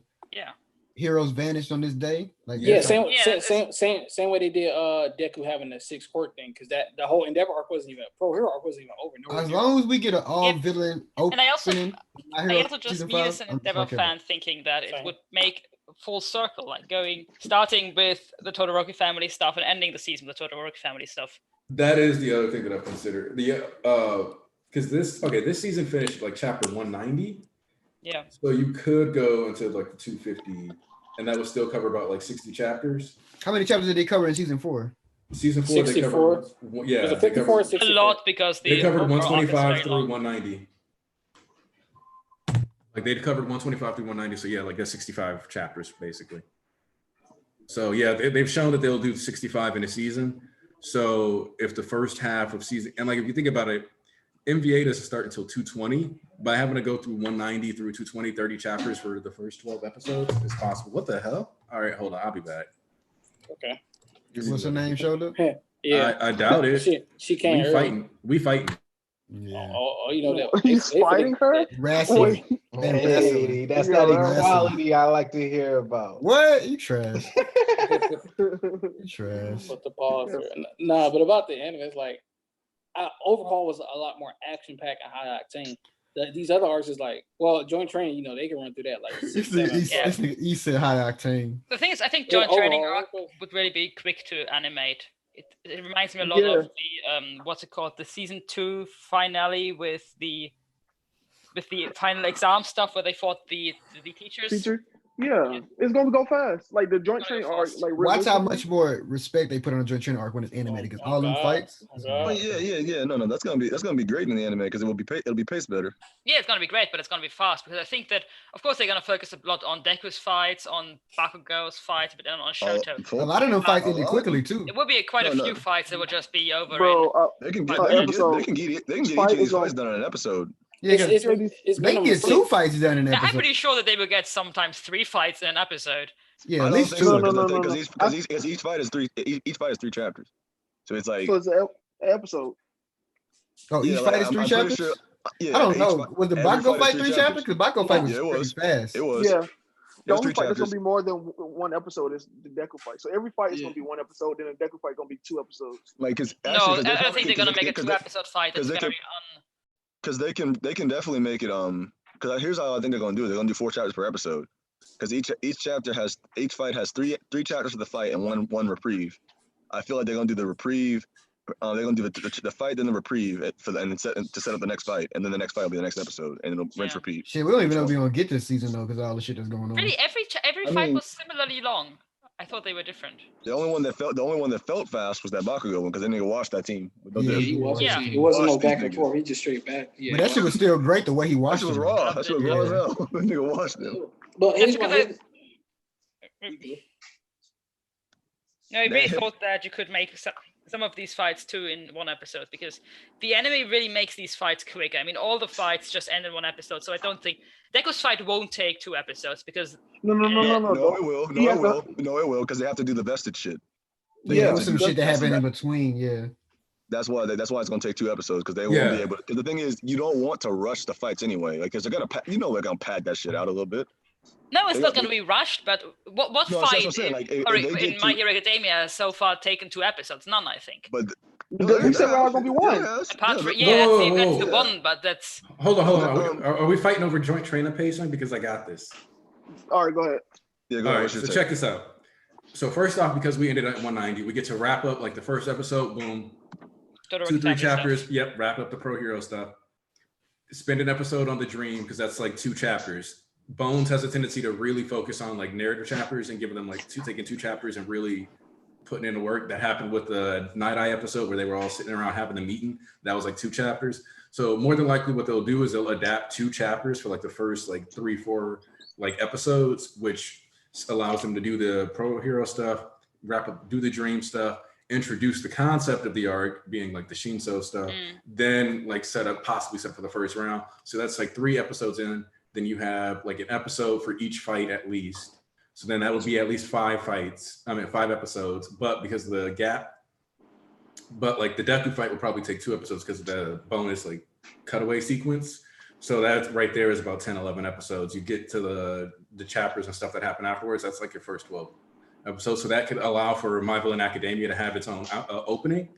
heroes vanished on this day. Like same way they did Deku having the 6 court thing, because that the whole Endeavor arc wasn't even Pro Hero arc wasn't even over. As long as we get an all villain opening, And I also just season me 5, as an I'm Endeavor okay. fan thinking that it would make full circle, like starting with the Todoroki family stuff and ending the season with the Todoroki family stuff. That is the other thing that I've considered. Because this season finished like chapter 190. Yeah. So you could go into like the 250, and that would still cover about like 60 chapters. How many chapters did they cover in season 4? Season 4, 64? they covered. Yeah, Was it 54 or 64? A lot, because they covered overall arc is 125 very through long. 190. Like they covered 125 through 190. So yeah, like that's 65 chapters basically. So yeah, they've shown that they'll do 65 in a season. So if the first half of season, and like if you think about it, MVA doesn't start until 220. By having to go through 190 through 220, 30 chapters for the first 12 episodes is possible. What the hell? All right, hold on. I'll be back. Okay. What's her name, Shoulder? Yeah. I doubt it. She can't. We fighting. Yeah. Oh, you know that. He's fighting her? Wrestling. Hey, that's that equality I like to hear about. What? You trash. You trash. Put the pause here. Nah, but about the anime, it's like Overhaul was a lot more action packed and high octane. These other arcs is like, well, Joint Training, they can run through that like. He said high octane. The thing is, I think Joint Training arc would really be quick to animate. It reminds me a lot of the what's it called, the season 2 finale with the final exam stuff where they fought the teachers. Yeah, it's gonna go fast. Like the Joint Training arc. Like watch how much more respect they put on the Joint Training arc when it's animated, because all them fights. Oh yeah. No, that's gonna be great in the anime, because it'll be paced better. Yeah, it's gonna be great, but it's gonna be fast, because I think that of course they're gonna focus a lot on Deku's fights, on Bakugo's fights, but then on Shoto. A lot of them fights ended quickly too. It would be quite a few fights that would just be over. They can get each of these fights done in an episode. Yeah, they can get 2 fights done in an episode. I'm pretty sure that they will get sometimes 3 fights in an episode. Yeah, at least 2. Because each fight is 3 chapters. So it's like So it's an episode. Oh, each yeah, fight like, is 3 I'm chapters? pretty sure. Yeah, I don't each know. Was the every Bakugo fight fight is 3 chapters? Because Bakugo fight was Yeah, it was. pretty fast. It was. Yeah. The It was only 3 fight that's chapters. gonna be more than one episode is the Deku fight. So every fight is Yeah. gonna be one episode, then the Deku fight gonna be 2 episodes. Like, cause No, actually, I don't think they're gonna make a 2-episode fight. It's they gonna could- be on. Because they can definitely make it because here's how I think they're gonna do it. They're gonna do 4 chapters per episode. Because each fight has three chapters of the fight and one reprieve. I feel like they're gonna do the reprieve. They're gonna do the fight, then the reprieve to set up the next fight, and then the next fight will be the next episode, and it'll rinse repeat. Shit, we don't even know if we're gonna get this season though, because all the shit that's going on. Really, every I fight mean- was similarly long. I thought they were different. The only one that felt fast was that Bakugo one because they didn't watch that team. Yeah, He wasn't. Yeah. It wasn't no Watch these back and niggas. forth. He just straight back. Yeah. But that shit was still great the way he That watched shit was it. raw. That shit was raw as Yeah. hell. That nigga watched them. But That's here's my. because No, I really That- thought that you could make some of these fights too in one episode, because the anime really makes these fights quicker. I mean, all the fights just end in one episode, so I don't think Deku's fight won't take 2 episodes because No. No, it will. He No, has it will. No, it will because they have to do the vested shit. They Yeah, have with to some do- shit that happened in between. Yeah. That's why it's gonna take 2 episodes because they won't be able. Because the thing is, you don't want to rush the fights anyway. Like, because they're gonna, they're gonna pad that shit out a little bit. no, it's They- not going to be rushed. But what No, that's what fight I'm saying, like, if in they get My to- Hero Academia has so far taken 2 episodes? None, I think. But He said we're all gonna be one. Apart from yeah. Whoa, see, that's whoa, the whoa. one, but that's Hold on. Are we fighting over joint trainer pacing? Because I got this. All right, go ahead. Yeah, go All ahead. right, What's your so take? check this out. So first off, because we ended at 190, we get to wrap up like the first episode. Boom, Totoro 2-3 Kitami stuff. chapters. Yep, wrap up the pro hero stuff. Spend an episode on the dream because that's like 2 chapters. Bones has a tendency to really focus on like narrative chapters and giving them like taking 2 chapters and really putting in the work. That happened with the Night Eye episode where they were all sitting around having the meeting. That was like 2 chapters. So more than likely what they'll do is they'll adapt 2 chapters for like the first like 3-4 like episodes, which allows them to do the pro hero stuff, wrap up, do the dream stuff, introduce the concept of the arc being like the Shinso stuff, then like possibly set for the first round. So that's like 3 episodes in. Then you have like an episode for each fight at least. So then that would be at least 5 episodes. But because of the gap, but like the Deku fight would probably take 2 episodes because of the bonus like cutaway sequence. So that right there is about 10, 11 episodes. You get to the chapters and stuff that happen afterwards. That's like your first 12 episodes. So that could allow for My Villain Academia to have its own opening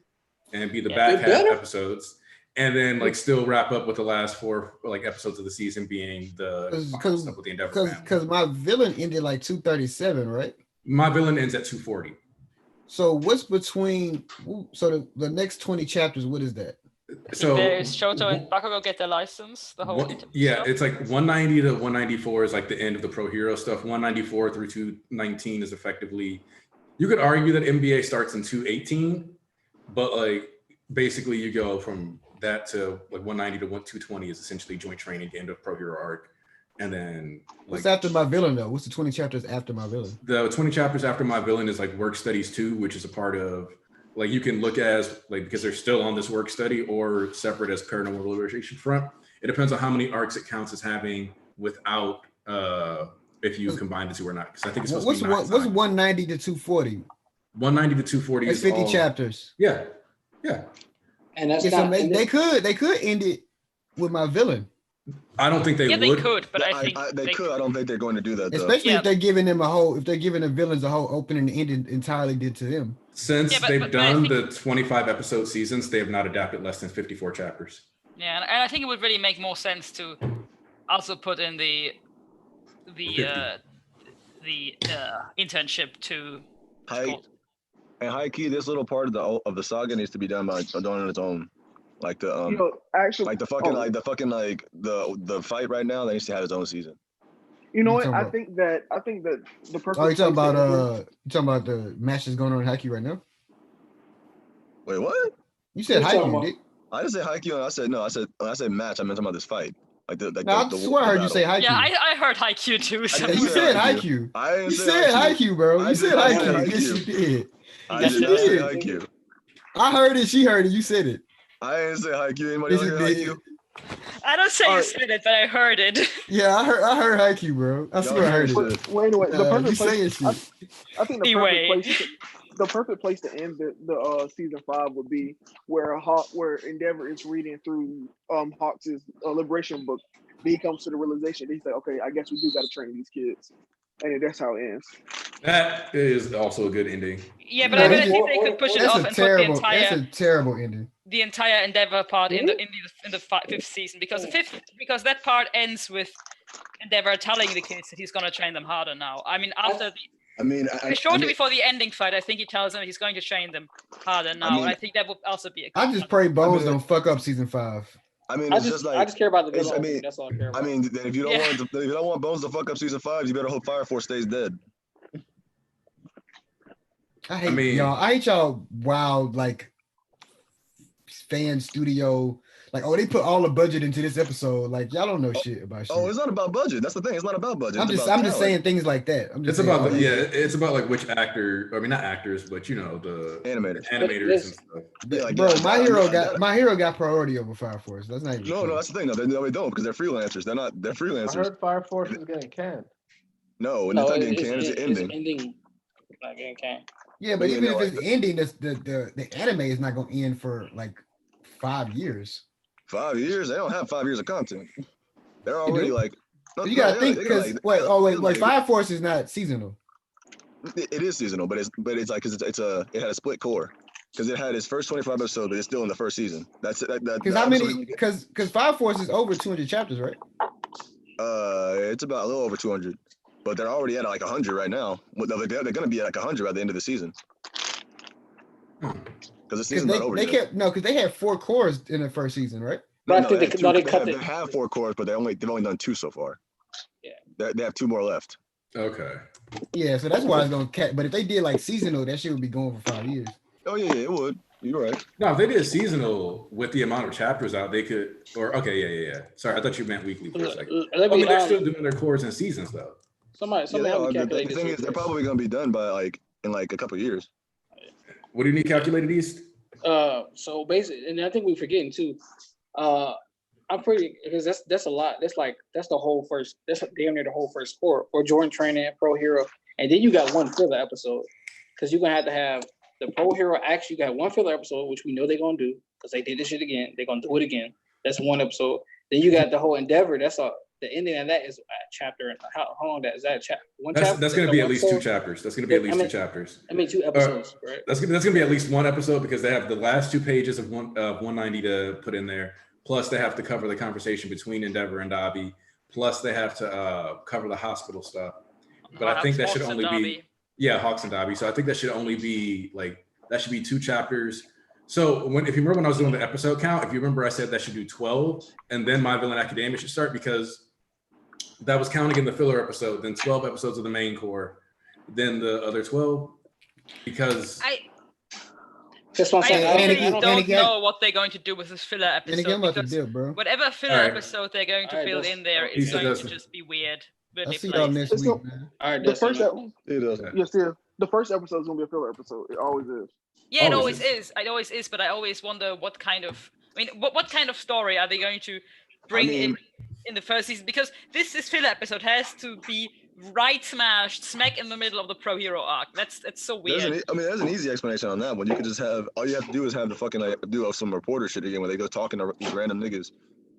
and be the back half episodes. And then like still wrap up with the last 4 like episodes of the season being the final stuff with the Endeavor family. Because My Villain ended like 237, right? My Villain ends at 240. So what's between? So the next 20 chapters, what is that? So there's Shoto and Bakugo get their license. The whole yeah, stuff. it's like 190 to 194 is like the end of the pro hero stuff. 194 through 219 is effectively. You could argue that NBA starts in 218, but like basically you go from that to like 190 to 220 is essentially joint training, the end of pro hero arc, and then like What's after My Villain though? What's the 20 chapters after My Villain? the 20 chapters after My Villain is like work studies 2, which is a part of like you can look as like because they're still on this work study or separate as Paranormal Liberation Front. It depends on how many arcs it counts as having without if you combine the 2 or not. Because I think it's supposed to be what's 190 to 240? 190 to 240 That's is 50 all, chapters. Yeah. And that's Yeah, so not. they could end it with My Villain, I don't think they Yeah, would. they could, but I think they could. I don't think they're going to do that though. especially if they're giving them if they're giving the villains a whole opening and ending entirely did to them. Since but they've I done think- the 25 episode seasons, they have not adapted less than 54 chapters. Yeah, and I think it would really make more sense to also put in the internship to. And high key, this little part of the saga needs to be done on its own. Like the actually, like the fight right now, they needs to have its own season. You know what? talking I about? think that the perfect. Oh, you talking place about the match that's going on in Haikyuu right now? Wait, what? You said What you talking Haikyuu, about? Dick. I didn't say Haikyuu. I said match. I meant talking about this fight. Like No, I swear I heard you say Haikyuu. Yeah, I heard Haikyuu too. So. didn't You say said Haikyuu. Haikyuu. I didn't You say said Haikyuu. Haikyuu, bro. I You did said not say Haikyuu. Yes, Haikyuu. you did. I Yes, did you not say did. Haikyuu. I heard it. She heard it. You said it. I didn't say Haikyuu. Anybody Yes, else you hear did. Haikyuu? I don't say you Alright. said it, but I heard it. Yeah, I heard Haikyuu, bro. I swear I heard it. heard it. Well, anyway, the You perfect saying place. shit. I think the Anyway. perfect place. the perfect place to end the season 5 would be where Endeavor is reading through Hawks' liberation book. Then he comes to the realization. He's like, okay, I guess we do got to train these kids, and that's how it ends. That is also a good ending. Yeah, but No, I he think just- they could push it That's off a and terrible. put That's a terrible ending. the entire Endeavor part in the fifth season, because that part ends with Endeavor telling the kids that he's gonna train them harder now. I mean, shortly before the ending fight, I think he tells them he's going to train them harder now. I think that would also be a good I just pray Bones don't fuck up season 5. I mean, I it's just just like care about the villain. That's all I care about. I mean, if you don't want Bones to fuck up season 5, you better hope Fire Force stays dead. I hate y'all. I hate y'all wild like fan studio. Like, they put all the budget into this episode. Like, y'all don't know shit about shit. Oh, it's not about budget. That's the thing. It's not about budget. I'm just saying things like that. It's about like which actor. I mean, not actors, but the animators and stuff. Yeah, like, bro, my hero got priority over Fire Force. That's not even no, that's the thing. No, they don't because they're freelancers. They're freelancers. I heard Fire Force is getting canned. No, it's not getting canned. It's ending. It's ending. Not getting canned. Yeah, but even if it's ending, the anime is not going to end for like 5 years. 5 years? They don't have 5 years of content. They're already like. No, you gotta think because wait, Fire Force is not seasonal. It is seasonal, but it's like because it had a split core because it had its first 25 episodes, but it's still in the first season. That's it. Because how many? Because Fire Force is over 200 chapters, right? It's about a little over 200, but they're already at like 100 right now. They're gonna be at like 100 by the end of the season. Because the season's not over yet. Because they had 4 cores in the first season, right? But I think they have 4 cores, but they've only done 2 so far. Yeah, they have 2 more left. Okay. Yeah, so that's why it's gonna catch. But if they did like seasonal, that shit would be going for 5 years. Oh yeah, it would. You're right. No, if they did seasonal with the amount of chapters out, they could. Or okay, yeah. Sorry, I thought you meant weekly for a second. They're still doing their cores in seasons though. Somebody the thing is, they're probably gonna be done by in a couple of years. What do you need calculated, East? So basically, and I think we're forgetting too. I'm pretty because that's a lot. That's the whole first. That's damn near the whole first core for Jordan training Pro Hero, and then you got one filler episode because you're gonna have the Pro Hero. Actually, you got one filler episode, which we know they're gonna do because they did this shit again. They're gonna do it again. That's one episode. Then you got the whole Endeavor. That's the ending of that is a chapter. And how long that is that chapter? That's going to be at least 2 chapters. That's going to be at least 2 chapters. I mean 2 episodes, right? That's going to be at least 1 episode because they have the last 2 pages of 190 to put in there. Plus, they have to cover the conversation between Endeavor and Dobby. Plus, they have to cover the hospital stuff. But I think that should only be Hawks and Dobby. So I think that should only be that should be 2 chapters. So if you remember when I was doing the episode count, if you remember, I said that should do 12, and then My Villain Academia should start because that was counting in the filler episode, then 12 episodes of the main core, then the other 12. Because that's what I'm saying. I don't know what they're going to do with this filler episode. Bro. Whatever filler episode they're going to build in there is going to just be weird. I'll see y'all next week, man. All right, the first episode is gonna be a filler episode. It always is. Yeah, it always is. It always is. But I always wonder what kind of story are they going to bring in the first season? Because this filler episode has to be right smack in the middle of the Pro Hero arc. That's so weird. There's an easy explanation on that one. You could just have all you have to do is have the fucking do some reporter shit again where they go talking to these random niggas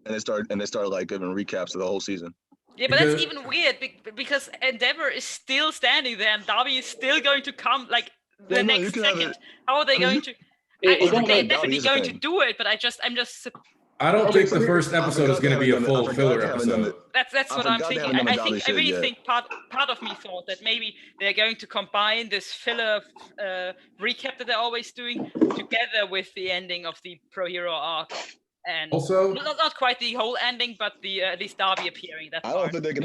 and they start giving recaps of the whole season. Yeah, but that's even weird because Endeavor is still standing there and Dobby is still going to come next second. How are they going to? I think they're definitely going to do it, but I'm just. I don't think the first episode is going to be a full filler episode. That's what I'm thinking. I really think part of me thought that maybe they're going to combine this filler recap that they're always doing together with the ending of the Pro Hero arc. And also, not quite the whole ending, but the at least Dobby appearing. I don't think they can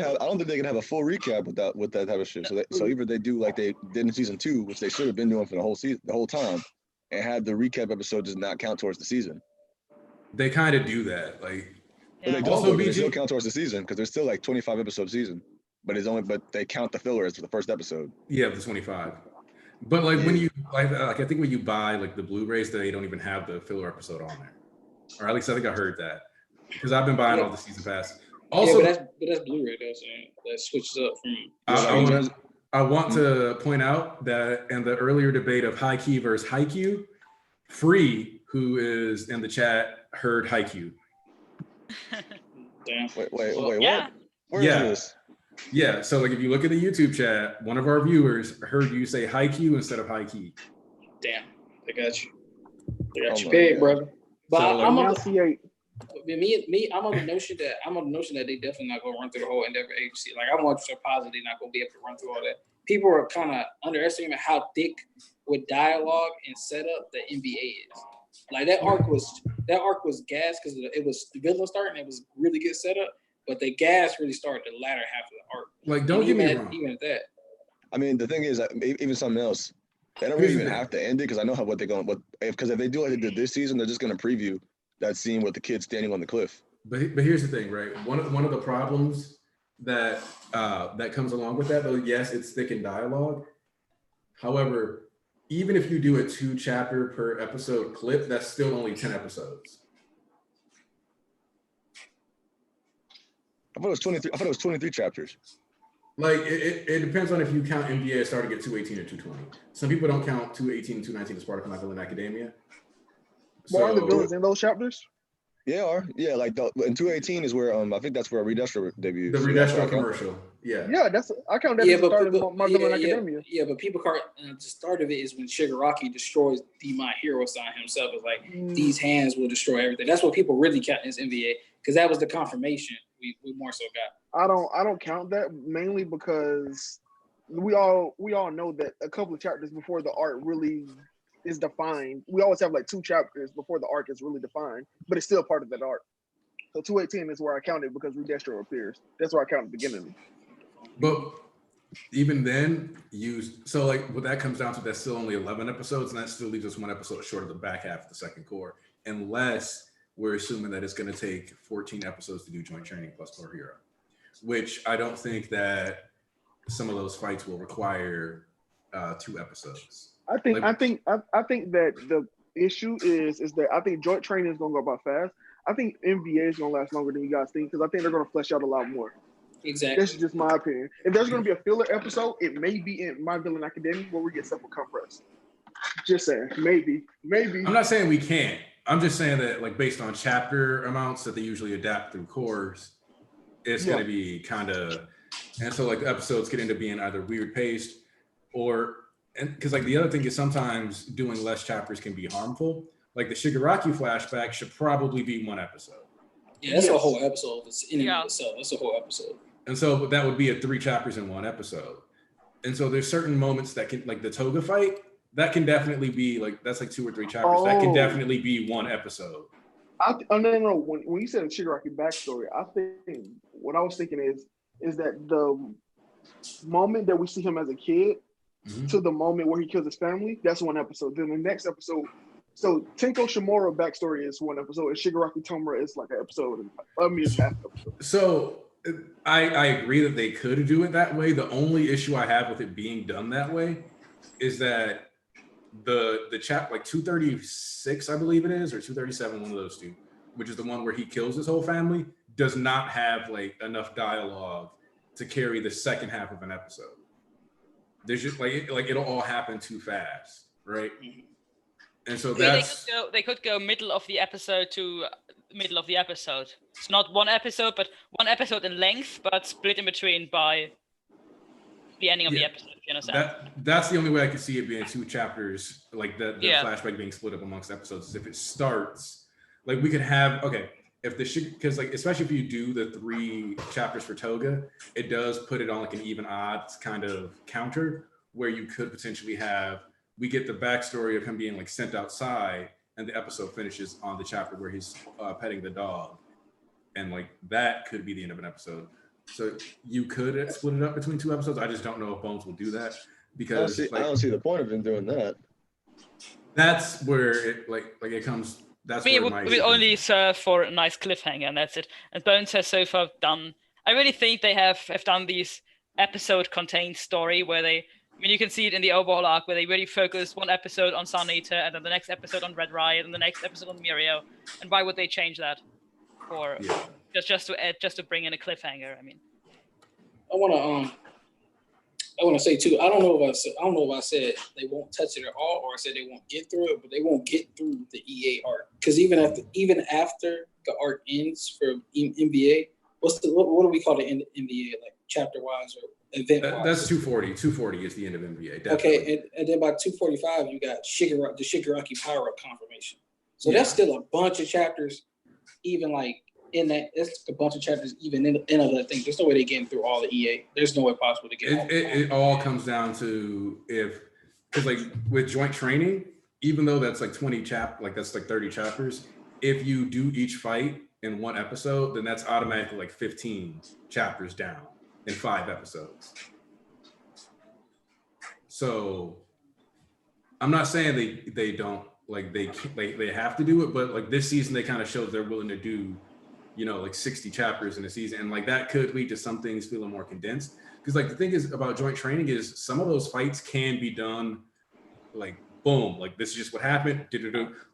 have a full recap with that type of shit. So either they do like they did in season 2, which they should have been doing for the whole season, the whole time, and have the recap episode does not count towards the season. They kind of do that, But they don't. They still count towards the season because there's still like 25 episode season, but they count the filler as for the first episode. Yeah, the 25. But when you I think when you buy the Blu-rays, they don't even have the filler episode on there. Or at least I think I heard that because I've been buying all the season pass. Also, but that's Blu-ray though, so that switches up from. I want to point out that in the earlier debate of high key versus Haikyuu, Free, who is in the chat, heard Haikyuu. Damn. Wait, Yeah. what? Where is this? Yeah, so like if you look at the YouTube chat, one of our viewers heard you say Haikyuu instead of high key. Damn. They got you. They got Oh you my big, God. brother. But So, I'm Now on C8. I'm on the notion that they definitely not gonna run through the whole Endeavor agency. Like I'm much so positive they're not gonna be able to run through all that. People are kind of underestimating how thick with dialogue and setup the NBA is. Like that arc was gas because it was the villain starting. It was really good setup, but the gas really started the latter half of the arc. Like, don't get me wrong. Even at that. I mean, the thing is that even something else, they don't Here's really the even thing. have to end it because I know what they're going. Because if they do like they did this season, they're just going to preview that scene with the kid standing on the cliff. But here's the thing, right? One of the problems that that comes along with that, though, yes, it's thick in dialogue. However, even if you do a 2-chapter per episode clip, that's still only 10 episodes. I thought it was 23. I thought it was 23 chapters. Like it depends on if you count NBA starting at 218 or 220. Some people don't count 218 and 219 as part of My Villain Academia. What are the So- villains in those chapters? Yeah, like in 218 is where I think that's where Redestro debuts. The So that's Redestro why I count- commercial. Yeah. Yeah, I count that as the start of My Villain Academia. Yeah, but people can't. The start of it is when Shigaraki destroys the My Hero sign himself. It's like these hands will destroy everything. That's what people really count as NBA because that was the confirmation we more so got. I don't count that mainly because we all know that a couple of chapters before the arc really is defined. We always have like 2 chapters before the arc is really defined, but it's still part of that arc. So 218 is where I counted because Redestro appears. That's where I counted the beginning. But even then, so like what that comes down to, that's still only 11 episodes, and that still leaves us 1 episode short of the back half of the second core, unless we're assuming that it's going to take 14 episodes to do joint training plus Core Hero, which I don't think that some of those fights will require 2 episodes. I think that the issue is that I think joint training is gonna go by fast. I think NBA is gonna last longer than you guys think because I think they're gonna flesh out a lot more. Exactly. That's just my opinion. If there's gonna be a filler episode, it may be in My Villain Academia where we get stuff with compressed. Just saying, maybe. I'm not saying we can't. I'm just saying that like based on chapter amounts that they usually adapt through cores, it's going to be kind of, and so like the episodes could end up being either weird paced or, and because like the other thing is sometimes doing less chapters can be harmful. Like the Shigaraki flashback should probably be 1 episode. Yeah, that's a whole episode. It's in and of itself. That's a whole episode. And so that would be 3 chapters in 1 episode. And so there's certain moments that can, like the Toga fight, that can definitely be like, that's like 2 or 3 chapters. That can definitely be 1 episode. No. When you said Shigaraki backstory, I think what I was thinking is that the moment that we see him as a kid to the moment where he kills his family, that's 1 episode. Then the next episode, so Tenko Shimura backstory is 1 episode, and Shigaraki Tomura is like an episode. It's half episode. So I agree that they could do it that way. The only issue I have with it being done that way is that the chap like 236, I believe it is, or 237, one of those 2, which is the one where he kills his whole family, does not have like enough dialogue to carry the second half of an episode. There's just like it'll all happen too fast, right? And so they could go middle of the episode to middle of the episode. It's not 1 episode, but 1 episode in length, but split in between by the ending of the episode. You understand? That's the only way I could see it being 2 chapters, like the flashback being split up amongst episodes. Is if it starts, like we could have if because like especially if you do the 3 chapters for Toga, it does put it on like an even odds kind of counter where you could potentially have, we get the backstory of him being like sent outside and the episode finishes on the chapter where he's petting the dog, and like that could be the end of an episode. So you could split it up between 2 episodes. I just don't know if Bones will do that because I don't see the point of him doing that. That's where it like it comes. That's where it would only serve for a nice cliffhanger, and that's it. And Bones has so far done. I really think they have done these episode-contained story where they. I mean, you can see it in the overall arc where they really focus 1 episode on Sun Eater and then the next episode on Red Riot and the next episode on Mirio. And why would they change that? For just to bring in a cliffhanger? I mean, I want I want to say too. I don't know if I said they won't touch it at all, or I said they won't get through it, but they won't get through the EA arc because even after the arc ends for NBA, what do we call the end of NBA, like chapter wise or event wise? That's 240. 240 is the end of NBA. Definitely. Okay, and then by 245 you got the Shigaraki power up confirmation. So that's still a bunch of chapters, even like. In that, it's a bunch of chapters, even in other things. There's no way they're getting through all the EA. There's no way possible to get it all comes down to because like with joint training, even though that's like 30 chapters, if you do each fight in one episode, then that's automatically like 15 chapters down in 5 episodes. So I'm not saying they don't they have to do it, but like this season they kind of showed they're willing to do, like 60 chapters in a season, and like that could lead to some things feeling more condensed. Because like the thing is about joint training is some of those fights can be done like boom, like this is just what happened.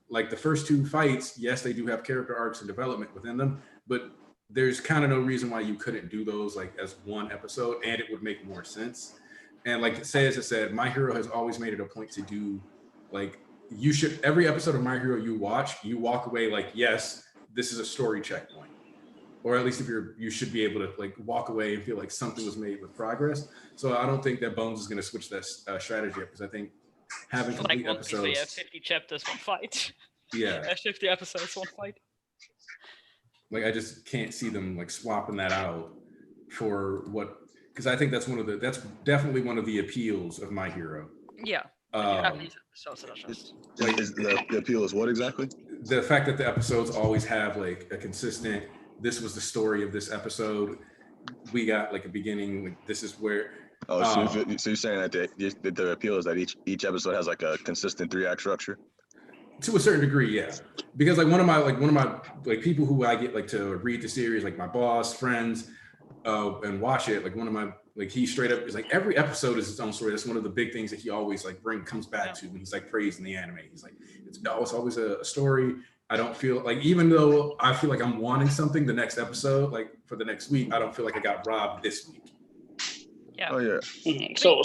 Like the first 2 fights, yes, they do have character arcs and development within them, but there's kind of no reason why you couldn't do those like as one episode, and it would make more sense. And like as I said, My Hero has always made it a point to do like every episode of My Hero you watch, you walk away like, yes, this is a story checkpoint. Or at least you should be able to like walk away and feel like something was made with progress. So I don't think that Bones is going to switch that strategy up, because I think having complete episodes. Like 50 chapters, one fight. Yeah. 50 episodes, one fight. Like I just can't see them like swapping that out for what, because I think that's definitely one of the appeals of My Hero. Yeah. Like the appeal is what exactly? The fact that the episodes always have like a consistent, this was the story of this episode. We got like a beginning, like this is where. So you're saying that the appeal is that each episode has like a consistent 3-act structure? To a certain degree, yeah. Because like one of my people who I get like to read the series, like my boss, friends, and watch it, like one of my, like he straight up is like every episode is its own story. That's one of the big things that he always like comes back to when he's like praising the anime. He's like, it's always a story. I don't feel like, even though I feel like I'm wanting something the next episode, like for the next week, I don't feel like I got robbed this week. Yeah. Oh yeah. Mm-hmm. So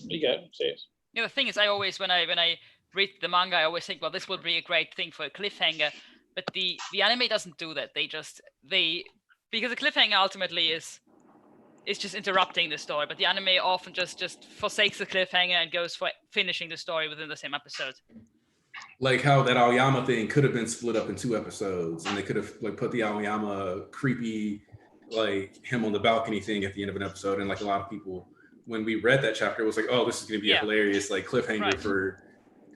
you got it. Say it. Yeah, the thing is, I always when I read the manga, I always think, well, this would be a great thing for a cliffhanger, but the anime doesn't do that. Because the cliffhanger ultimately is just interrupting the story, but the anime often just forsakes the cliffhanger and goes for finishing the story within the same episode. Like how that Aoyama thing could have been split up in 2 episodes, and they could have like put the Aoyama creepy, like him on the balcony thing at the end of an episode. And like a lot of people, when we read that chapter, it was like, oh, this is going to be a hilarious like cliffhanger for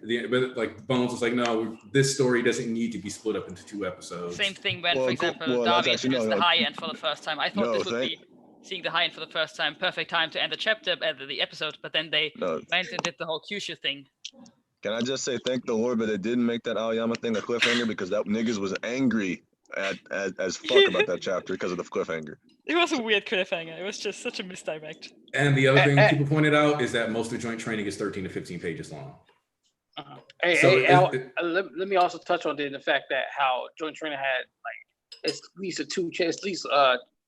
the. But like Bones was like, no, this story doesn't need to be split up into 2 episodes. Same thing when, for example, Darby introduced the high end for the first time. I thought this would be seeing the high end for the first time, perfect time to end the chapter, end the episode. But then they went and did the whole Kyushu thing. Can I just say thank the Lord that it didn't make that Aoyama thing a cliffhanger, because that niggas was angry as fuck about that chapter because of the cliffhanger. It was a weird cliffhanger. It was just such a misdirect. And the other thing people pointed out is that most of joint training is 13 to 15 pages long. Let me also touch on the fact that how joint training had like at least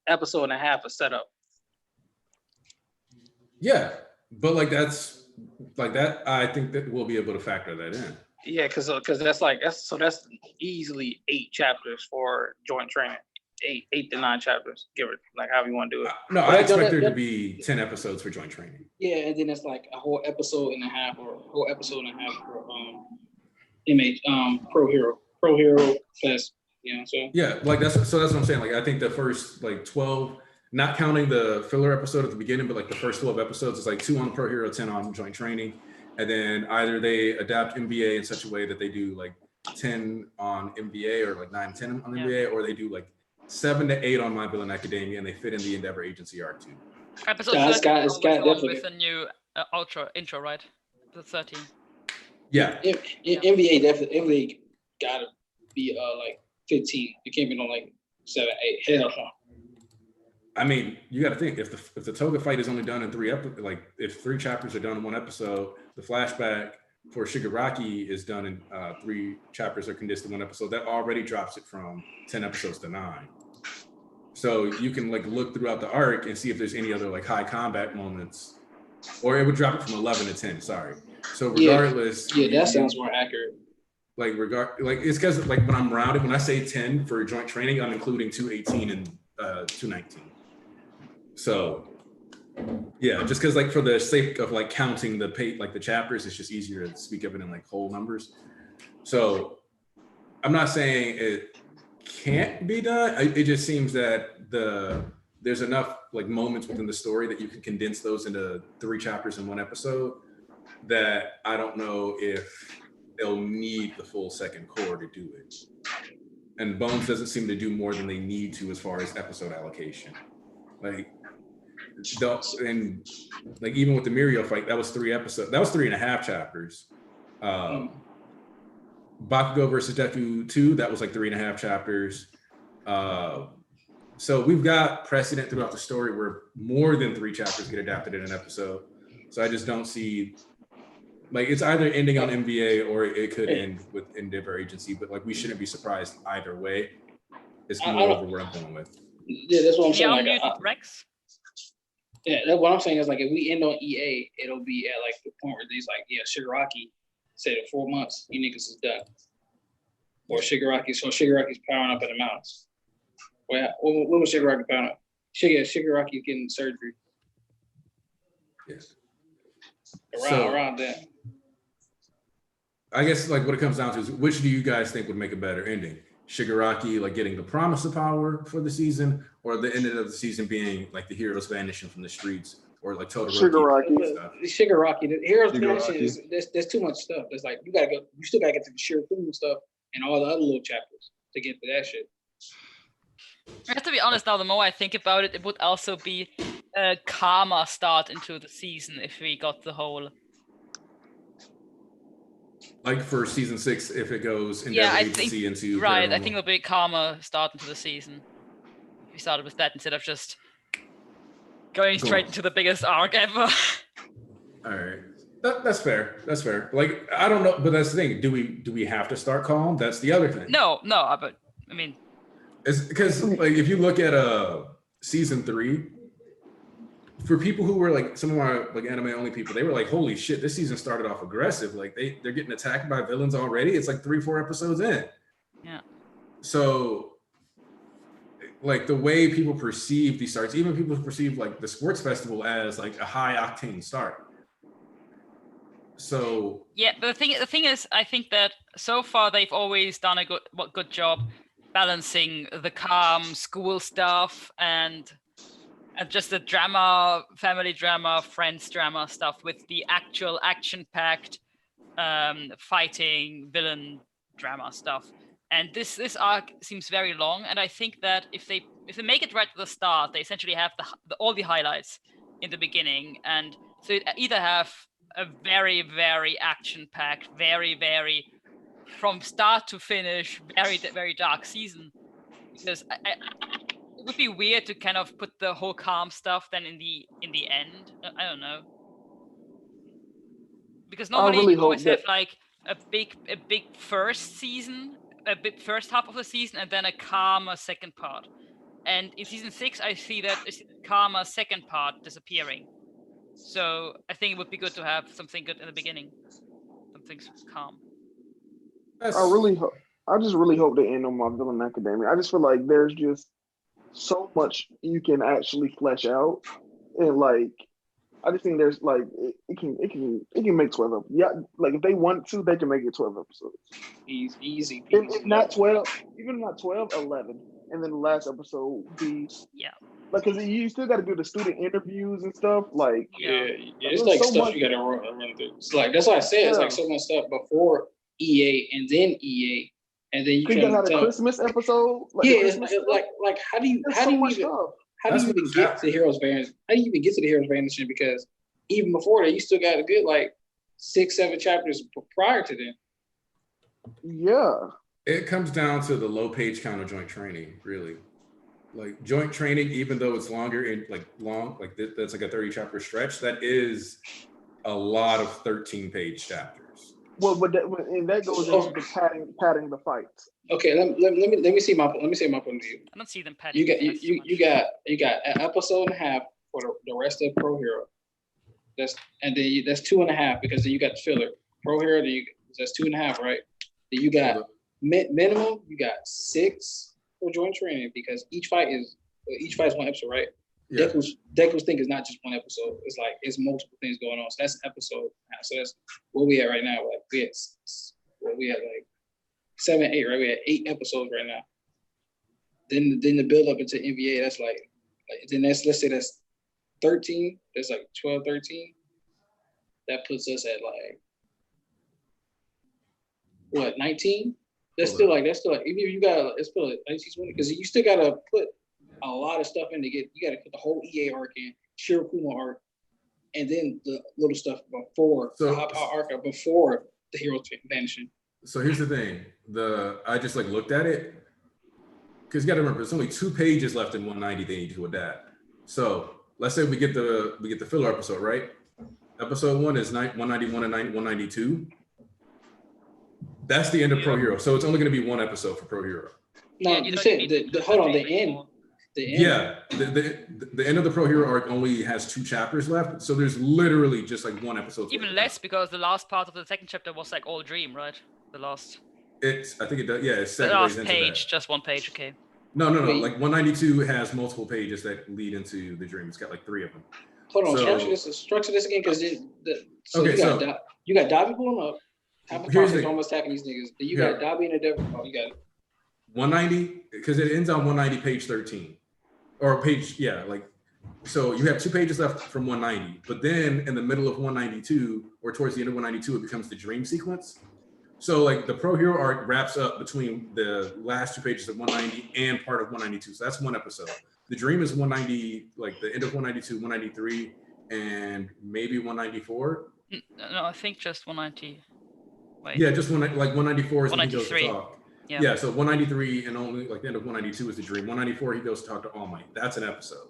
episode and a half of setup. Yeah, but like that's I think that we'll be able to factor that in. Yeah, because that's easily 8 chapters for joint training. 8 to 9 chapters, give it like however you want to do it. No, I expect there to be 10 episodes for joint training. Yeah, and then it's like a whole episode and a half for Pro Hero class. You know, so yeah, like that's what I'm saying. Like I think the first like 12, not counting the filler episode at the beginning, but like the first 12 episodes is like 2 on Pro Hero, 10 on joint training. And then either they adapt MBA in such a way that they do like 10 on MBA or like 9, 10 on MBA, or they do like 7 to 8 on My Villain Academia, and they fit in the Endeavor Agency arc too. Episode 13 with a new intro, right? The 13. Yeah. MBA definitely gotta be like 15. You can't be on like 7, 8. Hell no. I mean, you got to think if the Toga fight is only done in 3 episodes, like if 3 chapters are done in 1 episode, the flashback for Shigaraki is done in 3 chapters are condensed in 1 episode. That already drops it from 10 episodes to 9. So you can like look throughout the arc and see if there's any other like high combat moments, or it would drop it from 11 to 10. Sorry. So regardless, yeah, that sounds more accurate. Like it's because like when I'm rounded, when I say 10 for joint training, I'm including 218 and 219. So yeah, just because like for the sake of like counting the the chapters, it's just easier to speak of it in like whole numbers. So I'm not saying it can't be done. It just seems that there's enough like moments within the story that you can condense those into 3 chapters in one episode that I don't know if they'll need the full second core to do it. And Bones doesn't seem to do more than they need to as far as episode allocation. Like, and like even with the Mirio fight, that was 3 episodes. That was 3.5 chapters. Bakugo versus Deku 2, that was like 3.5 chapters. So we've got precedent throughout the story where more than 3 chapters get adapted in an episode. So I just don't see, like, it's either ending on MVA or it could end with Endeavor Agency, but like we shouldn't be surprised either way. It's more over where I'm going with. Yeah, that's what I'm saying. Like, Rex? Yeah, that's what I'm saying is like if we end on EA, it'll be at like the point where these like, yeah, Shigaraki said in 4 months, you niggas is done. Or Shigaraki's powering up in the mountains. Well, when was Shigaraki powering up? Shigaraki's getting surgery. Yes. Around that. I guess like what it comes down to is which do you guys think would make a better ending? Shigaraki like getting the promise of power for the season, or the ending of the season being like the heroes vanishing from the streets, or like Todoroki Shigaraki. The heroes vanishing is there's too much stuff. There's like you still gotta get to the Shirokuma stuff and all the other little chapters to get to that shit. I have to be honest now, the more I think about it, it would also be a karma start into the season if we got the whole. Like for season 6, if it goes into I agency into right, paranormal. I think it'll be karma start into the season. If we started with that instead of just going straight into the biggest arc ever. All right, that's fair. That's fair. Like I don't know, but that's the thing. Do we have to start Calm? That's the other thing. No, but I mean, it's because like if you look at season 3. For people who were like some of our like anime only people, they were like, holy shit, this season started off aggressive. Like they're getting attacked by villains already. It's like 3-4 episodes in. Yeah. So like the way people perceive these starts, even people perceive like the sports festival as like a high octane start. So yeah, but the thing is, I think that so far they've always done a good job balancing the calm school stuff and just the drama, family drama, friends drama stuff with the actual action-packed fighting villain drama stuff. And this arc seems very long, and I think that if they make it right at the start, they essentially have all the highlights in the beginning, and so it either have a very, very action-packed, very, very from start to finish, very, very dark season, because it would be weird to kind of put the whole calm stuff then in the end. I don't know, because normally you always have like a big first season, a big first half of the season, and then a calmer second part. And in season 6, I see that calmer second part disappearing. So I think it would be good to have something good in the beginning, something calm. I just really hope they end on My Villain Academia. I just feel like there's just so much you can actually flesh out, and like I just think there's like it can make 12 episodes. Yeah, like if they want to, they can make it 12 episodes. Easy. If not 12, even not 12, 11, and then the last episode be like because you still got to do the student interviews and stuff. Like it's like so stuff you got to run through. It's like that's why I said it's like so much stuff before EA and then EA. And then you can have a Christmas episode. Like how do you even get to Heroes Vanishing? How do you even get to the Heroes Vanishing? Because even before that, you still got a good like 6-7 chapters prior to them. Yeah. It comes down to the low page count of joint training, really. Like joint training, even though it's longer and that's like a 30 chapter stretch, that is a lot of 13-page chapters. Well, and that goes into the padding the fights. Okay, let me see my point of view. I don't see them padding. You got an episode and a half for the rest of Pro Hero. That's 2.5 because then you got the filler. Pro Hero, that's 2.5, right? Then you got minimum. You got 6 for joint training because each fight is one episode, right? Yeah. Deku's thing is not just one episode. It's multiple things going on. So that's an episode. So that's where we at right now. Like we had like 7, 8, right? We had 8 episodes right now. Then the build up into NBA, that's like then let's say that's 13. That's like 12, 13. That puts us at like what, 19? That's still like even if you got it's still like 19, 20 because you still gotta put a lot of stuff in to get. You gotta put the whole EA arc in, Shirakumo arc, and then the little stuff before the arc before the heroes vanishing. So here's the thing. I just like looked at it because you got to remember there's only 2 pages left in 190 they need to adapt. So let's say we get the filler episode, right? Episode 1 is 191 and 192. That's the end of Pro Hero. So it's only going to be 1 episode for Pro Hero. No, you said hold on, the end. Yeah, the end of the Pro Hero arc only has 2 chapters left, so there's literally just like 1 episode. Even less because the last part of the second chapter was like all dream, right? The last. I think it does. Yeah, it's the last page, just 1 page. Okay. No. Like 192 has multiple pages that lead into the dream. It's got like 3 of them. Hold on, structure this again because you got Dobby pulling up. Hypercross almost attacking these niggas. Then you got Dobby and the Devil. Oh, you got it. 190 because it ends on 190 page 13 or page so you have 2 pages left from 190, but then in the middle of 192 or towards the end of 192 it becomes the dream sequence. So like the Pro Hero arc wraps up between the last 2 pages of 190 and part of 192. So that's 1 episode. The dream is 190, like the end of 192, 193, and maybe 194. No, I think just 190. Wait. Yeah, just 194 is when he goes to 193. talk. Yeah. Yeah, so 193 and only like the end of 192 is the dream. 194 he goes to talk to All Might. That's an episode.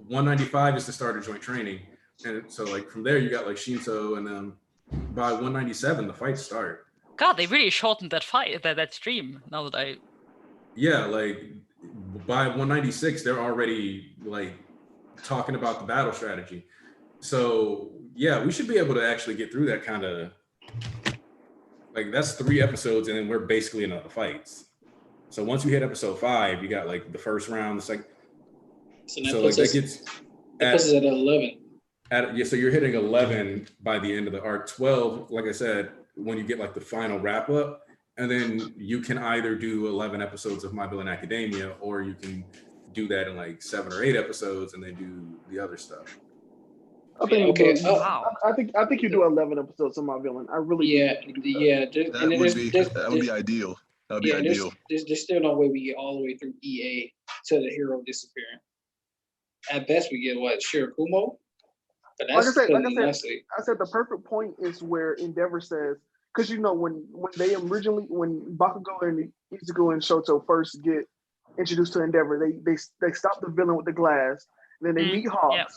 195 is the start of joint training, and so like from there you got like Shinto, and then by 197 the fights start. God, they really shortened that fight, that stream. Now that I. Yeah, like by 196 they're already like talking about the battle strategy. So yeah, we should be able to actually get through that kind of. Like that's 3 episodes, and then we're basically in the fights. So once you hit episode 5, you got like the first round, the second. So like that puts us at 11. So you're hitting 11 by the end of the arc. 12, like I said, when you get like the final wrap up, and then you can either do 11 episodes of My Villain Academia, or you can do that in like 7 or 8 episodes, and then do the other stuff. I think I think you do 11 episodes of My Villain. I really that would be ideal. That would be ideal. There's still no way we get all the way through EA to the hero disappearing. At best, we get Shirakumo. But that's like I said, the perfect point is where Endeavor says, because when Bakugo and Izuku and Shoto first get introduced to Endeavor, they stop the villain with the glass, then they meet Hawks. Yep.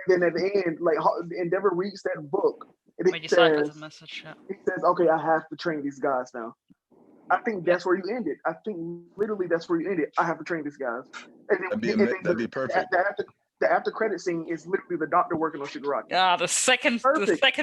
And then at the end, like Endeavor reads that book, and it says, "Okay, I have to train these guys now." I think that's where you end it. I think literally that's where you end it. I have to train these guys. And then, that'd be perfect. The after credit scene is literally the doctor working on Shigaraki. Yeah, the second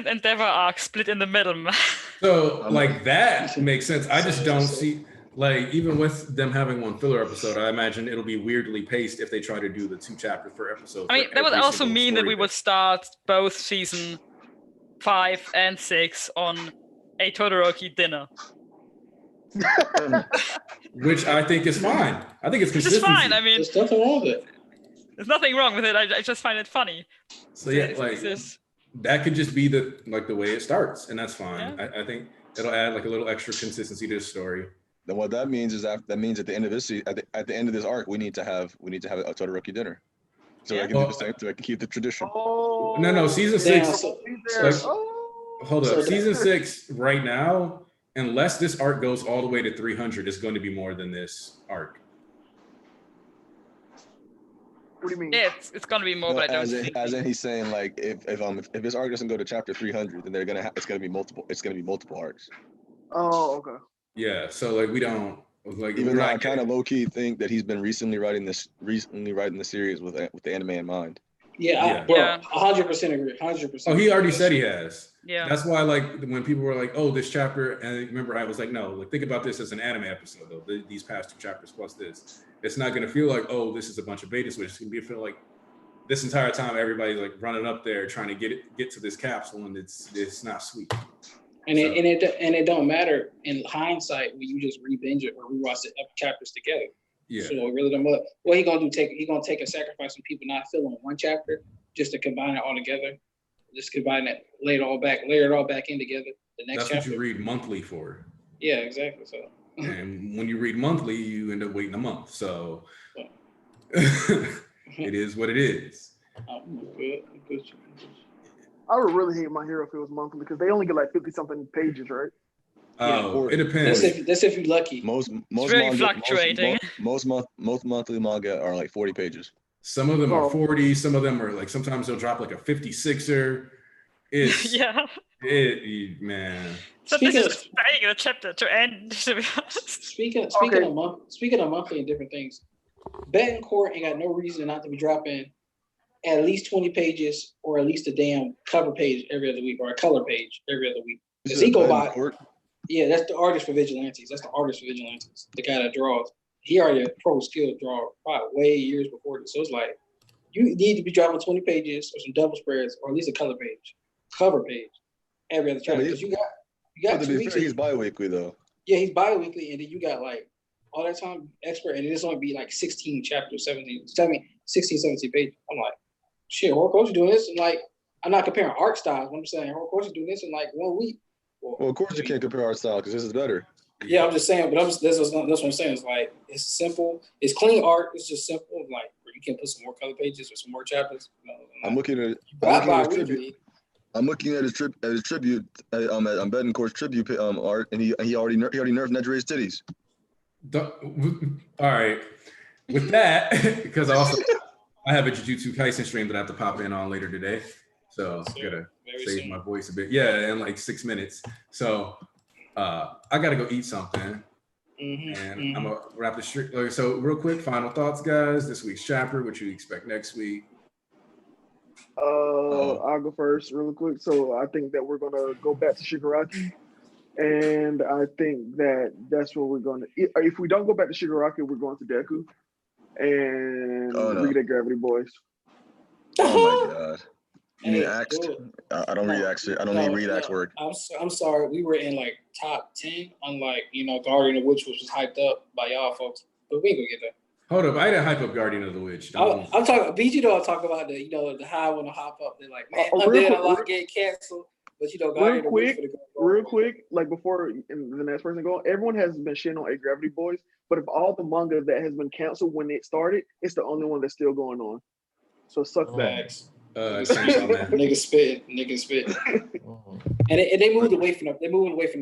Endeavor arc split in the middle. So like that makes sense. I just don't see. Like, even with them having 1 filler episode, I imagine it'll be weirdly paced if they try to do the 2 chapters per episode. I mean, that would also mean that we would start both season 5 and 6 on a Todoroki dinner. Which I think is fine. I think it's consistency. Which is fine. I mean, there's nothing wrong with it. There's nothing wrong with it. I just find it funny. So yeah, that could just be the way it starts, and that's fine. Yeah. I think it'll add like a little extra consistency to the story. Then what that means is that at the end of this at the end of this arc, we need to have a Todoroki dinner, so I can do the same. So I can keep the tradition. No, season 6. Hold up, season 6 right now, unless this arc goes all the way to 300, is going to be more than this arc. What do you mean? Yeah, it's gonna be more, No, but I don't as think. in he's saying like if his arc doesn't go to chapter 300, then they're gonna it's gonna be multiple arcs. Oh, okay. Yeah, so like we don't like Even we're though I not kind of getting, low key think that he's been recently writing the series with the anime in mind. Yeah. Yeah. 100% agree. 100%. Oh, he already said he has. Yeah. That's why, like, when people were like, "Oh, this chapter," and remember, I was like, "No, like, think about this as an anime episode, though. These past 2 chapters plus this, it's not gonna feel like, oh, this is a bunch of beta switches. It's gonna be feel like this entire time everybody's like running up there trying to get to this capsule, and it's not sweet." And it don't matter in hindsight when you just re-binge it or rewatch the chapters together. Yeah. So it really don't matter. What he gonna do? He gonna take a sacrifice from people not feeling one chapter just to combine it all together. Just combine it, layer it all back in together. The next That's chapter. what you read monthly for. Yeah, exactly. So. And when you read monthly, you end up waiting a month. So it is what it is. Good. I would really hate My Hero if it was monthly because they only get like 50-something pages, right? Oh, it depends. That's if you're lucky. Most very manga, fluctuating. Most monthly manga are like 40 pages. Some of them are 40. Some of them are like sometimes they'll drop like a 56er. It's man. So this is just banging a chapter to end. To be honest. Speaking of monthly and different things, Betancourt ain't got no reason not to be dropping at least 20 pages or at least a damn cover page every other week or a color page every other week. Because he go by. Yeah, that's the artist for Vigilantes. The guy that draws. He already a pro skilled drawer probably way years before this. So it's like you need to be dropping 20 pages or some double spreads or at least a cover page every other chapter. Because you got 2 weeks. He's bi-weekly though. Yeah, he's bi-weekly, and then you got like all that time expert, and it's only be like 16 chapters, 16, 17 pages. I'm like, shit, Horikoshi doing this, and like, I'm not comparing art styles. I'm saying Horikoshi doing this in like 1 week. Well, of course you can't compare art style because this is better. Yeah, I'm just saying, but that's what I'm saying. It's like it's simple, it's clean art. It's just simple. Like you can put some more color pages or some more chapters. I'm looking at his tribute. I'm Betancourt's tribute art, and he already nerfed Nejire's titties. All right, with that, because I have a Jujutsu Kaisen stream that I have to pop in on later today, so I gotta save my voice a bit. Yeah, in like 6 minutes. So I gotta go eat something, and I'm gonna wrap the stream. So real quick, final thoughts, guys. This week's chapter, what you expect next week? I'll go first real quick. So I think that we're gonna go back to Shigaraki. And I think that's what we're gonna. If we don't go back to Shigaraki, we're going to Deku and read at Gravity Boys. Oh my god! You mean Axed? I don't read Axed. I don't need read Axed work. I'm sorry. We were in like top 10 on like Guardian of the Witch, which was hyped up by y'all folks, but we ain't gonna get there. Hold up, I didn't hype up Guardian of the Witch. I'm talking. BG don't talk about the the high want to hop up. They're like, man, I'm dead. A lot get canceled. But real quick, like before the next person go, everyone has been shitting on Gravity Boys, but of all the manga that has been canceled when it started, it's the only one that's still going on. So suck that. Niggas spit. And they moved away from the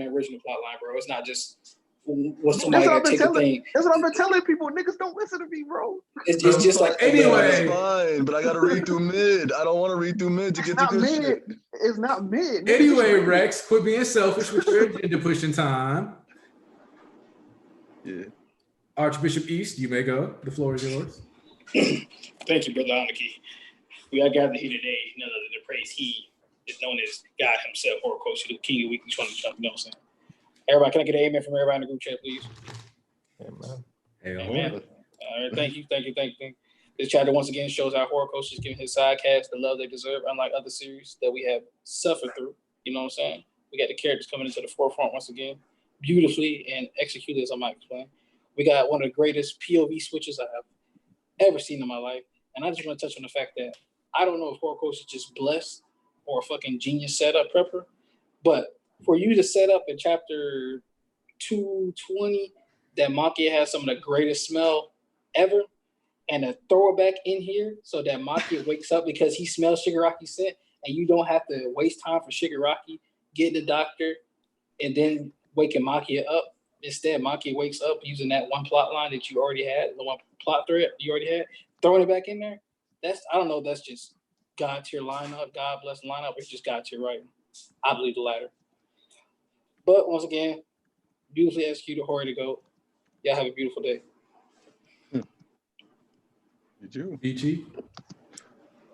original plot line, bro. It's not just somebody that take a thing. That's what I've been telling people. Niggas don't listen to me, bro. It's just like anyway. That's fine, but I gotta read through mid. I don't want to read through mid to get to good shit. It's not mid. Anyway, Rex, quit being selfish with your agenda pushing time. Yeah. Archbishop East, you may go. The floor is yours. Thank you, Brother Aniki. We are gathered here today, none other than praise he is known as God himself, Horikoshi, the King of Weekly 2020. You know what I'm saying? Everybody, can I get an amen from everybody in the group chat, please? Amen. All right, thank you. This chapter once again shows how Horikoshi is giving his sidecast the love they deserve, unlike other series that we have suffered through. You know what I'm saying? We got the characters coming into the forefront once again, beautifully and executed, as I might explain. We got one of the greatest POV switches I have ever seen in my life. And I just want to touch on the fact that I don't know if Horikoshi is just blessed or a fucking genius setup prepper, but for you to set up in chapter 220 that Makia has some of the greatest smell ever, and to throw it back in here so that Makia wakes up because he smells Shigaraki's scent, and you don't have to waste time for Shigaraki getting the doctor and then waking Makia up. Instead, Makia wakes up using that one plot line that you already had, the one plot thread you already had, throwing it back in there. I don't know. That's just God tier lineup. God bless the lineup. It's just God tier writing. I believe the latter. But once again, beautifully executed, Horry to go. Y'all have a beautiful day. You too. Peachy.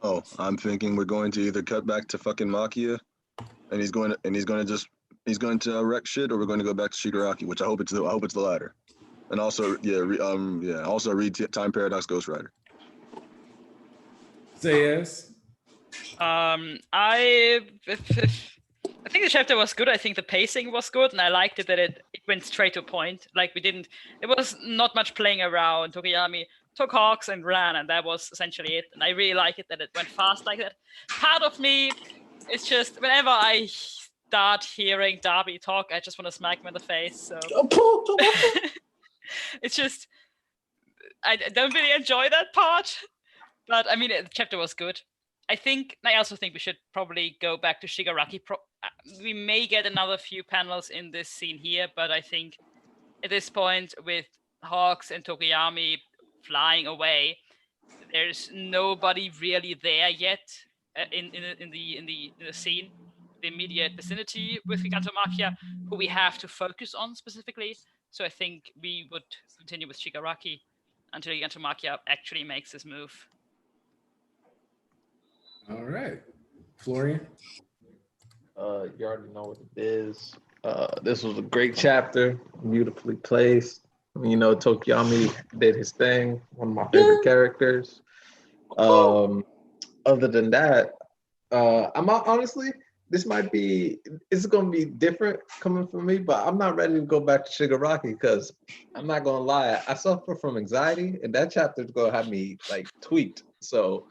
Oh, I'm thinking we're going to either cut back to fucking Makia, and he's going to wreck shit, or we're going to go back to Shigaraki, which I hope it's the latter. And also, also read Time Paradox Ghost Rider. Say yes. I think the chapter was good. I think the pacing was good, and I liked it that it went straight to a point. Like there was not much playing around. Tokiyami took Hawks and ran, and that was essentially it. And I really like it that it went fast like that. Part of me is just whenever I start hearing Darby talk, I just want to smack him in the face. So it's just I don't really enjoy that part. But I mean, the chapter was good. I also think we should probably go back to Shigaraki. We may get another few panels in this scene here, but I think at this point with Hawks and Tokiyami flying away, there's nobody really there yet in the scene, the immediate vicinity with Gigantomachia, who we have to focus on specifically. So I think we would continue with Shigaraki until Gigantomachia actually makes his move. All right, Florian. You already know what it is. This was a great chapter, beautifully placed. You know, Tokiyami did his thing, one of my favorite characters. Other than that, honestly, it's gonna be different coming from me, but I'm not ready to go back to Shigaraki because I'm not gonna lie, I suffer from anxiety, and that chapter is gonna have me like tweaked. So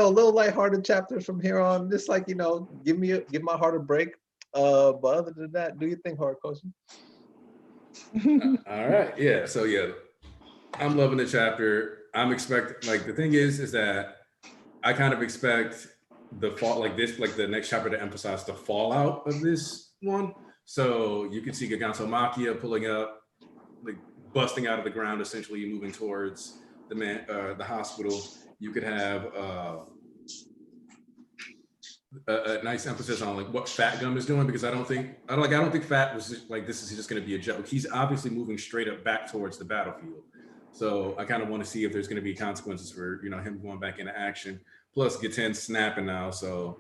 little lighthearted chapters from here on, just like, give my heart a break. But other than that, do you think hard coaching? All right. Yeah. So yeah, I'm loving the chapter. I'm expecting, like, the thing is that I kind of expect the the next chapter to emphasize the fallout of this one. So you can see Gigantomachia pulling up, like busting out of the ground, essentially moving towards the hospital. You could have a nice emphasis on like what Fat Gum is doing, because I don't think Fat was just, like, this is just going to be a joke. He's obviously moving straight up back towards the battlefield. So I kind of want to see if there's going to be consequences for him going back into action. Plus, Gaten's snapping now, so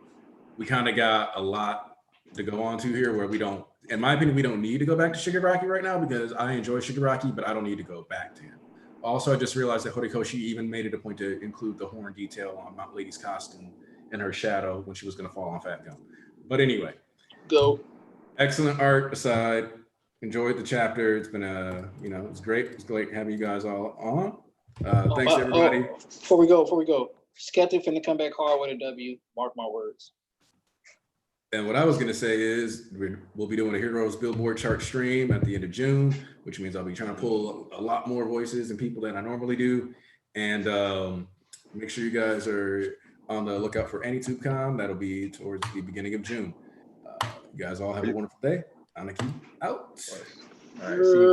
we kind of got a lot to go on to here where we don't, in my opinion, we don't need to go back to Shigaraki right now, because I enjoy Shigaraki, but I don't need to go back to him. Also, I just realized that Horikoshi even made it a point to include the horn detail on Mount Lady's costume and her shadow when she was going to fall on Fat Gum. But anyway, go. Excellent art aside. Enjoyed the chapter. It's been it's great. It's great having you guys all on. Thanks to everybody. Before we go, Skeptic finna come back hard with a W. Mark my words. And what I was going to say is we'll be doing a Heroes Billboard chart stream at the end of June, which means I'll be trying to pull a lot more voices and people than I normally do. And make sure you guys are on the lookout for AnyTubeCon. That'll be towards the beginning of June. You guys all have a wonderful day. Anaki out. All right, see you.